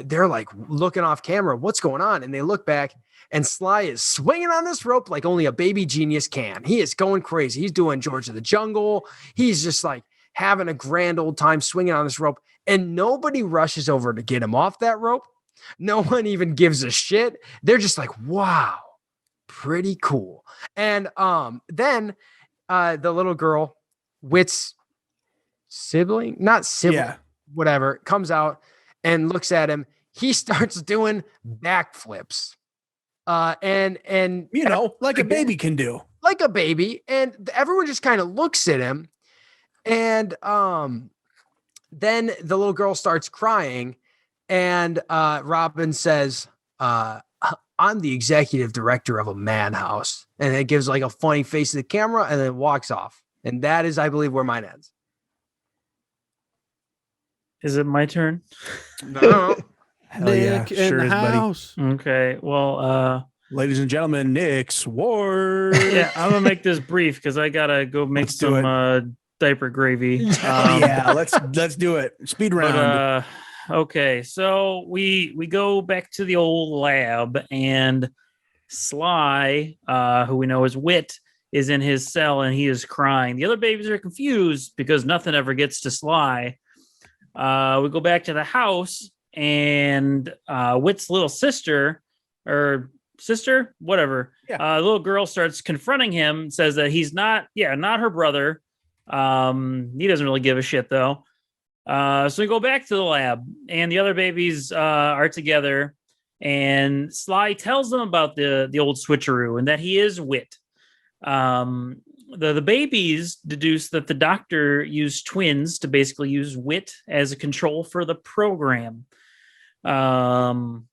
they're like looking off camera, what's going on? And they look back, and Sly is swinging on this rope like only a baby genius can. He is going crazy. He's doing George of the Jungle. He's just like having a grand old time swinging on this rope. And nobody rushes over to get him off that rope. No one even gives a shit. They're just like, wow, pretty cool. And then the little girl, Wit's sibling, whatever, comes out and looks at him. He starts doing backflips. And like a baby can do. Like a baby. And everyone just kind of looks at him. And then the little girl starts crying, and Robin says, I'm the executive director of a madhouse. And it gives like a funny face to the camera and then walks off. And that is, I believe, where mine ends. Is it my turn? No. Nick in the house. Buddy. Okay. Well, ladies and gentlemen, Nick Swart. Yeah, I'm gonna make this brief because I gotta go make some diaper gravy. Let's do it. Speed round. Okay, so we go back to the old lab, and Sly, who we know as Wit, is in his cell and he is crying. The other babies are confused because nothing ever gets to Sly. We go back to the house, and Wit's little sister, whatever, little girl starts confronting him, says that he's not her brother. He doesn't really give a shit though. So we go back to the lab, and the other babies are together, and Sly tells them about the old switcheroo and that he is Wit. The babies deduce that the doctor used twins to basically use Wit as a control for the program. And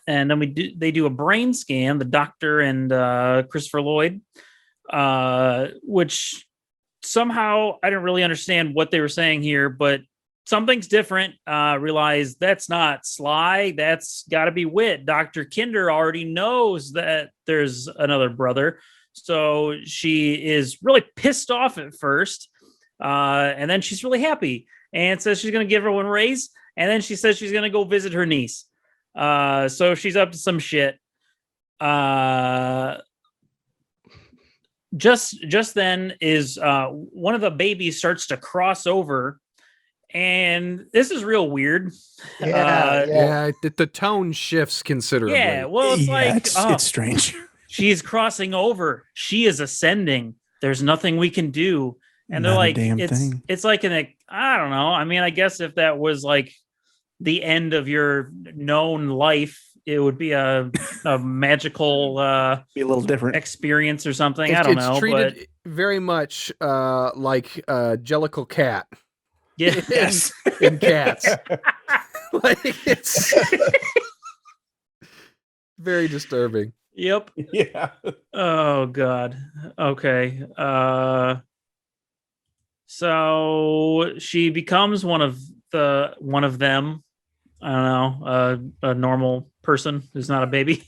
then they do a brain scan, the doctor and Christopher Lloyd, which somehow I didn't really understand what they were saying here, but something's different. Realize that's not Sly. That's got to be Wit. Dr. Kinder already knows that there's another brother. So she is really pissed off at first. And then she's really happy and says she's going to give everyone a raise. And then she says she's going to go visit her niece. So she's up to some shit. Just then is one of the babies starts to cross over. And this is real weird. The tone shifts considerably. Yeah, well, it's it's strange. She's crossing over. She is ascending. There's nothing we can do. And they're like, it's like I don't know. I mean, I guess if that was like the end of your known life, it would be a magical be a little different experience or something. I don't know. It's treated very much like Jellicle Cat. Yes. in Cats. Like it's very disturbing. Yep. Yeah. Oh God. Okay. So she becomes one of them. I don't know, a normal person who's not a baby.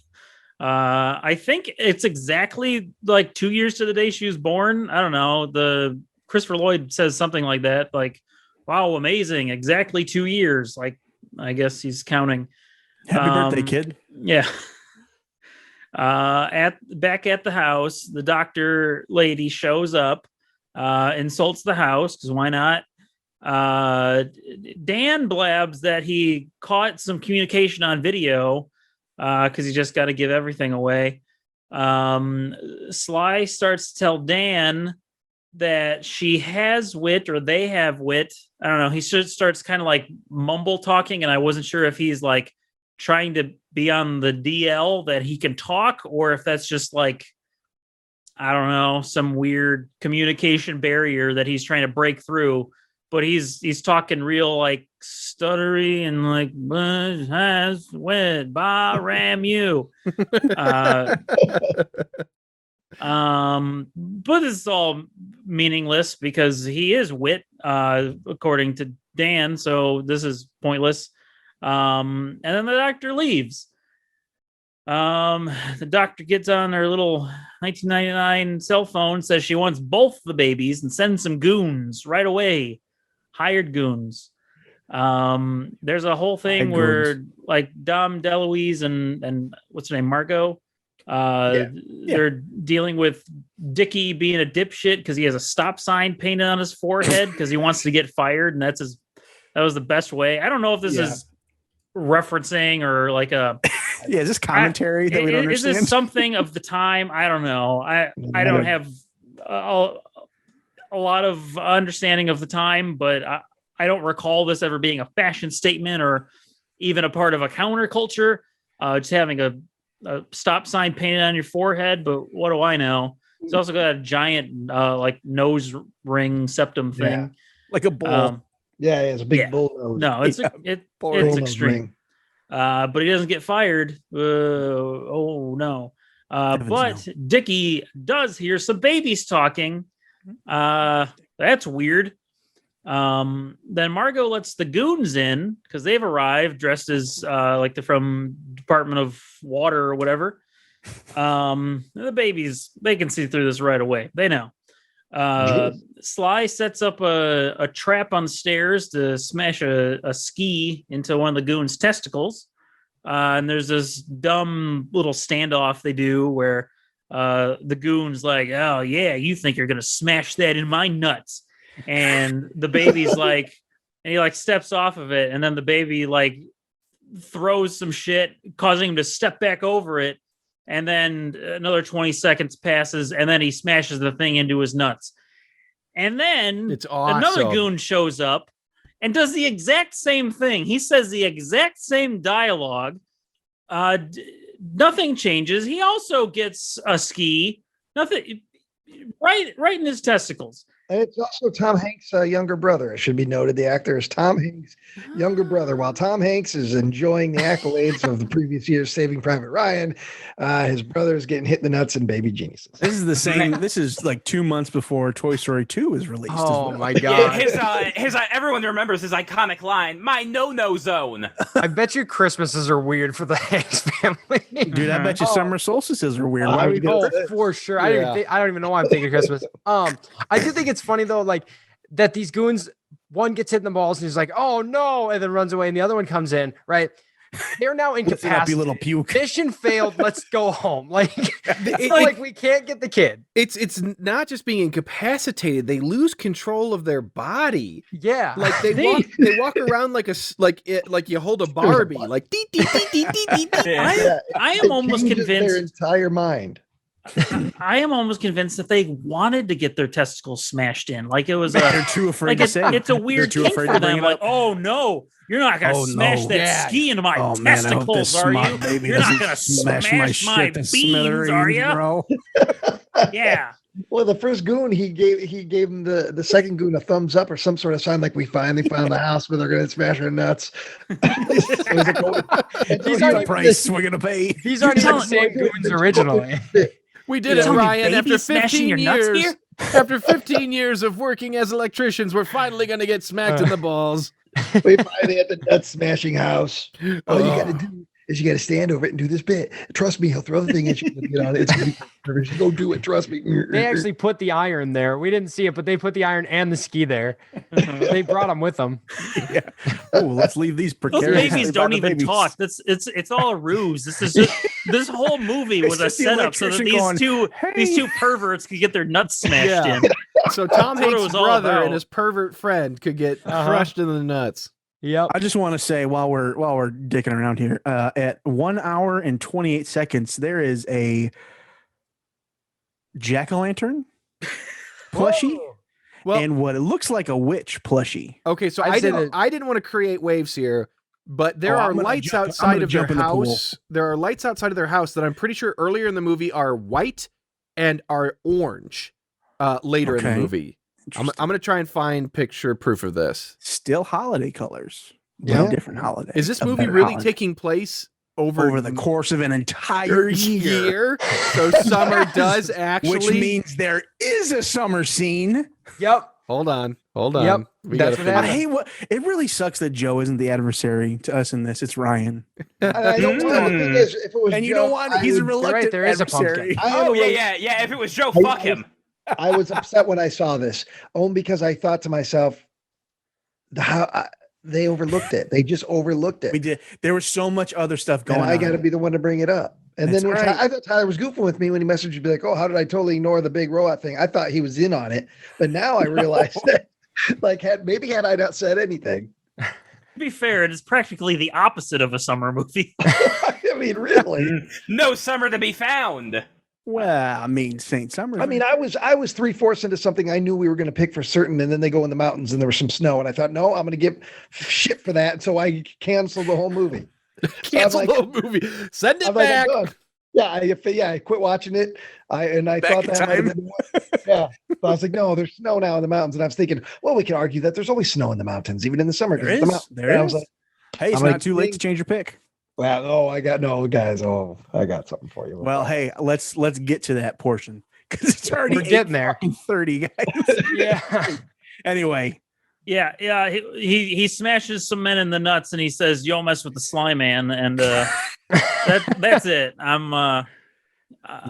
I think it's exactly like 2 years to the day she was born. I don't know. The Christopher Lloyd says something like that. Like, wow, amazing. Exactly 2 years. Like, I guess he's counting. Happy birthday, kid. Yeah. Back at the house, the doctor lady shows up, insults the house because why not? Dan blabs that he caught some communication on video because he just got to give everything away. Sly starts to tell Dan that she has Wit or they have Wit. I don't know. He starts kind of like mumble talking, and I wasn't sure if he's like trying to be on the DL that he can talk, or if that's just like, I don't know, some weird communication barrier that he's trying to break through. But he's talking real like stuttery and like has Wit ba ram you. But it's all meaningless because he is Wit, according to Dan. So this is pointless. And then the doctor leaves. The doctor gets on her little 1999 cell phone, says she wants both the babies and sends some goons right away. Hired goons. There's a whole thing where like Dom DeLuise and what's her name, Margot, they're dealing with Dickie being a dipshit because he has a stop sign painted on his forehead because he wants to get fired, and that was the best way. I don't know if this is referencing or like a is this commentary that we don't understand? Is this something of the time? I don't know. I don't have a lot of understanding of the time, but I don't recall this ever being a fashion statement or even a part of a counterculture. Just having a stop sign painted on your forehead, but what do I know? It's also got a giant like nose ring septum thing, like a bull. It's a big bull nose. No, it's extreme. But he doesn't get fired. Oh no. But no. Dickie does hear some babies talking. That's weird. Then Margot lets the goons in because they've arrived dressed as like they're from Department of Water or whatever. The babies, they can see through this right away. They know. Sly sets up a trap on the stairs to smash a ski into one of the goons' testicles. And there's this dumb little standoff they do where the goon's like, oh yeah, you think you're gonna smash that in my nuts? And the baby's like, and he like steps off of it, and then the baby like throws some shit, causing him to step back over it, and then another 20 seconds passes, and then he smashes the thing into his nuts. And then it's awesome. Another goon shows up and does the exact same thing. He says the exact same dialogue. Nothing changes. He also gets a ski. Nothing. Right in his testicles. And it's also Tom Hanks' younger brother. It should be noted. The actor is Tom Hanks' younger brother. While Tom Hanks is enjoying the accolades of the previous year's Saving Private Ryan, his brother is getting hit in the nuts in Baby Geniuses. This is the same. This is like 2 months before Toy Story 2 is released. Oh my god! His everyone remembers his iconic line, "My no zone." I bet you Christmases are weird for the Hanks family, dude. I bet you summer solstices are weird. For sure. Yeah. I don't even know why I'm thinking Christmas. I do think it's funny though, like that these goons, one gets hit in the balls and he's like, "Oh no," and then runs away, and the other one comes in, right? They're now incapacitated. Little puke. Mission failed. Let's go home. Like, like we can't get the kid. It's not just being incapacitated; they lose control of their body. Yeah, like they walk around like you hold a Barbie, like dee dee dee dee dee dee. I am almost convinced their entire mind. I am almost convinced that they wanted to get their testicles smashed in. Like it was they're too afraid to say. It's a weird thing for them. Like, oh no, you're not gonna smash that ski into my testicles, are you? You're not gonna smash my beans, are you? Bro. Yeah. Well, the first goon he gave him the second goon a thumbs up or some sort of sign, like we finally found the house where they're gonna smash our nuts. These are the price we're gonna pay. These aren't even the same goons originally. We did it, Ryan. After 15 years, after 15 years of working as electricians, we're finally going to get smacked in the balls. We finally had the nut smashing house. All you got to do is you got to stand over it and do this bit. Trust me, he'll throw the thing at you and get on it. It's going to be perfect. Go do it. Trust me. They actually put the iron there. We didn't see it, but they put the iron and the ski there. They brought them with them. Yeah. Oh, let's leave these precarious. Those babies don't even talk. It's all a ruse. This whole movie was a setup so that these two perverts could get their nuts smashed in. So Tom Hanks' brother and his pervert friend could get crushed in the nuts. Yep. I just want to say while we're dicking around here, at 1 hour and 28 seconds, there is a jack-o'-lantern plushie and what it looks like a witch plushie. Okay, so I didn't want to create waves here, but there are lights outside of their house. There are lights outside of their house that I'm pretty sure earlier in the movie are white and are orange later in the movie. I'm going to try and find picture proof of this. Still holiday colors. Yeah. Different holiday. Is this movie really taking place over the course of an entire year? So summer does actually. Which means there is a summer scene. Yep. Hold on. Yep. That's what happened. It really sucks that Joe isn't the adversary to us in this. It's Ryan. I don't know. The thing is, if it was and Joe, you know what? He's a reluctant adversary. Yeah. If it was Joe, fuck him. I was upset when I saw this, only because I thought to myself, they overlooked it. They just overlooked it. We did. There was so much other stuff going on. I got to be the one to bring it up. And then I thought Tyler was goofing with me when he messaged me, like, "Oh, how did I totally ignore the big robot thing?" I thought he was in on it, but now I realized that, like, had I not said anything. To be fair, it is practically the opposite of a summer movie. I mean, really, no summer to be found. Well, I mean, St. Summer. I mean, I was 3/4 into something I knew we were going to pick for certain, and then they go in the mountains and there was some snow, and I thought, no, I'm going to give shit for that, so I canceled the whole movie. Cancel the whole movie. Send it back. I quit watching it. I thought that might have been yeah. But I was like, no, there's snow now in the mountains, and I was thinking, well, we can argue that there's always snow in the mountains, even in the summer. There is. I was like, hey, it's not too late to change your pick. Well, I got something for you. Well, hey, let's get to that portion because it's already we're getting there. 30 guys. Yeah. Anyway. Yeah. He smashes some men in the nuts and he says, "You'll mess with the Slime Man," and that's it. I'm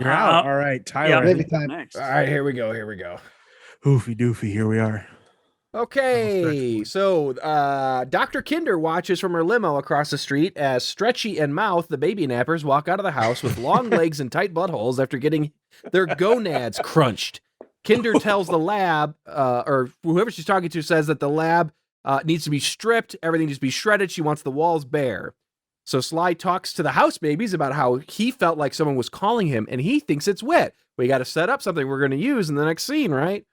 you're out. All right, Tyler. Maybe time. Next. All right, here we go. Oofy doofy, here we are. Okay, so Dr. Kinder watches from her limo across the street as Stretchy and Mouth, the baby nappers, walk out of the house with long legs and tight buttholes after getting their gonads crunched. Kinder tells the lab, or whoever she's talking to says that the lab needs to be stripped, everything needs to be shredded, she wants the walls bare. So Sly talks to the house babies about how he felt like someone was calling him, and he thinks it's Wit. We got to set up something we're going to use in the next scene, right?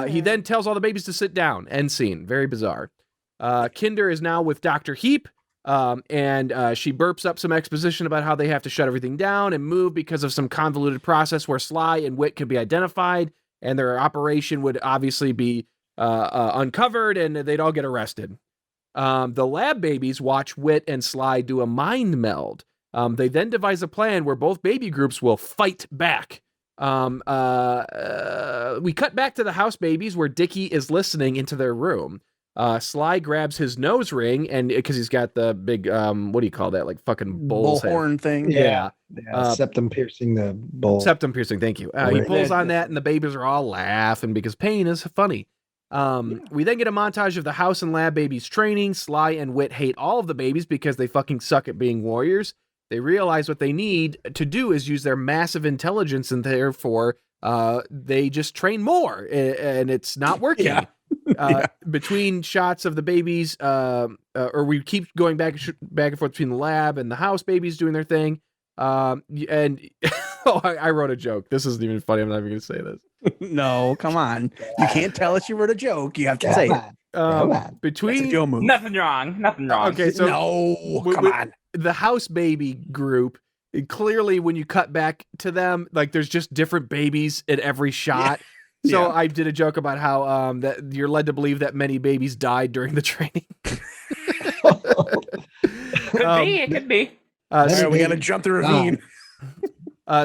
He then tells all the babies to sit down. End scene. Very bizarre. Kinder is now with Dr. Heap, and she burps up some exposition about how they have to shut everything down and move because of some convoluted process where Sly and Wit could be identified, and their operation would obviously be uncovered, and they'd all get arrested. The lab babies watch Wit and Sly do a mind meld. They then devise a plan where both baby groups will fight back. We cut back to the house babies where Dickie is listening into their room. Sly grabs his nose ring, and because he's got the big what do you call that, like fucking bullhorn thing? Yeah. Septum piercing the bull. Septum piercing, thank you. He pulls on that, and the babies are all laughing because pain is funny. We then get a montage of the house and lab babies training. Sly and Wit hate all of the babies because they fucking suck at being warriors. They realize what they need to do is use their massive intelligence, and therefore they just train more, and it's not working. Between shots of the babies, or we keep going back and forth between the lab and the house babies doing their thing. And I wrote a joke. This isn't even funny. I'm not even going to say this. No, come on. You can't tell us you wrote a joke. You have to say it. Between nothing wrong. Okay, so come on. The house baby group, clearly when you cut back to them, like there's just different babies in every shot. So I did a joke about how that you're led to believe that many babies died during the training. It could be. We got to jump the ravine.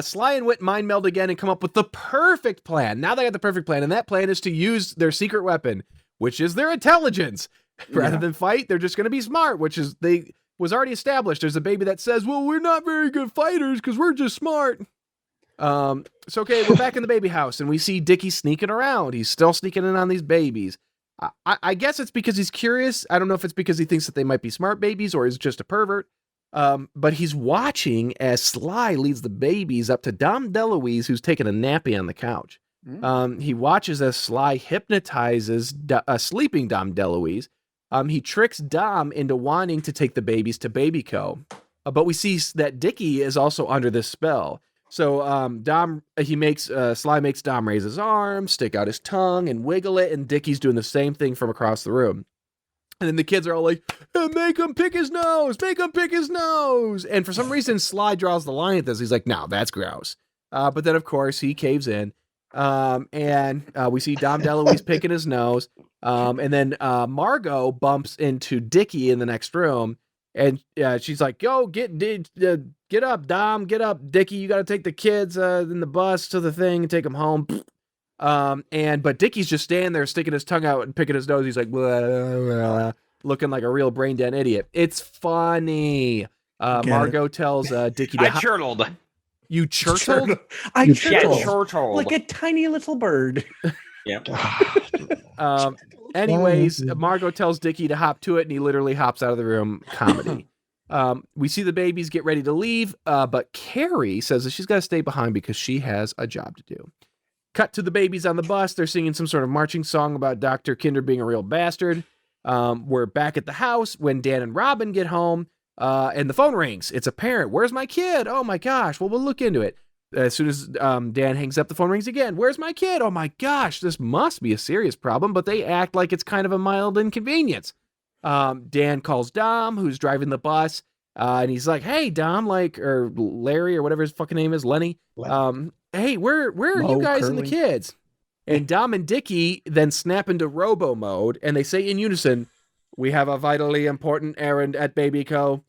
Sly and Wit mind meld again and come up with the perfect plan. Now they got the perfect plan, and that plan is to use their secret weapon, which is their intelligence. Rather than fight, they're just going to be smart, which is was already established. There's a baby that says, well, we're not very good fighters because we're just smart. So, okay, we're back in the baby house, and we see Dickie sneaking around. He's still sneaking in on these babies. I guess it's because he's curious. I don't know if it's because he thinks that they might be smart babies or he's just a pervert. But he's watching as Sly leads the babies up to Dom DeLuise, who's taking a nappy on the couch. He watches as Sly hypnotizes sleeping Dom DeLuise. He tricks Dom into wanting to take the babies to Baby Co. But we see that Dickie is also under this spell. So Sly makes Dom raise his arm, stick out his tongue, and wiggle it, and Dickie's doing the same thing from across the room. And then the kids are all like, hey, make him pick his nose. And for some reason, Sly draws the line at this. He's like, no, that's gross. But then, of course, he caves in. And we see Dom DeLuise picking his nose. And then Margot bumps into Dickie in the next room. And she's like, yo, get up, Dom. Get up, Dickie. You got to take the kids in the bus to the thing and take them home. But Dickie's just standing there sticking his tongue out and picking his nose. He's like, blah, blah, blah, looking like a real brain dead idiot. It's funny. Margot tells Dickie to I chortled. You chortled? I chortled. Yeah, chortled. Like a tiny little bird. Yeah. Anyways, Margot tells Dickie to hop to it, and he literally hops out of the room. Comedy. We see the babies get ready to leave, but Carrie says that she's got to stay behind because she has a job to do. Cut to the babies on the bus. They're singing some sort of marching song about Dr. Kinder being a real bastard. We're back at the house when Dan and Robin get home, and the phone rings. It's a parent. Where's my kid? Oh my gosh. Well, we'll look into it. As soon as Dan hangs up, the phone rings again. Where's my kid? Oh my gosh, this must be a serious problem, but they act like it's kind of a mild inconvenience. Dan calls Dom, who's driving the bus, and he's like, hey, Dom, or Larry, or whatever his fucking name is, Lenny. Hey, where are you guys and the kids? And Dom and Dickie then snap into robo mode, and they say in unison, we have a vitally important errand at Baby Co.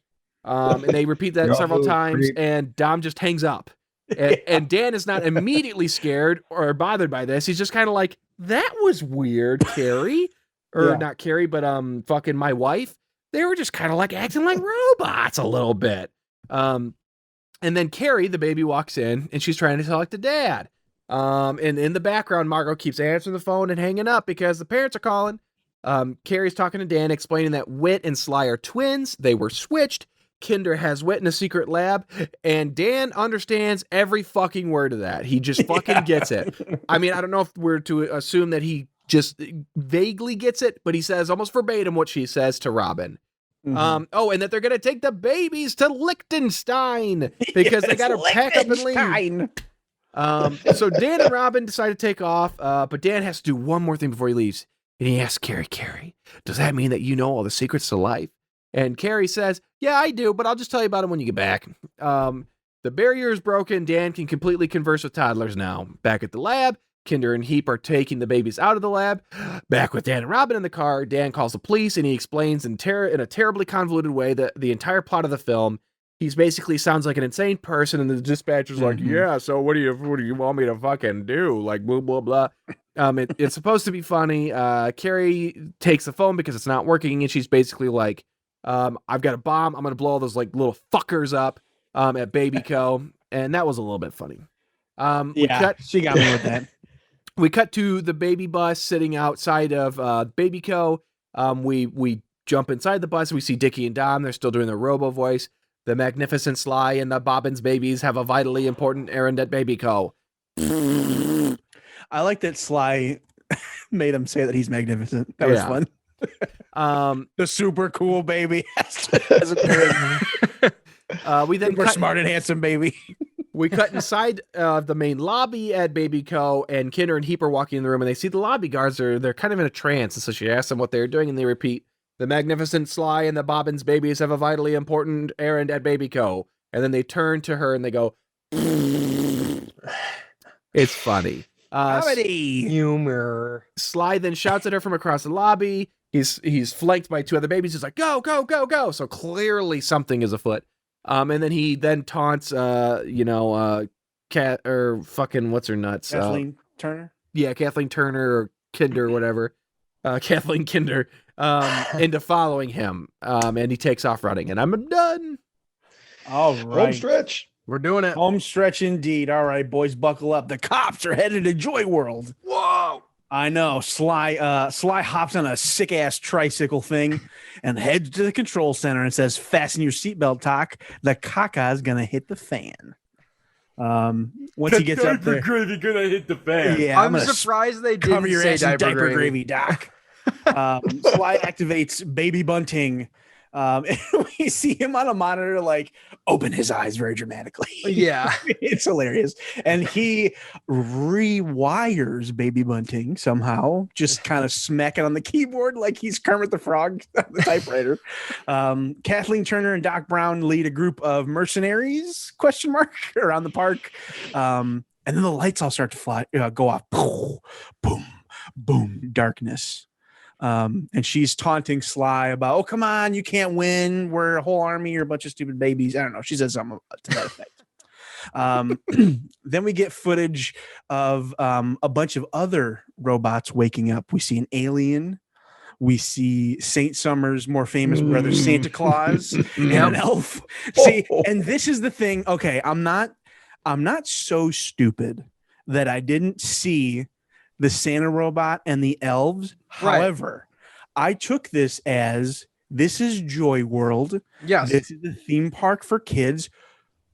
And they repeat that several times, and Dom just hangs up. And Dan is not immediately scared or bothered by this. He's just kind of like, that was weird, Carrie. Or not Carrie, but fucking my wife. They were just kind of like acting like robots a little bit. And then Carrie, the baby, walks in, and she's trying to talk to Dad. And in the background, Margot keeps answering the phone and hanging up because the parents are calling. Carrie's talking to Dan, explaining that Wit and Sly are twins. They were switched. Kinder has Wit in a secret lab, and Dan understands every fucking word of that. He just fucking gets it. I mean, I don't know if we're to assume that he just vaguely gets it, but he says almost verbatim what she says to Robin. And that they're going to take the babies to Liechtenstein because they got to pack up and leave. So Dan and Robin decide to take off, but Dan has to do one more thing before he leaves. And he asks Carrie, does that mean that you know all the secrets to life? And Carrie says, yeah, I do, but I'll just tell you about them when you get back. The barrier is broken. Dan can completely converse with toddlers now. Back at the lab, Kinder and Heap are taking the babies out of the lab. Back with Dan and Robin in the car, Dan calls the police and he explains in a terribly convoluted way that the entire plot of the film. He's basically sounds like an insane person, and the dispatcher's like, yeah, so what do you want me to fucking do? Like, blah, blah, blah. It's supposed to be funny. Carrie takes the phone because it's not working, and she's basically like, I've got a bomb. I'm going to blow all those like little fuckers up at Baby Co. And that was a little bit funny. She got me with that. We cut to the baby bus sitting outside of Baby Co. We jump inside the bus. We see Dickie and Dom. They're still doing their robo voice. The magnificent Sly and the Bobbins babies have a vitally important errand at Baby Co. I like that Sly made him say that he's magnificent. That was fun. The super cool baby. We then super smart and handsome baby. We cut inside the main lobby at Baby Co. and Kinder and Heap are walking in the room and they see the lobby guards. They're kind of in a trance. And so she asks them what they're doing and they repeat, the magnificent Sly and the Bobbins babies have a vitally important errand at Baby Co. And then they turn to her and they go, it's funny. Comedy humor. Sly then shouts at her from across the lobby. He's flanked by two other babies. He's like, go, go, go, go. So clearly something is afoot. And then he taunts, Cat or fucking what's her nuts? Kathleen Turner? Yeah, Kathleen Turner or Kinder or whatever. Kathleen Kinder into following him. And he takes off running. And I'm done. All right. Home stretch. We're doing it. Home stretch indeed. All right, boys, buckle up. The cops are headed to Joy World. Whoa. I know. Sly hops on a sick ass tricycle thing and heads to the control center and says, "Fasten your seatbelt, Doc. The caca is gonna hit the fan." Once he gets up there, gravy gonna hit the fan. Yeah, I'm surprised they didn't cover your say ass in diaper gravy, Doc. Sly activates Baby Bunting. And we see him on a monitor, like open his eyes very dramatically. Yeah, it's hilarious. And he rewires Baby Bunting somehow, just kind of smacking on the keyboard like he's Kermit the Frog on the typewriter. Kathleen Turner and Doc Brown lead a group of mercenaries, ? Around the park. And then the lights all start to go off. Boom, boom, darkness. And she's taunting Sly about, oh, come on, you can't win. We're a whole army. You're a bunch of stupid babies. I don't know. She says something to that effect. Then we get footage of a bunch of other robots waking up. We see an alien. We see Saint Summer's more famous brother, Santa Claus, and an elf. See, and this is the thing. Okay, I'm not so stupid that I didn't see the Santa robot and the elves. Right. However, I took this as this is Joy World. Yes. This is the theme park for kids.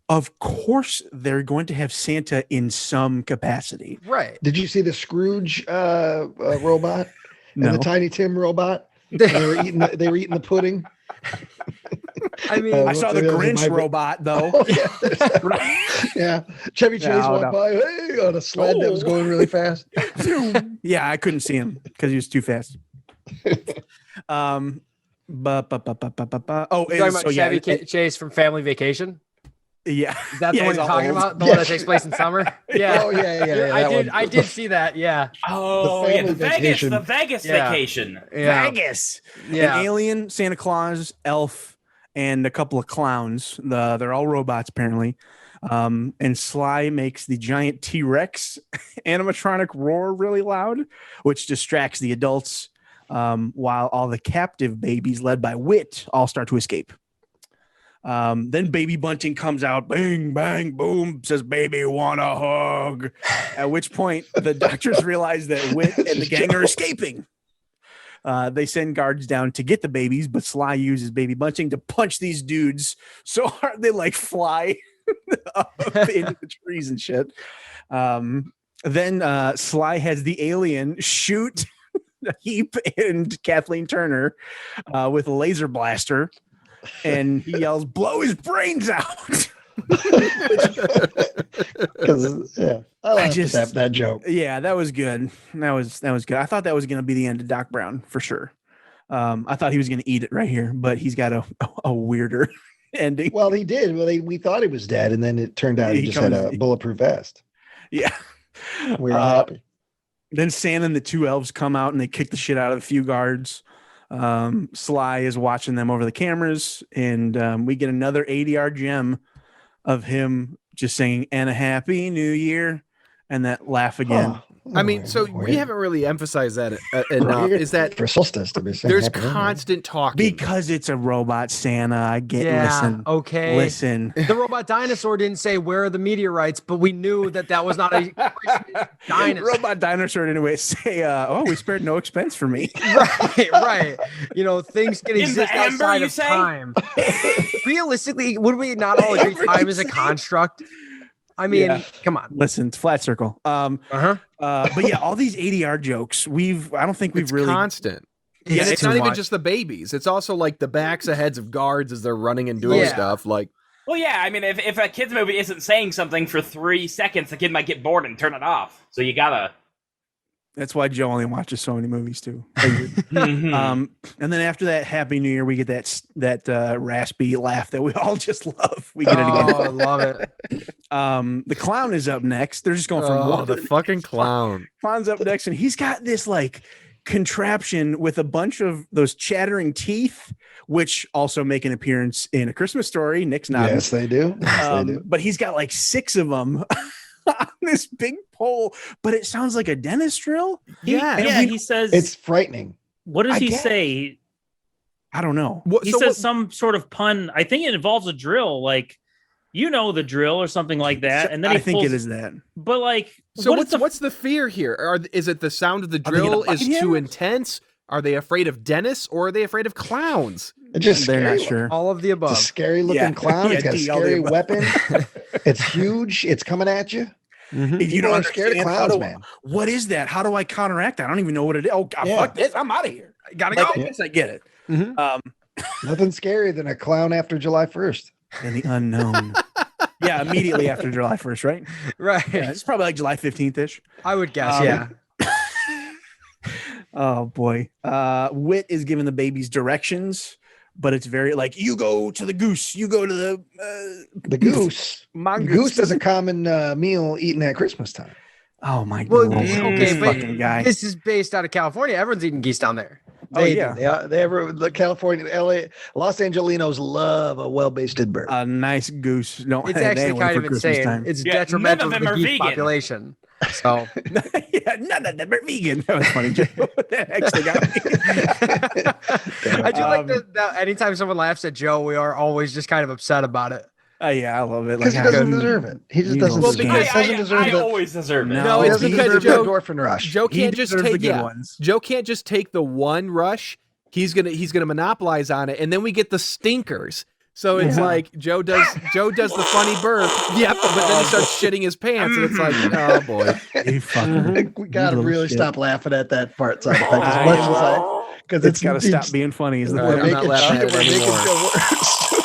Of course, they're going to have Santa in some capacity. Right. Did you see the Scrooge robot No. and the Tiny Tim robot? They were eating the pudding. I mean, I saw the Grinch robot though. Oh, yeah, right. Yeah, Chevy Chase walked by on a sled that was going really fast. Yeah, I couldn't see him because he was too fast. Oh, Chevy Chase from Family Vacation. Yeah, is that the one you're talking about? The one that takes place in summer. Yeah. Oh yeah. I did see that. Yeah. Oh, the Vegas vacation. Yeah. Vegas. Yeah. An alien, Santa Claus, elf, and a couple of clowns. They're all robots apparently. And Sly makes the giant T-Rex animatronic roar really loud, which distracts the adults, while all the captive babies, led by Wit, all start to escape. Then Baby Bunting comes out, bang, bang, boom, says, "Baby, want a hug?" At which point the doctors realize that Wit and the gang are escaping. They send guards down to get the babies, but Sly uses Baby Bunting to punch these dudes so hard they like fly up into the trees and shit. Then Sly has the alien shoot Heap and Kathleen Turner with a laser blaster. And he yells, "Blow his brains out!" Yeah, I laughed at that joke. Yeah, that was good. That was good. I thought that was going to be the end of Doc Brown for sure. I thought he was going to eat it right here, but he's got a weirder ending. Well, he did. Well, we thought he was dead, and then it turned out he just had a bulletproof vest. Yeah, we were happy. Then Santa and the two elves come out and they kick the shit out of a few guards. Sly is watching them over the cameras, and we get another ADR gem of him just singing "And a Happy New Year" and that laugh again. Huh. I mean, so we haven't really emphasized that enough. Is that for solstice to be saying there's constant talking because it's a robot Santa. I get. Yeah, listen. okay. Listen. The robot dinosaur didn't say where are the meteorites, but we knew that was not a dinosaur. Robot dinosaur anyway say, we spared no expense for me. Right. You know, things can exist outside of time. Realistically, would we not all agree time is a construct? I mean, come on. Listen, it's flat circle. But yeah, all these ADR jokes, I don't think we've really constant. Yeah, it's not even just the babies. It's also like the backs of heads of guards as they're running and doing stuff. Like, well, yeah. I mean, if a kid's movie isn't saying something for 3 seconds, the kid might get bored and turn it off. So you gotta. That's why Joe only watches so many movies too. And then after that Happy New Year, we get that raspy laugh that we all just love. We get it again. Oh, I love it. The clown is up next. They're just going from one. The fucking clown. Clown's up next, and he's got this like contraption with a bunch of those chattering teeth, which also make an appearance in A Christmas Story. Nick's nodding. Yes, they do. Yes, they do. But he's got like 6 of them. On this big pole, but it sounds like a dentist drill. He says it's frightening. What does he say? I don't know. He says some sort of pun. I think it involves a drill, like the drill or something like that. And then I think it is that. But like, so what's the fear here? Is it the sound of the drill is too intense? Are they afraid of dentists or are they afraid of clowns? They're not sure. All of the above. It's a scary looking clown. It's got a scary weapon. It's huge. It's coming at you. Mm-hmm. If you don't understand clowns, man. What is that? How do I counteract that? I don't even know what it is. Oh, God, fuck this. I'm out of here. I gotta go. Yes, I get it. Mm-hmm. Nothing scarier than a clown after July 1st. And the unknown. Yeah, immediately after July 1st, right? Right. Yeah, it's probably like July 15th-ish. I would guess, yeah. Oh, boy. Wit is giving the babies directions, but it's very like, you go to the goose. You go to the goose. Goose is a common meal eaten at Christmas time. Oh, my God. Okay, but fucking guy. This is based out of California. Everyone's eating geese down there. The California, LA, Los Angelinos love a well-basted bird. A nice goose. No, it's actually kind of insane. It's detrimental to the geese population. So none of them are vegan. That was funny, Joe. That actually got me. I do like that anytime someone laughs at Joe, we are always just kind of upset about it. Yeah, I love it. Because he doesn't deserve it. He just doesn't deserve it. I always deserve it. No, it's because Joe endorphin rush. Joe can't just take the ones. Joe can't just take the one rush. He's gonna monopolize on it, and then we get the stinkers. So it's like Joe does the funny burp. Yep, but then he starts shitting his pants, and it's like, oh boy, we gotta really stop laughing at that part side effect as much as because it's gotta stop being funny. Is the thing? I'm not laughing at it anymore.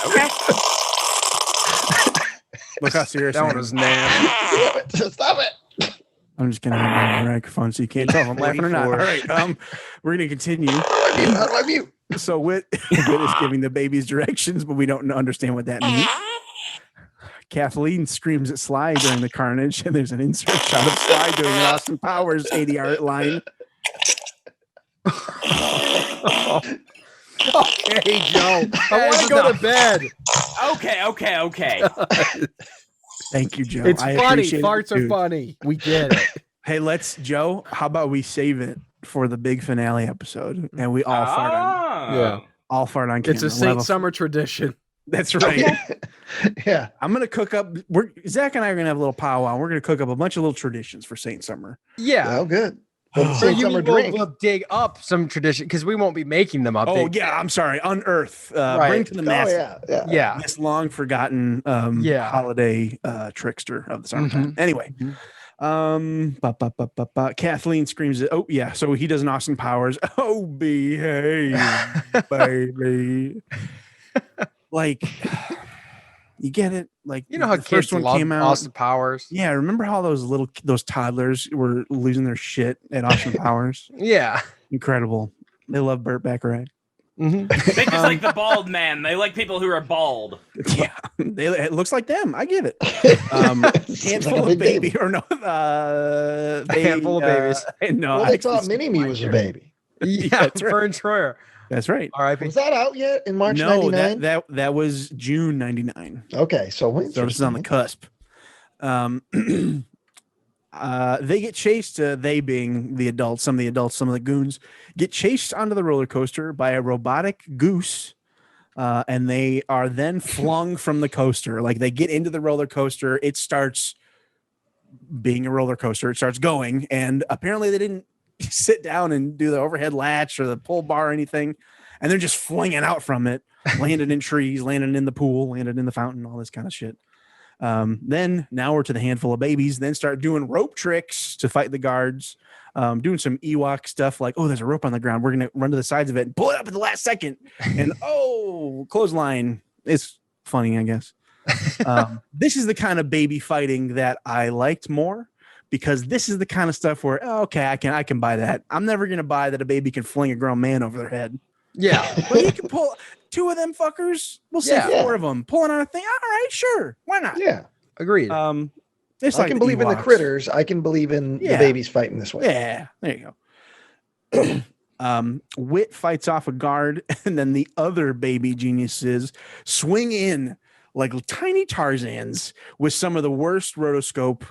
Okay. Look how serious that one was nasty. Stop it. I'm just gonna have my microphone so you can't tell if I'm laughing or not. All right, we're gonna continue. How do I mute? So Wit is giving the babies directions, but we don't understand what that means. Kathleen screams at Sly during the carnage, and there's an insert shot of Sly doing an Austin Powers ADR line. Okay, Joe. I want to go to bed. Okay. Thank you, Joe. It's funny. Farts are funny. We get it. Hey, Joe, how about we save it for the big finale episode, and we all fart on. All fart on camera. It's a Saint Summer tradition. That's right. Yeah, I'm gonna cook up. Zach and I are gonna have a little powwow. We're gonna cook up a bunch of little traditions for Saint Summer. Yeah, oh, good. So you mean we'll dig up some tradition because we won't be making them up. Oh yeah, I'm sorry. Unearth, bring to the masses. Yeah. This long forgotten holiday trickster of the summertime. Anyway. Kathleen screams at, so he does an Austin Powers. Oh, behave, baby. Like, You get it? Like, you know how the kids first one love came out. Austin Powers. Yeah, remember how those toddlers were losing their shit at Austin Powers? Yeah, incredible. They love Burt Bacharach. They just like the bald man. They like people who are bald. Yeah, it looks like them. I get it. Handful like of baby, or no, a handful of babies. No, well, they thought Mini-Me was a baby. Yeah, that's right. Vern Troyer. That's right. All right. Was that out yet in March No, 99? that was June 99. Okay, so this is on the cusp. They get chased, they being the adults, some of the goons, get chased onto the roller coaster by a robotic goose, and they are then flung from the coaster. Like, they get into the roller coaster, it starts being a roller coaster, it starts going, and apparently they didn't sit down and do the overhead latch or the pull bar or anything, and they're just flinging out from it, landing in trees, landing in the pool, landing in the fountain, all this kind of shit. Then now we're to the handful of babies, then start doing rope tricks to fight the guards, doing some Ewok stuff like, oh, there's a rope on the ground. We're going to run to the sides of it and pull it up at the last second. And clothesline. It's funny, I guess. This is the kind of baby fighting that I liked more, because this is the kind of stuff where, okay, I can buy that. I'm never going to buy that a baby can fling a grown man over their head. Yeah. But you can pull 2 of them fuckers. We'll say 4 of them pulling on a thing. All right, sure. Why not? Yeah. Agreed. It's I like can believe in the critters. I can believe in the babies fighting this way. Yeah. There you go. Wit fights off a guard, and then the other baby geniuses swing in like tiny Tarzans with some of the worst rotoscope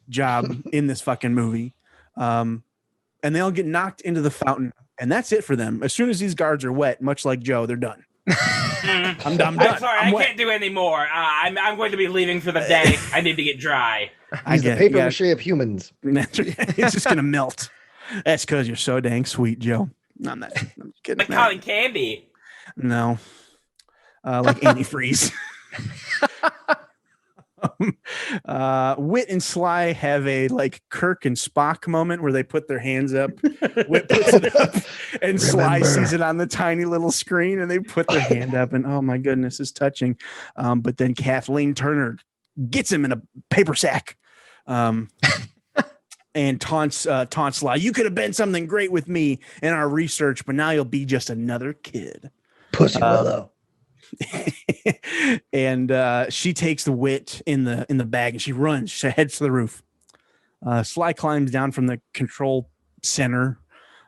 job in this fucking movie. And they all get knocked into the fountain. And that's it for them. As soon as these guards are wet, much like Joe, they're done. I'm done. I'm sorry, I can't do any more. I'm going to be leaving for the day. I need to get dry. He's the paper mache of humans. It's just gonna melt. That's because you're so dang sweet, Joe. I'm kidding. Like cotton candy. No, like antifreeze. Wit and Sly have a like Kirk and Spock moment where they put their hands up. Wit puts it up, and Sly sees it on the tiny little screen, and they put their hand up, and oh my goodness, it's touching. But then Kathleen Turner gets him in a paper sack, and taunts Sly. You could have been something great with me in our research, but now you'll be just another kid. Pussy willow. And she takes the Wit in the bag, and she runs. She heads to the roof. Sly climbs down from the control center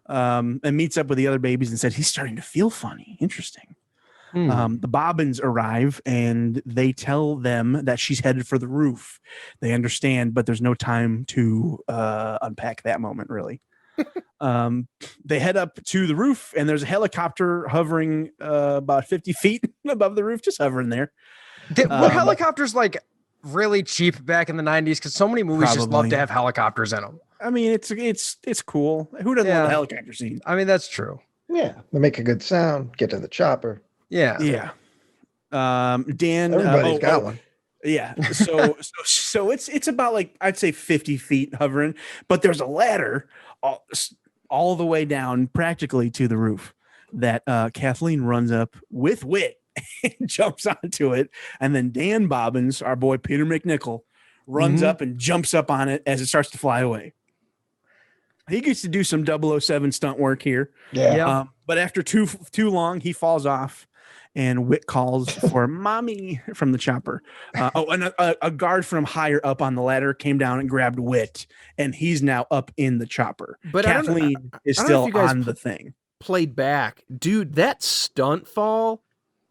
and meets up with the other babies and said he's starting to feel funny. Interesting. The Bobbins arrive, and they tell them that she's headed for the roof. They understand, but there's no time to unpack that moment, really. They head up to the roof, and there's a helicopter hovering about 50 feet above the roof, just hovering there. Were helicopters like really cheap back in the 90s? Because so many movies just love to have helicopters in them. I mean, it's cool. Who doesn't love a helicopter scene? I mean, that's true. Yeah, they make a good sound. Get to the chopper. Yeah. Dan, everybody's got one. Yeah. So it's about like, I'd say 50 feet hovering, but there's a ladder all the way down practically to the roof that Kathleen runs up with Wit and jumps onto it. And then Dan Bobbins, our boy Peter McNichol, runs up and jumps up on it as it starts to fly away. He gets to do some 007 stunt work here. Yeah. But after too long, he falls off, and Wit calls for mommy from the chopper. And a guard from higher up on the ladder came down and grabbed Wit, and he's now up in the chopper. But Kathleen is still on the thing. Played back, dude. That stunt fall.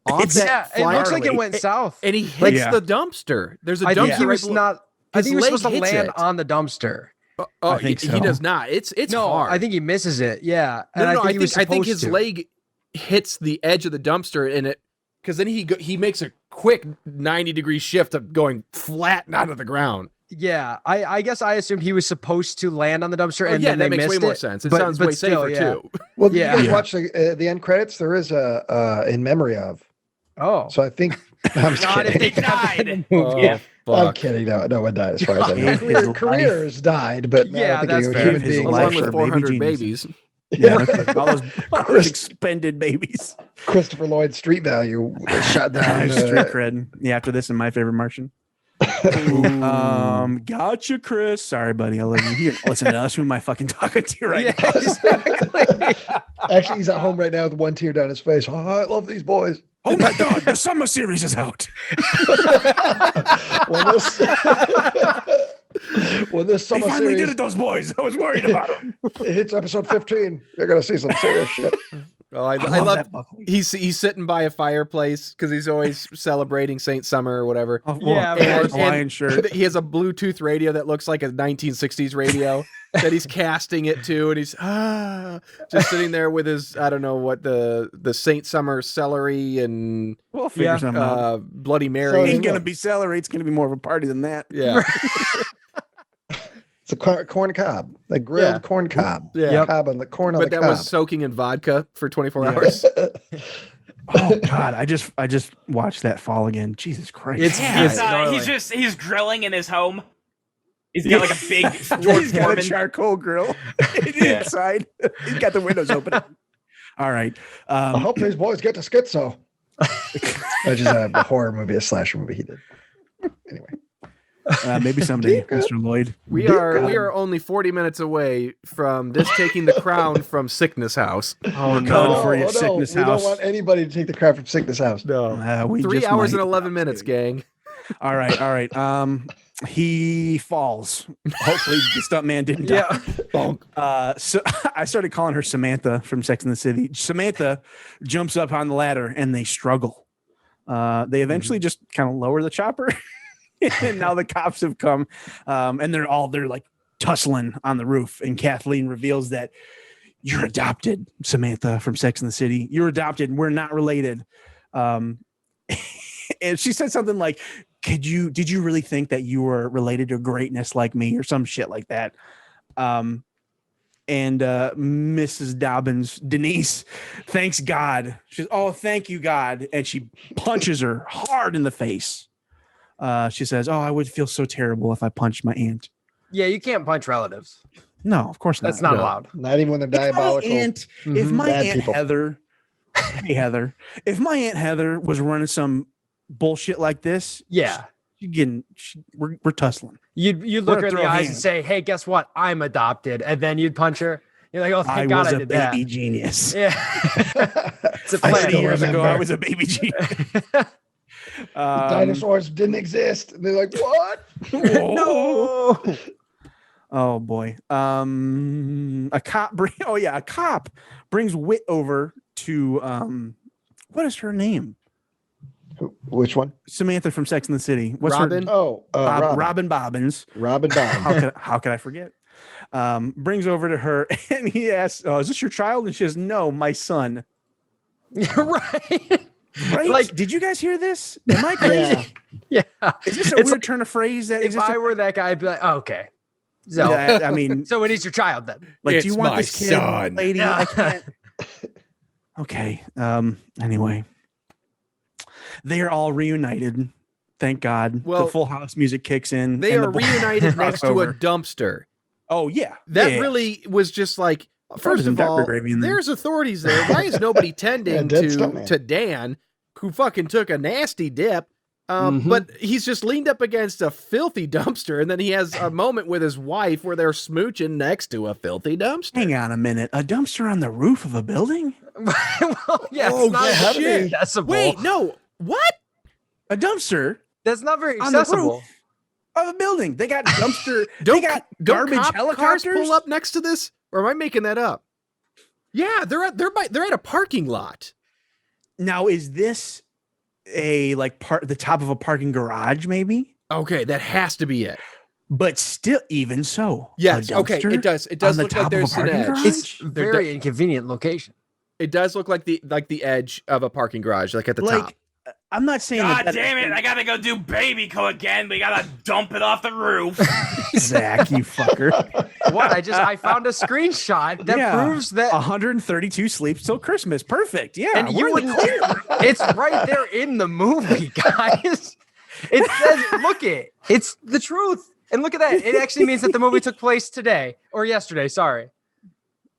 It looks like it went south, and he hits the dumpster. There's a dumpster. I think he was supposed to land on the dumpster. I think so. He does not. It's hard. I think he misses it. Yeah, I think his leg hits the edge of the dumpster, and it because then he makes a quick 90-degree shift of going flat and out of the ground. Yeah, I guess I assumed he was supposed to land on the dumpster, and then that they makes missed way more sense. It sounds way safer too. Well, you guys watch the end credits. There is a in memory of. Oh, so I think I'm not if they died. I'm kidding. No one died as far as I know. Careers died, but yeah, I think that's human beings along with 400 babies. Yeah, all those expended babies. Christopher Lloyd Street Value was shot down. Street cred. Yeah, after this and My Favorite Martian. Gotcha, Chris. Sorry, buddy. I love you. Here, listen to us. Who am I fucking talking to right now? Exactly. Actually, he's at home right now with one tear down his face. Oh, I love these boys. Oh my God, the summer series is out. When this summer they finally series did it, those boys. I was worried about them. it hits episode 15, you're gonna see some serious shit. Oh, I love he's sitting by a fireplace because he's always celebrating Saint Summer or whatever. Oh, well, and Hawaiian shirt. He has a Bluetooth radio that looks like a 1960s radio that he's casting it to, and he's just sitting there with his, I don't know what, the Saint Summer celery and we'll figure something out. Bloody Mary. So it ain't gonna be celery. It's gonna be more of a party than that. Yeah. It's a corn cob, a grilled corn cob. Yeah, cob on the corn on but the that cob. was soaking in vodka for 24 hours. Oh God, I just watched that fall again. Jesus Christ! He's grilling in his home. He's got like a big George He's got Foreman a charcoal grill inside. He's got the windows open. All right. I hope these boys get to schizo. Which is a horror movie, a slasher movie he did. Anyway. Maybe someday, Mr. Lloyd. We are only 40 minutes away from this taking the crown from Sickness House. Oh no! For your Sickness House. We don't want anybody to take the crown from Sickness House. No. 3 hours and 11 minutes, gang. All right. He falls. Hopefully, the stuntman didn't die. So I started calling her Samantha from Sex and the City. Samantha jumps up on the ladder and they struggle. They eventually just kind of lower the chopper. And now the cops have come, and they're like tussling on the roof. And Kathleen reveals that you're adopted, Samantha from Sex and the City. You're adopted. We're not related. And she said something like, did you really think that you were related to greatness like me or some shit like that? And Mrs. Dobbins, Denise, thanks God. She's, oh, thank you, God. And she punches her hard in the face. She says, oh, I would feel so terrible if I punched my aunt. Yeah, you can't punch relatives. No, of course not. That's not allowed. Not even when they're diabolical. If my Aunt Heather, hey Heather, if my Aunt Heather was running some bullshit like this, we're tussling. You'd look her in the eyes and say, hey, guess what? I'm adopted. And then you'd punch her. You're like, oh, thank God I did that. I was a baby genius. Yeah. It's a plan. 50 years ago, I was a baby genius. Dinosaurs didn't exist. And they're like, what? No. Oh boy. A cop brings Whit over to what is her name? Which one? Samantha from Sex and the City. What's Robin? her? Robin Bobbins. Robin Bobbins. How could I forget? Brings over to her and he asks, "Oh, is this your child?" And she says, "No, my son." Right. Right? Like, did you guys hear this? Am I crazy? Yeah. Is this a weird turn of phrase? If I were that guy, I'd be like, oh, okay. So, I mean, so it is your child then. Like, it's do you want my this kid, son. lady? No. I can't. Okay. Anyway, they are all reunited. Thank God. Well, the Full House music kicks in. They are reunited next to a dumpster. Oh yeah, that really was just like. First of all, there's authorities there. Why is nobody tending to Dan, who fucking took a nasty dip? But he's just leaned up against a filthy dumpster, and then he has a moment with his wife where they're smooching next to a filthy dumpster. Hang on a minute. A dumpster on the roof of a building? Well, yeah, it's not shit. Accessible. Wait, no. What? A dumpster? That's not very accessible. Of a building. They got dumpster. They got garbage helicopters. Pull up next to this? Or am I making that up? Yeah, they're at a parking lot. Now, is this the top of a parking garage? Maybe. Okay, that has to be it. But still, even so, yes. Okay, it does. It does look like there's an edge. Garage? It's very inconvenient location. It does look like the edge of a parking garage, like at the top. I'm not saying. God damn it! I gotta go do Babyco again. We gotta dump it off the roof. Zach, you fucker! What? I found a screenshot that proves that 132 sleeps till Christmas. Perfect. Yeah, and you wouldn't. It's right there in the movie, guys. It says, "Look it. It's the truth." And look at that. It actually means that the movie took place today or yesterday. Sorry.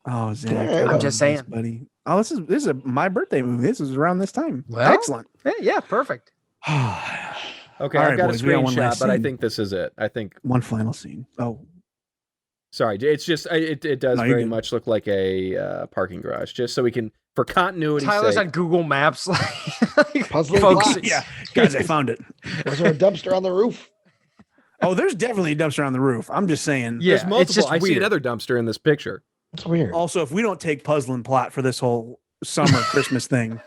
Oh, Zach, I'm just saying, buddy. Oh, this is my birthday movie. This is around this time. Well, excellent. Yeah, perfect. Okay, All I've right, got boys, a we got one screenshot, last but I scene. think this is it. I think one final scene. Oh, sorry, it's just it does very much look like a parking garage, just so we can, for continuity. Tyler's sake. on Google Maps, puzzling folks. plots. Yeah, guys, I found it. Was there a dumpster on the roof? Oh, there's definitely a dumpster on the roof. I'm just saying. Yeah, there's multiple. It's just I see weird. another dumpster in this picture. It's weird. Also, if we don't take puzzle and plot for this whole summer Christmas thing,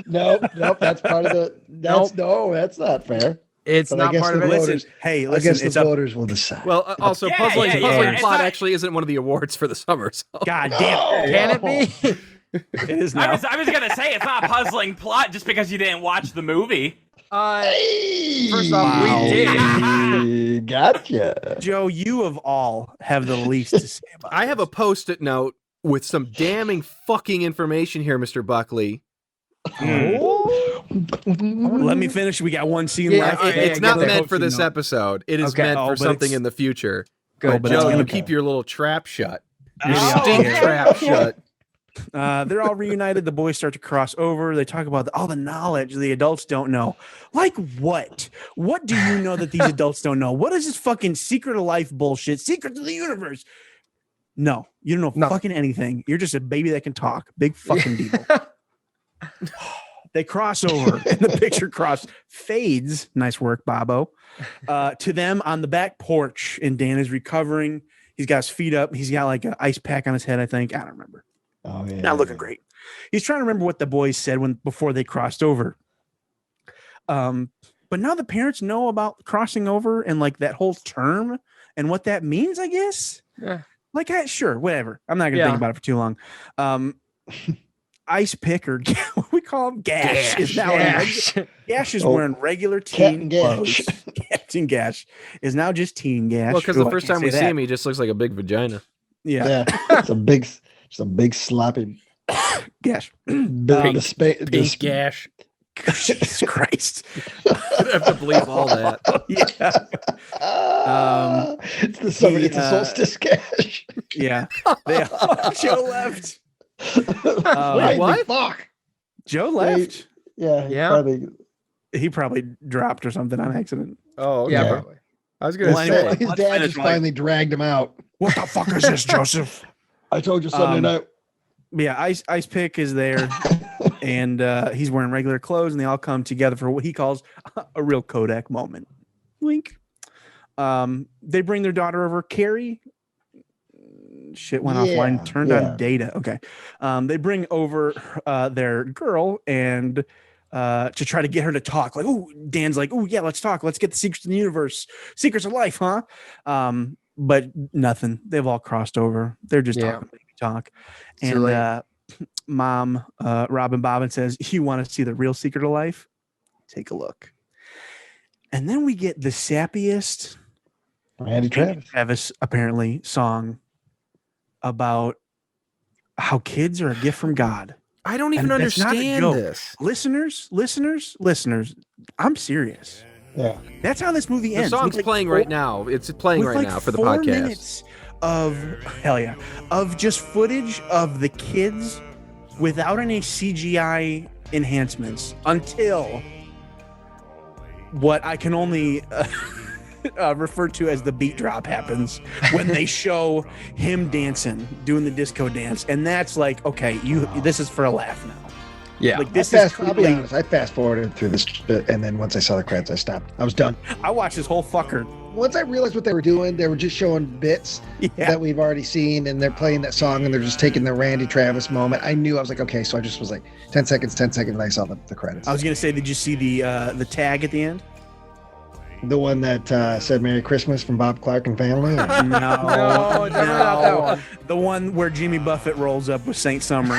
nope, that's part of the. That's not fair. It's not part of it. Listen, hey, I listen, guess the voters will decide. Well, also, puzzling It's plot not- actually isn't one of the awards for the summer. So. God damn it. Can it be? It is now. I was gonna say it's not a puzzling plot just because you didn't watch the movie. First off, we did. Gotcha. Joe, you of all have the least to say about I have a post-it note with some damning fucking information here, Mr. Buckley. Let me finish. We got one scene Yeah, left. It's not the meant post-it for this note. episode. It is Okay. meant for but something it's- in the future. Oh, But it's Joe, gonna you go. keep your little trap shut. Oh. Stink trap shut. They're all reunited. The boys start to cross over. They talk about all the knowledge the adults don't know. Like what? What do you know that these adults don't know? What is this fucking secret of life bullshit? Secrets of the universe? No, you don't know fucking anything. You're just a baby that can talk. Big fucking deal. They cross over, and the picture fades. Nice work, Bobo. To them on the back porch, and Dan is recovering. He's got his feet up. He's got like an ice pack on his head, I think. I don't remember. Oh yeah. Not looking great. He's trying to remember what the boys said before they crossed over. But now the parents know about crossing over and like that whole term and what that means, I guess. Yeah. Like, sure, whatever. I'm not gonna think about it for too long. Ice pick or what we call him, Gash is now Gash is wearing regular teen clothes. Captain Gash is now just teen Gash. Well, because the first time we see him, he just looks like a big vagina. Yeah. It's a big sloppy Gash. Big gash. Jesus Christ. I have to believe all that. Yeah. It's the solstice gash. Yeah. Joe left. What? Fuck. Joe left. Yeah. He probably dropped or something on accident. Oh, okay. Yeah, probably. I was going to say. His dad just finally dragged him out. What the fuck is this, Joseph? I told you Sunday night. Yeah, Ice Pick is there, and he's wearing regular clothes, and they all come together for what he calls a real Kodak moment. Wink. They bring their daughter over, Carrie. Shit went offline, turned on data. Okay. They bring over their girl and to try to get her to talk. Like, oh, Dan's like, oh yeah, let's talk. Let's get the secrets of the universe, secrets of life, huh? But nothing. They've all crossed over. They're just talking baby talk. And mom, Robin Bobbin says, you want to see the real secret of life? Take a look. And then we get the sappiest Randy Travis apparently song about how kids are a gift from God. I don't even understand this. Listeners, I'm serious. Yeah. That's how this movie ends. The song's playing right now. It's playing right now for the podcast. 4 minutes of just footage of the kids without any CGI enhancements until what I can only refer to as the beat drop happens when they show him dancing, doing the disco dance, and that's like, okay, this is for a laugh now. Yeah, like this I'll be honest. I fast forwarded through this, and then once I saw the credits, I stopped. I was done. I watched this whole fucker. Once I realized what they were doing, they were just showing bits that we've already seen, and they're playing that song, and they're just taking the Randy Travis moment. I knew. I was like, okay, so I just was like 10 seconds, and I saw the credits. I was gonna say, did you see the tag at the end? The one that said "Merry Christmas" from Bob Clark and Family. No, not that one. The one where Jimmy Buffett rolls up with Saint Summer.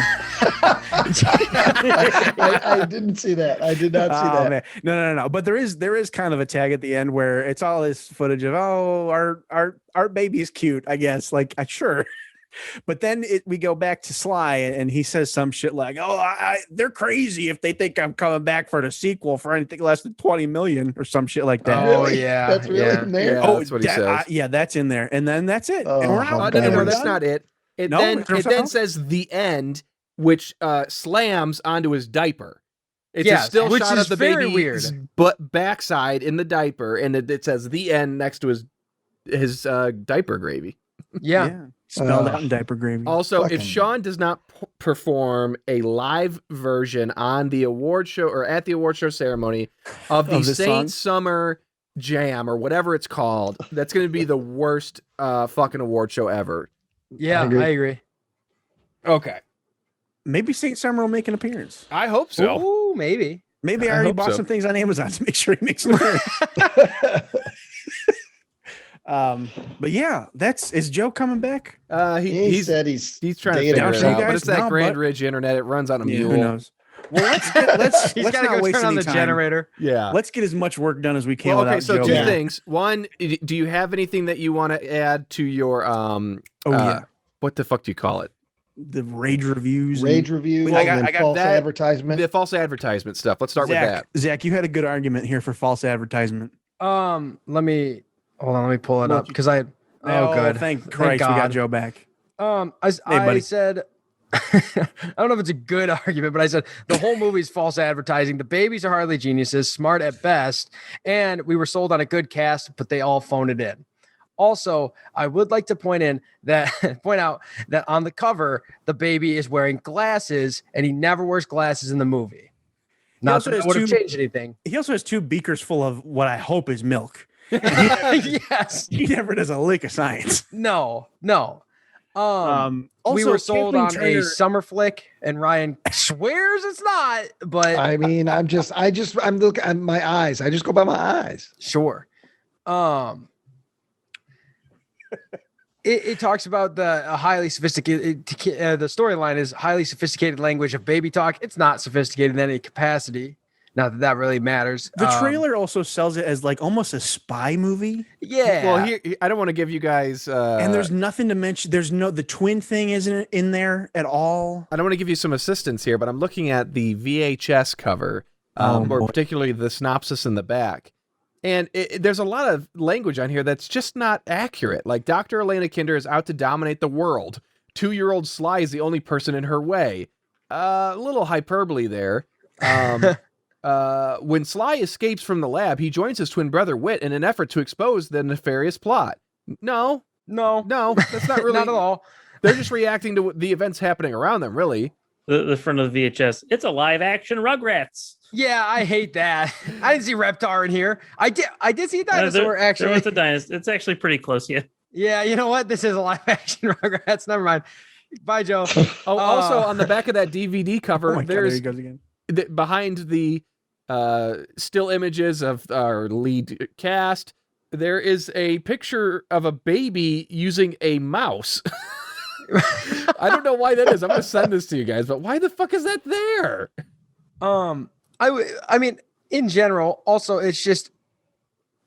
I didn't see that. I did not see that. Man. No. But there is kind of a tag at the end where it's all this footage of our baby is cute, I guess. Like, sure. But then we go back to Sly, and he says some shit like, "Oh, they're crazy if they think I'm coming back for the sequel for anything less than 20 million or some shit like that." Oh yeah, that's really in there. Yeah, that's what he says. Yeah, that's in there, and then that's it. Oh, and we're No, out. that's not it. It then says the end, which slams onto his diaper. It's a still shot of the baby's backside in the diaper, and it says the end next to his diaper gravy. Yeah. Spelled out in diaper gravy. Also, if Sean does not perform a live version on the award show or at the award show ceremony of the Saint Summer Jam or whatever it's called, that's going to be the worst fucking award show ever. Yeah, I agree. Okay. Maybe Saint Summer will make an appearance. I hope so. Ooh, maybe. Maybe I already bought some things on Amazon to make sure he makes an appearance. But yeah, is Joe coming back? He said he's trying to figure it out. But it's that Grand Ridge internet. It runs on a mule. Who knows? Well, let's He's got to go turn on the generator. Yeah. Let's get as much work done as we can. Well, okay, without so Joe. two things. One, do you have anything that you want to add to your what the fuck do you call it? The rage reviews. I got false advertisement. The false advertisement stuff. Let's start with that. Zach, you had a good argument here for false advertisement. Let me pull it up because good. Thank Christ, we got Joe back. I said, I don't know if it's a good argument, but I said the whole movie is false advertising. The babies are hardly geniuses, smart at best, and we were sold on a good cast, but they all phoned it in. Also, I would like to point out that on the cover, the baby is wearing glasses, and he never wears glasses in the movie. Not that it would have changed anything. He also has 2 beakers full of what I hope is milk. Yes. He never does a lick of science. No. Also, we were sold Kathleen on Turner, a summer flick, and Ryan swears it's not. But I mean, I'm looking at my eyes. I just go by my eyes. Sure. It talks about the highly sophisticated. The storyline is highly sophisticated language of baby talk. It's not sophisticated in any capacity. Not that really matters. The trailer also sells it as like almost a spy movie. Yeah. Well, here I don't want to give you guys. And there's nothing to mention. The twin thing isn't in there at all. I don't want to give you some assistance here, but I'm looking at the VHS cover, or particularly the synopsis in the back. And there's a lot of language on here that's just not accurate. Like Dr. Elena Kinder is out to dominate the world. 2-year-old Sly is the only person in her way. A little hyperbole there. When Sly escapes from the lab, he joins his twin brother Whit in an effort to expose the nefarious plot. No, that's not really. Not at all. They're just reacting to the events happening around them, really. The front of the VHS. It's a live action Rugrats. Yeah, I hate that. I didn't see Reptar in here. I did see a dinosaur, actually. There was a dinosaur. It's actually pretty close, yeah. Yeah, you know what? This is a live action Rugrats. Never mind. Bye, Joe. Also, on the back of that DVD cover, there's there he goes again. Behind the still images of our lead cast, there is a picture of a baby using a mouse. I don't know why that is. I'm going to send this to you guys, but why the fuck is that there? I mean, in general, also, it's just,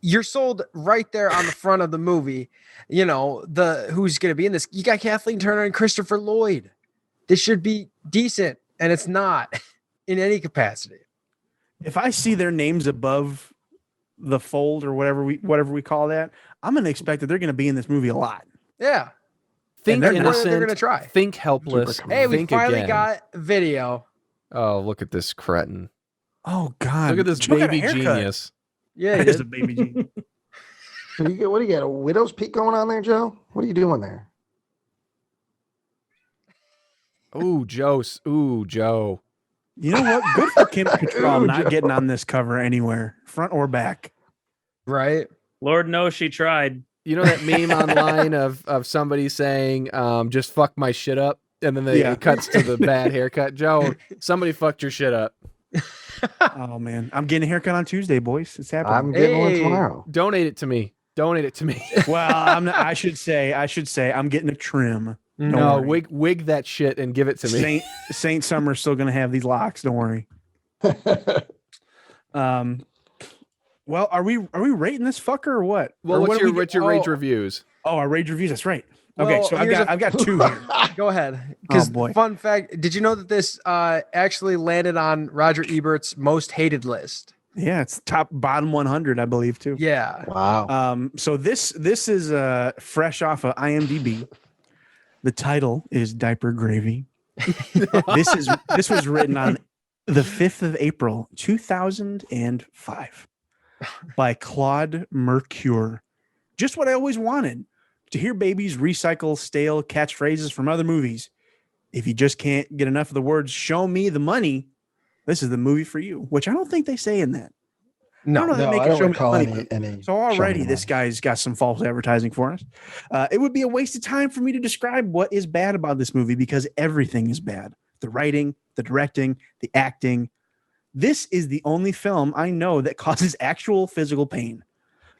you're sold right there on the front of the movie, you know, who's going to be in this. You got Kathleen Turner and Christopher Lloyd. This should be decent, and it's not in any capacity. If I see their names above the fold or whatever we call that, I'm going to expect that they're going to be in this movie a lot. Yeah. Think innocent. They're going to try. Think helpless. Hey, we finally again. got video. Oh, look at this cretin. Oh, God. Look at this baby genius. Yeah, it is a baby genius. What do you got? A widow's peak going on there, Joe? What are you doing there? Ooh, Joe. You know what? Good for Kim Cattrall not getting on this cover anywhere, front or back. Right. Lord knows she tried. You know that meme online of somebody saying, just fuck my shit up? And then it cuts to the bad haircut. Joe, somebody fucked your shit up. Oh, man. I'm getting a haircut on Tuesday, boys. It's happening. I'm getting one tomorrow. Donate it to me. Well, I should say I'm getting a trim. No, wig that shit and give it to me. Saint Summer's still going to have these locks. Don't worry. Well, are we rating this fucker or what? Well, or what's your rage reviews? Oh, our rage reviews. That's right. Well, okay, so I've got 2 here. Go ahead. Because fun fact, did you know that this actually landed on Roger Ebert's most hated list? Yeah, it's bottom 100, I believe, too. Yeah. Wow. So this is fresh off of IMDb. The title is Diaper Gravy. This was written on the 5th of April, 2005 by Claude Mercure. Just what I always wanted, to hear babies recycle stale catchphrases from other movies. If you just can't get enough of the words, show me the money, this is the movie for you, which I don't think they say in that. No, I don't recall any. So already this guy's got some false advertising for us. It would be a waste of time for me to describe what is bad about this movie because everything is bad. The writing, the directing, the acting. This is the only film I know that causes actual physical pain.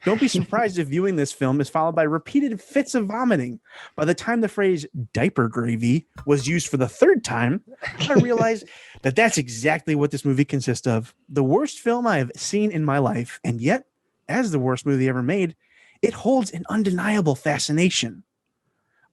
Don't be surprised if viewing this film is followed by repeated fits of vomiting. By the time the phrase diaper gravy was used for the third time, I realized that that's exactly what this movie consists of. The worst film I have seen in my life, and yet, as the worst movie ever made, it holds an undeniable fascination.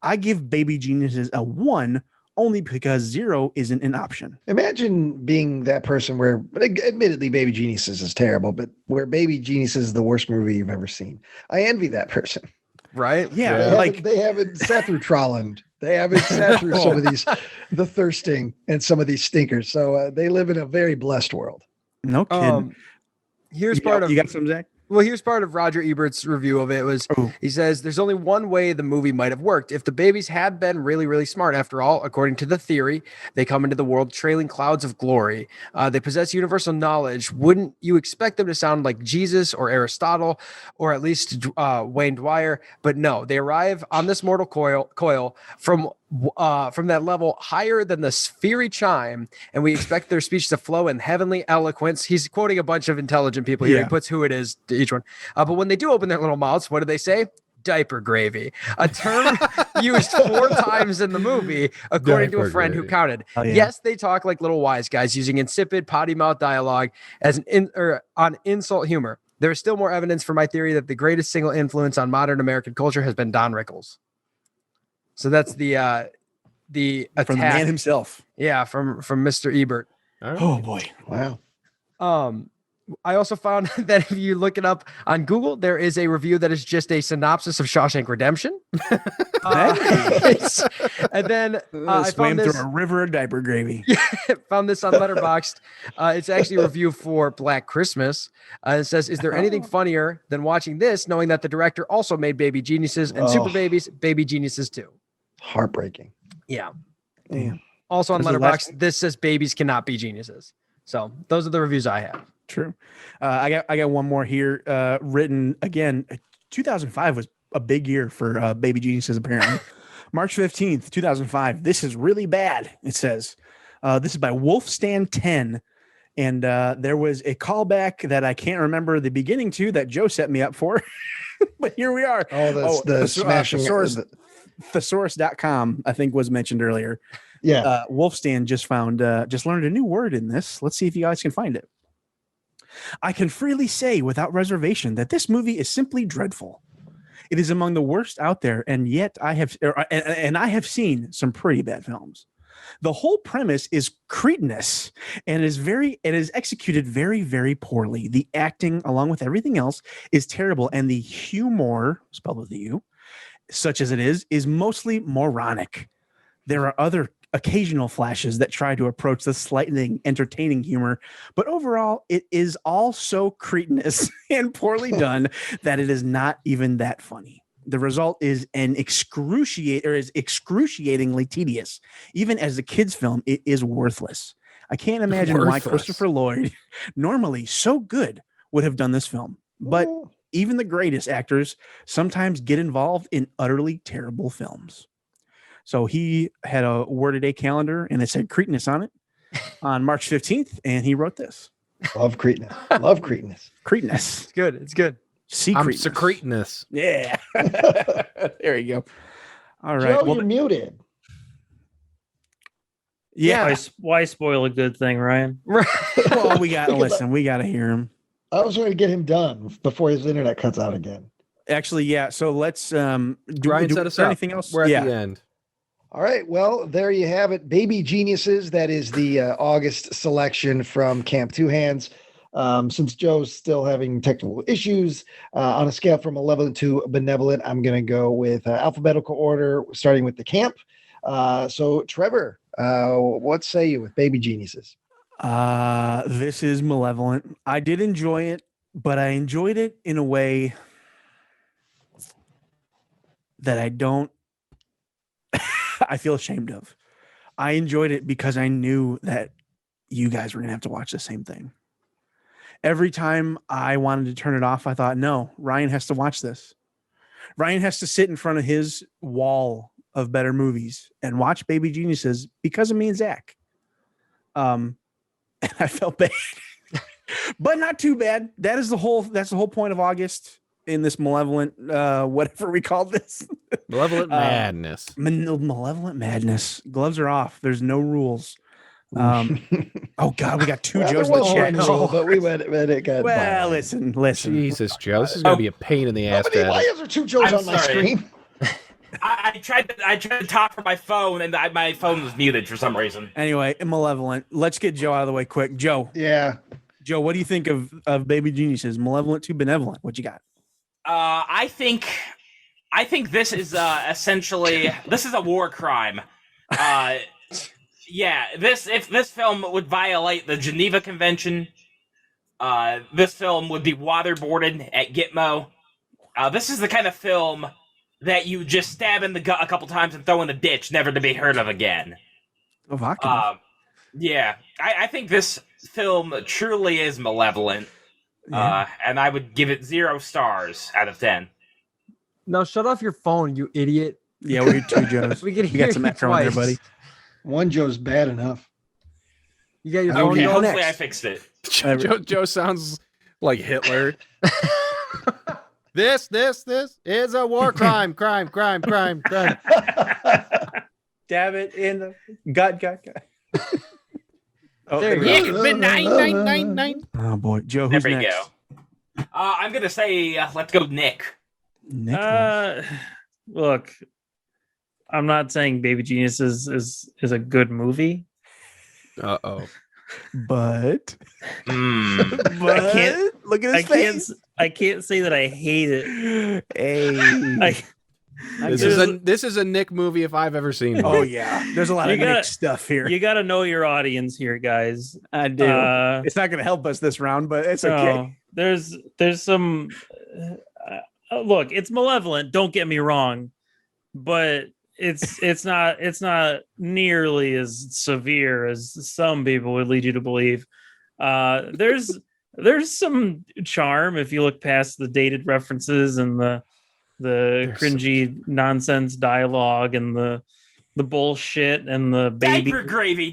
I give Baby Geniuses a 1 only because 0 isn't an option. Imagine being that person where, admittedly, Baby Geniuses is terrible, but where Baby Geniuses is the worst movie you've ever seen. I envy that person. Right? Yeah. They haven't sat through Trolland. They haven't sat through some of these, The Thirsting, and some of these stinkers. So they live in a very blessed world. No kidding. You got some, Zach? Well, here's part of Roger Ebert's review of it. He says, there's only one way the movie might have worked. If the babies had been really, really smart, after all, according to the theory, they come into the world trailing clouds of glory. They possess universal knowledge. Wouldn't you expect them to sound like Jesus or Aristotle, or at least Wayne Dwyer? But no, they arrive on this mortal coil from that level higher than the sphery chime, and we expect their speech to flow in heavenly eloquence. He's quoting a bunch of intelligent people here. He puts who it is to each one. But when they do open their little mouths, what do they say? Diaper gravy, a term used 4 times in the movie, according to a friend who counted. Yes, they talk like little wise guys, using insipid potty mouth dialogue as on insult humor. There is still more evidence for my theory that the greatest single influence on modern American culture has been Don Rickles. So that's the attack from the man himself. Yeah, from Mr. Ebert. Oh boy. Wow. I also found that if you look it up on Google, there is a review that is just a synopsis of Shawshank Redemption. And then I swam through a river of diaper gravy. Found this on Letterboxd. It's actually a review for Black Christmas. It says, is there anything funnier than watching this, knowing that the director also made Baby Geniuses and Super Babies, Baby Geniuses too? Heartbreaking. Yeah. Damn. Also on Letterboxd, this says babies cannot be geniuses. So those are the reviews I have. True. I got one more here. Written again. 2005 was a big year for Baby Geniuses. Apparently, March 15th, 2005. This is really bad. It says this is by Wolfstand 10, and there was a callback that I can't remember the beginning to that Joe set me up for, but here we are. The smashing thesaurus.com I think was mentioned earlier. Yeah. Wolfstand just learned a new word in this. Let's see if you guys can find it. I can freely say without reservation that this movie is simply dreadful. It is among the worst out there, and yet I have seen some pretty bad films. The whole premise is cretinous and it is executed very, very poorly. The acting, along with everything else, is terrible, and the humor, spelled with a U, such as it is mostly moronic. There are other occasional flashes that try to approach the slightly entertaining humor, but overall it is all so cretinous and poorly done that it is not even that funny. The result is excruciatingly tedious. Even as a kid's film, it is worthless. I can't imagine why Christopher Lloyd, normally so good, would have done this film. But even the greatest actors sometimes get involved in utterly terrible films. So he had a word a day calendar and it said cretinous on it on March 15th. And he wrote this. Love cretinous. Love cretinous. Cretinous. It's good. It's good. Secretinous. Yeah. There you go. All right. Joe, you're muted. Yeah. Why spoil a good thing, Ryan? Well, we got to hear him. I was going to get him done before his internet cuts out again. Actually, yeah. So let's Ryan set us up. Anything else? We're at the end. All right. Well, there you have it. Baby Geniuses. That is the August selection from Camp Two Hands. Since Joe's still having technical issues, on a scale from malevolent to benevolent, I'm going to go with alphabetical order, starting with the camp. So Trevor, what say you with Baby Geniuses? This is Malevolent. I did enjoy it, but I enjoyed it in a way that I feel ashamed of. I enjoyed it because I knew that you guys were going to have to watch the same thing. Every time I wanted to turn it off, I thought, no, Ryan has to watch this. Ryan has to sit in front of his wall of better movies and watch Baby Geniuses because of me and Zach. And I felt bad, but not too bad. That's the whole point of August in this Malevolent, whatever we call this. Malevolent madness. Malevolent madness. Gloves are off. There's no rules. Oh God, we got two Joes in the chat. No, but we went it got well, listen. Jesus, Joe, this is gonna be a pain in the ass. Why is there two Joes on my screen? I tried to talk from my phone, and my phone was muted for some reason. Anyway, Malevolent. Let's get Joe out of the way quick. Joe. Yeah. Joe, what do you think of Baby Geniuses? Malevolent to Benevolent. What you got? I think this is essentially this is a war crime. Yeah, if this film would violate the Geneva Convention, this film would be waterboarded at Gitmo. This is the kind of film that you just stab in the gut a couple times and throw in the ditch, never to be heard of again. Yeah, I think this film truly is malevolent, and I would give it 0 stars out of 10. No, shut off your phone, you idiot. Yeah, we're two Joes. we got some echo in there, buddy. One Joe's bad enough. You got your phone. Okay, hopefully next. I fixed it. Joe sounds like Hitler. This is a war crime. Crime. Dab it in the gut. Oh, there you go. 999. Oh boy, Joe, who's There we next? go. I'm gonna say let's go, Nick. Look, I'm not saying Baby Geniuses is a good movie. Uh-oh. But I can't look at his face. I can't say that I hate it. This is a Nick movie if I've ever seen one. Oh yeah, there's a lot of Nick stuff here. You got to know your audience here, guys. I do. It's not going to help us this round, but it's okay. There's some. Look, it's Malevolent. Don't get me wrong, but it's not nearly as severe as some people would lead you to believe. There's some charm if you look past the dated references and the cringy nonsense dialogue and the bullshit and the baby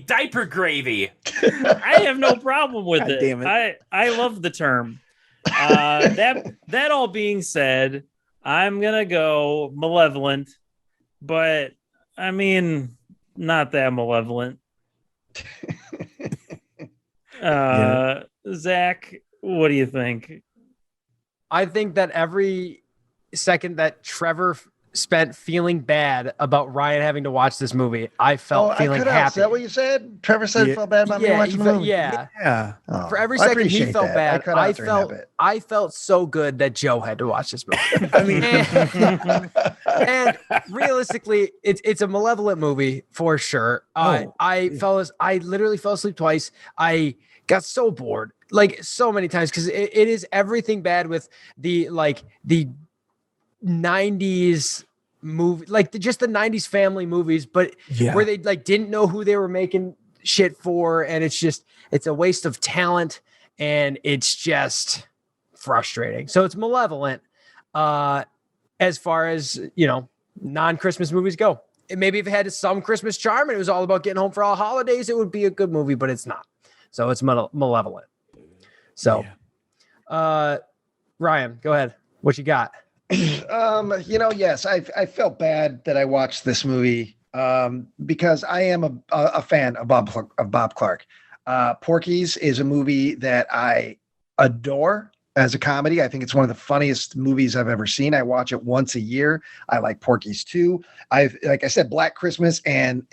diaper gravy. I have no problem with God it. Damn it. I love the term. That all being said, I'm gonna go Malevolent, but I mean not that malevolent. Zach, what do you think? I think that every second that Trevor spent feeling bad about Ryan having to watch this movie, I felt feeling happy. Is that what you said? Trevor said he felt bad about me watching the movie? Yeah. Oh, for every second he felt bad, I felt so good that Joe had to watch this movie. I mean, and realistically, it's a malevolent movie for sure. I literally fell asleep twice. I got so bored, like so many times, because it is everything bad with the 90s movie, like just the 90s family movies, but where they like didn't know who they were making shit for, and it's a waste of talent, and it's just frustrating. So it's Malevolent as far as non-Christmas movies go. Maybe if it had some Christmas charm and it was all about getting home for all holidays, it would be a good movie, but it's not. So it's Malevolent. So Ryan, go ahead. What you got? Yes, I felt bad that I watched this movie because I am a fan of Bob Clark. Porky's is a movie that I adore as a comedy. I think it's one of the funniest movies I've ever seen. I watch it once a year. I like Porky's too. Like I said, Black Christmas and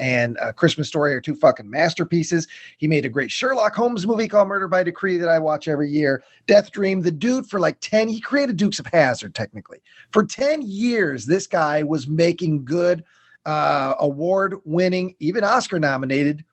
Christmas Story are two fucking masterpieces. He made a great Sherlock Holmes movie called Murder by Decree that I watch every year. Death Dream, the dude for he created Dukes of Hazzard technically. For 10 years, this guy was making good award-winning, even Oscar-nominated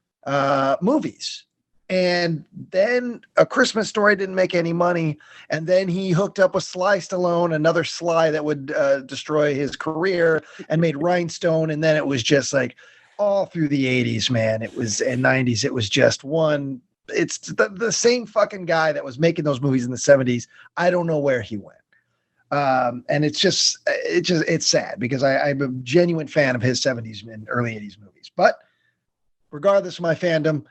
movies. And then A Christmas Story didn't make any money. And then he hooked up with Sly Stallone, another Sly that would destroy his career, and made Rhinestone. And then it was just like all through the 80s, man. It was, and 90s. It was just one. It's the same fucking guy that was making those movies in the 70s. I don't know where he went. And it's sad because I'm a genuine fan of his 70s and early 80s movies. But regardless of my fandom,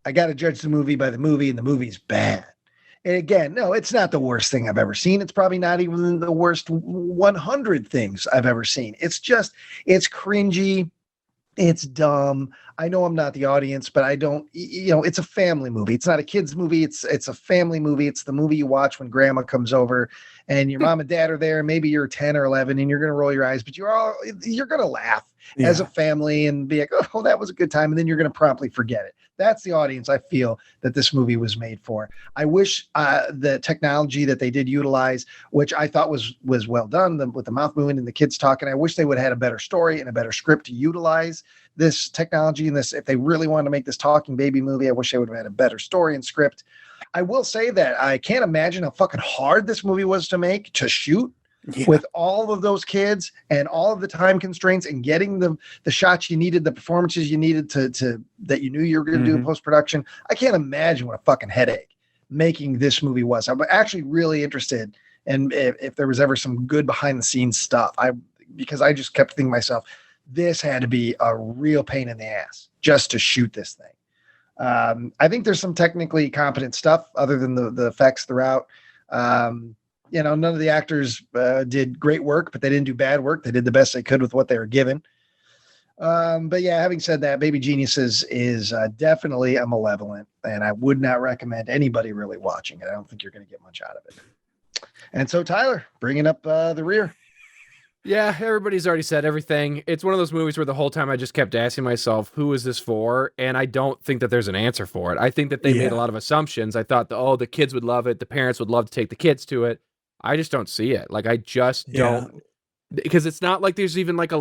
I got to judge the movie by the movie, and the movie's bad. And again, no, it's not the worst thing I've ever seen. It's probably not even the worst 100 things I've ever seen. It's cringy. It's dumb. I know I'm not the audience, but I don't, it's a family movie. It's not a kid's movie. It's a family movie. It's the movie you watch when grandma comes over and your mom and dad are there. Maybe you're 10 or 11 and you're going to roll your eyes, but you're going to laugh as a family and be like, oh, that was a good time. And then you're going to promptly forget it. That's the audience I feel that this movie was made for. I wish the technology that they did utilize, which I thought was well done with the mouth moving and the kids talking, I wish they would have had a better story and a better script to utilize this technology and this. If they really wanted to make this talking baby movie, I wish they would have had a better story and script. I will say that I can't imagine how fucking hard this movie was to shoot. Yeah. With all of those kids and all of the time constraints and getting the shots you needed, the performances you needed to that you knew you were going to do in post-production. I can't imagine what a fucking headache making this movie was. I'm actually really interested in if there was ever some good behind the scenes stuff. Because I just kept thinking to myself, this had to be a real pain in the ass just to shoot this thing. I think there's some technically competent stuff other than the effects throughout. None of the actors did great work, but they didn't do bad work. They did the best they could with what they were given. But yeah, having said that, Baby Geniuses is definitely a Malevolent, and I would not recommend anybody really watching it. I don't think you're going to get much out of it. And so, Tyler, bringing up the rear. Yeah, everybody's already said everything. It's one of those movies where the whole time I just kept asking myself, who is this for? And I don't think that there's an answer for it. I think that they made a lot of assumptions. I thought, the kids would love it. The parents would love to take the kids to it. I just don't see it. Like, I just don't, because it's not like there's even like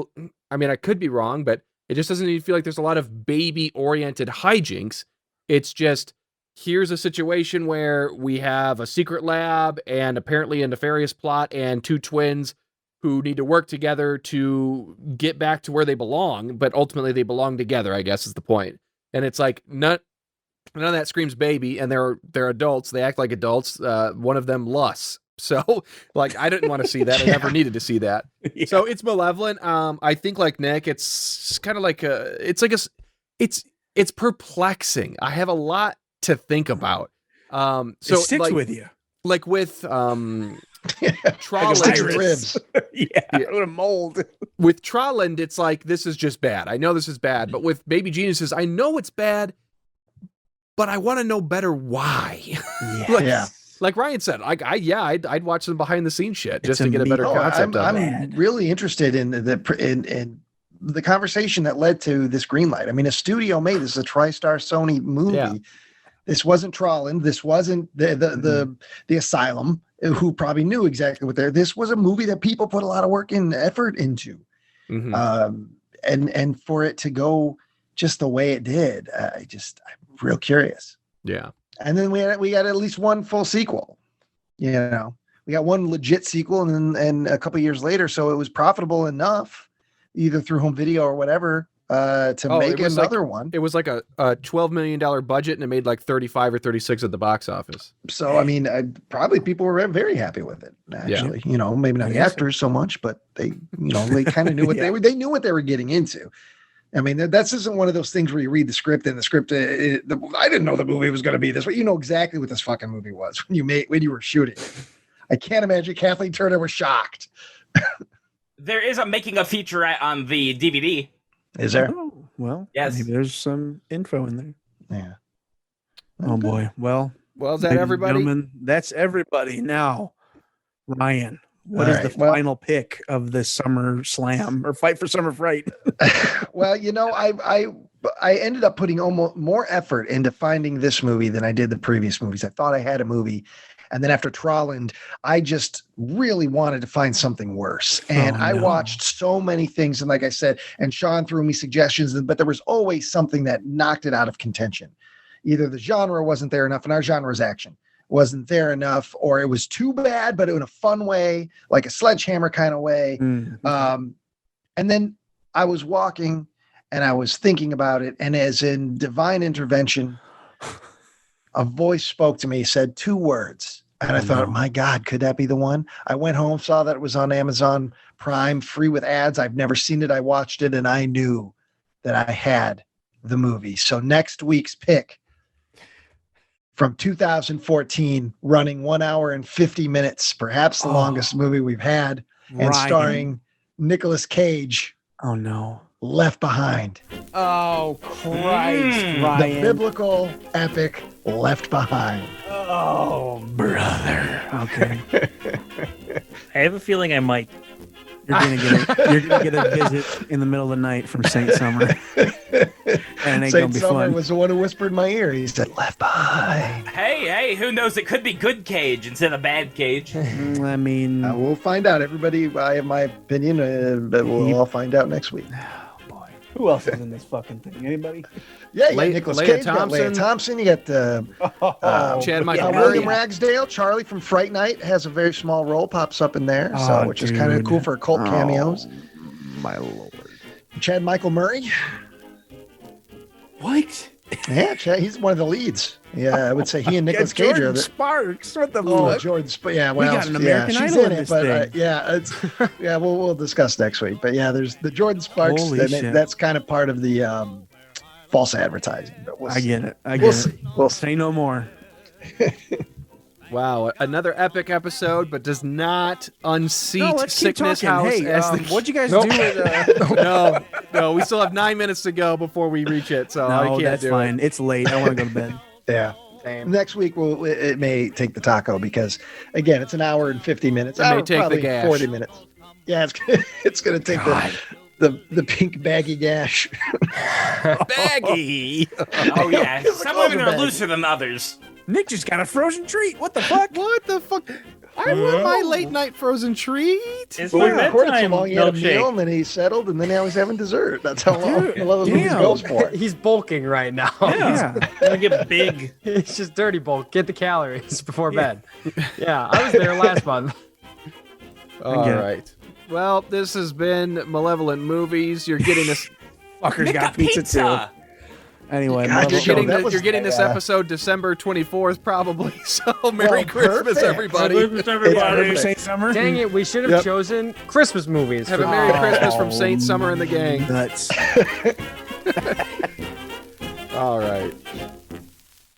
I could be wrong, but it just doesn't even feel like there's a lot of baby oriented hijinks. It's just, here's a situation where we have a secret lab and apparently a nefarious plot and two twins who need to work together to get back to where they belong, but ultimately they belong together, I guess is the point. And it's like, none of that screams baby, and they're adults. They act like adults. One of them lusts. So, like, I didn't want to see that. I never needed to see that. Yeah. So it's Malevolent. I think, like Nick, it's kind of like it's perplexing. I have a lot to think about. So it sticks with you. Like with Trolland, ribs. What a mold. With Trolland, it's like, this is just bad. I know this is bad, but with Baby Geniuses, I know it's bad, but I want to know better why. Like Ryan said, I'd watch some behind the scenes shit just to get a better concept of it. I'm really interested in the conversation that led to this green light. I mean, a studio made this, a TriStar Sony movie. Yeah. This wasn't Trolland. This wasn't the Asylum, who probably knew exactly what this was a movie that people put a lot of work and effort into. Mm-hmm. And for it to go just the way it did, I'm real curious. Yeah. And then we got at least one full sequel. We got one legit sequel, and a couple of years later, so it was profitable enough, either through home video or whatever, to make another one. It was like a $12 million budget, and it made like 35 or 36 at the box office. So I mean, probably people were very happy with it. Actually, maybe not the actors so much, but they kind of knew what they knew what they were getting into. I mean, that's isn't one of those things where you read the script and the script. I didn't know the movie was going to be this way. You know exactly what this fucking movie was when you were shooting. I can't imagine Kathleen Turner was shocked. There is a making a featurette on the DVD. Is there? Oh, well, yes. Maybe there's some info in there. Yeah. Oh boy. Well, is that everybody? Gentlemen, that's everybody. Now, Ryan. What is the final pick of this Summer Slam or Fight for Summer Fright? Well, I ended up putting almost more effort into finding this movie than I did the previous movies. I thought I had a movie, And then after Trawland, I just really wanted to find something worse. And I watched so many things. And like I said, and Sean threw me suggestions, but there was always something that knocked it out of contention. Either the genre wasn't there enough, and our genre is action, wasn't there enough, or it was too bad, but in a fun way, like a Sledgehammer kind of way. And then I was walking and I was thinking about it. And as in divine intervention, a voice spoke to me, said 2 words. And I thought, my God, could that be the one? I went home, saw that it was on Amazon Prime, free with ads. I've never seen it. I watched it and I knew that I had the movie. So next week's pick from 2014, running 1 hour and 50 minutes, perhaps the longest movie we've had, and starring Nicolas Cage. Oh no. Left Behind. Oh Christ, Ryan. The biblical epic Left Behind. Oh, brother. Okay. I have a feeling I might. You're gonna get a visit in the middle of the night from Saint Summer. And it ain't gonna be Summer fun. was the one who whispered in my ear. He said, Left Behind. Hey, who knows? It could be good Cage instead of bad Cage. I mean, we'll find out. Everybody, I have my opinion, but we'll all find out next week. who else is in this fucking thing? Anybody? Yeah, you got Nicolas Cage, you got Leah Thompson, you got Chad Michael William Ragsdale. Charlie from Fright Night has a very small role, pops up in there, which is kind of cool for cult cameos. My lord. Chad Michael Murray. What? Yeah, Chad, he's one of the leads. Yeah, I would say he and Nicolas Cage are the Sparks. What the fuck? fuck? Jordan Sparks. Yeah, well, we got an American Idol in this thing. Yeah, we'll discuss next week. But yeah, there's the Jordan Sparks. That's kind of part of the false advertising. But I get it. We'll see. We'll say no more. Wow, another epic episode, but does not unseat Sickness House. Hey, what'd you guys do with No, we still have 9 minutes to go before we reach it, so I can't that's do fine. it. It's late. I want to go to bed. Yeah. Same. Next week, it may take the taco because, again, it's an hour and 50 minutes. It may take the gash. 40 minutes. Yeah, it's going to take the pink baggy gash. Baggy. Oh, yeah. Some women are looser than others. Nick just got a frozen treat. What the fuck? What the fuck? I want my late night frozen treat. It's my bedtime he had a milkshake. meal, and then he settled, and then now he's having dessert. That's how long those movies goes for. He's bulking right now. Yeah. Gonna get big. He's just dirty bulk. Get the calories before bed. Yeah, I was there last month. All right. Well, this has been Malevolent Movies. You're getting this. Fuckers got pizza too. Anyway, you're getting this episode December 24th, probably. So Merry Christmas, everybody. Merry Christmas, everybody. Saint Summer. Dang it, we should have chosen Christmas movies. Have a Merry Christmas from Saint Summer and the gang. Nuts. All right.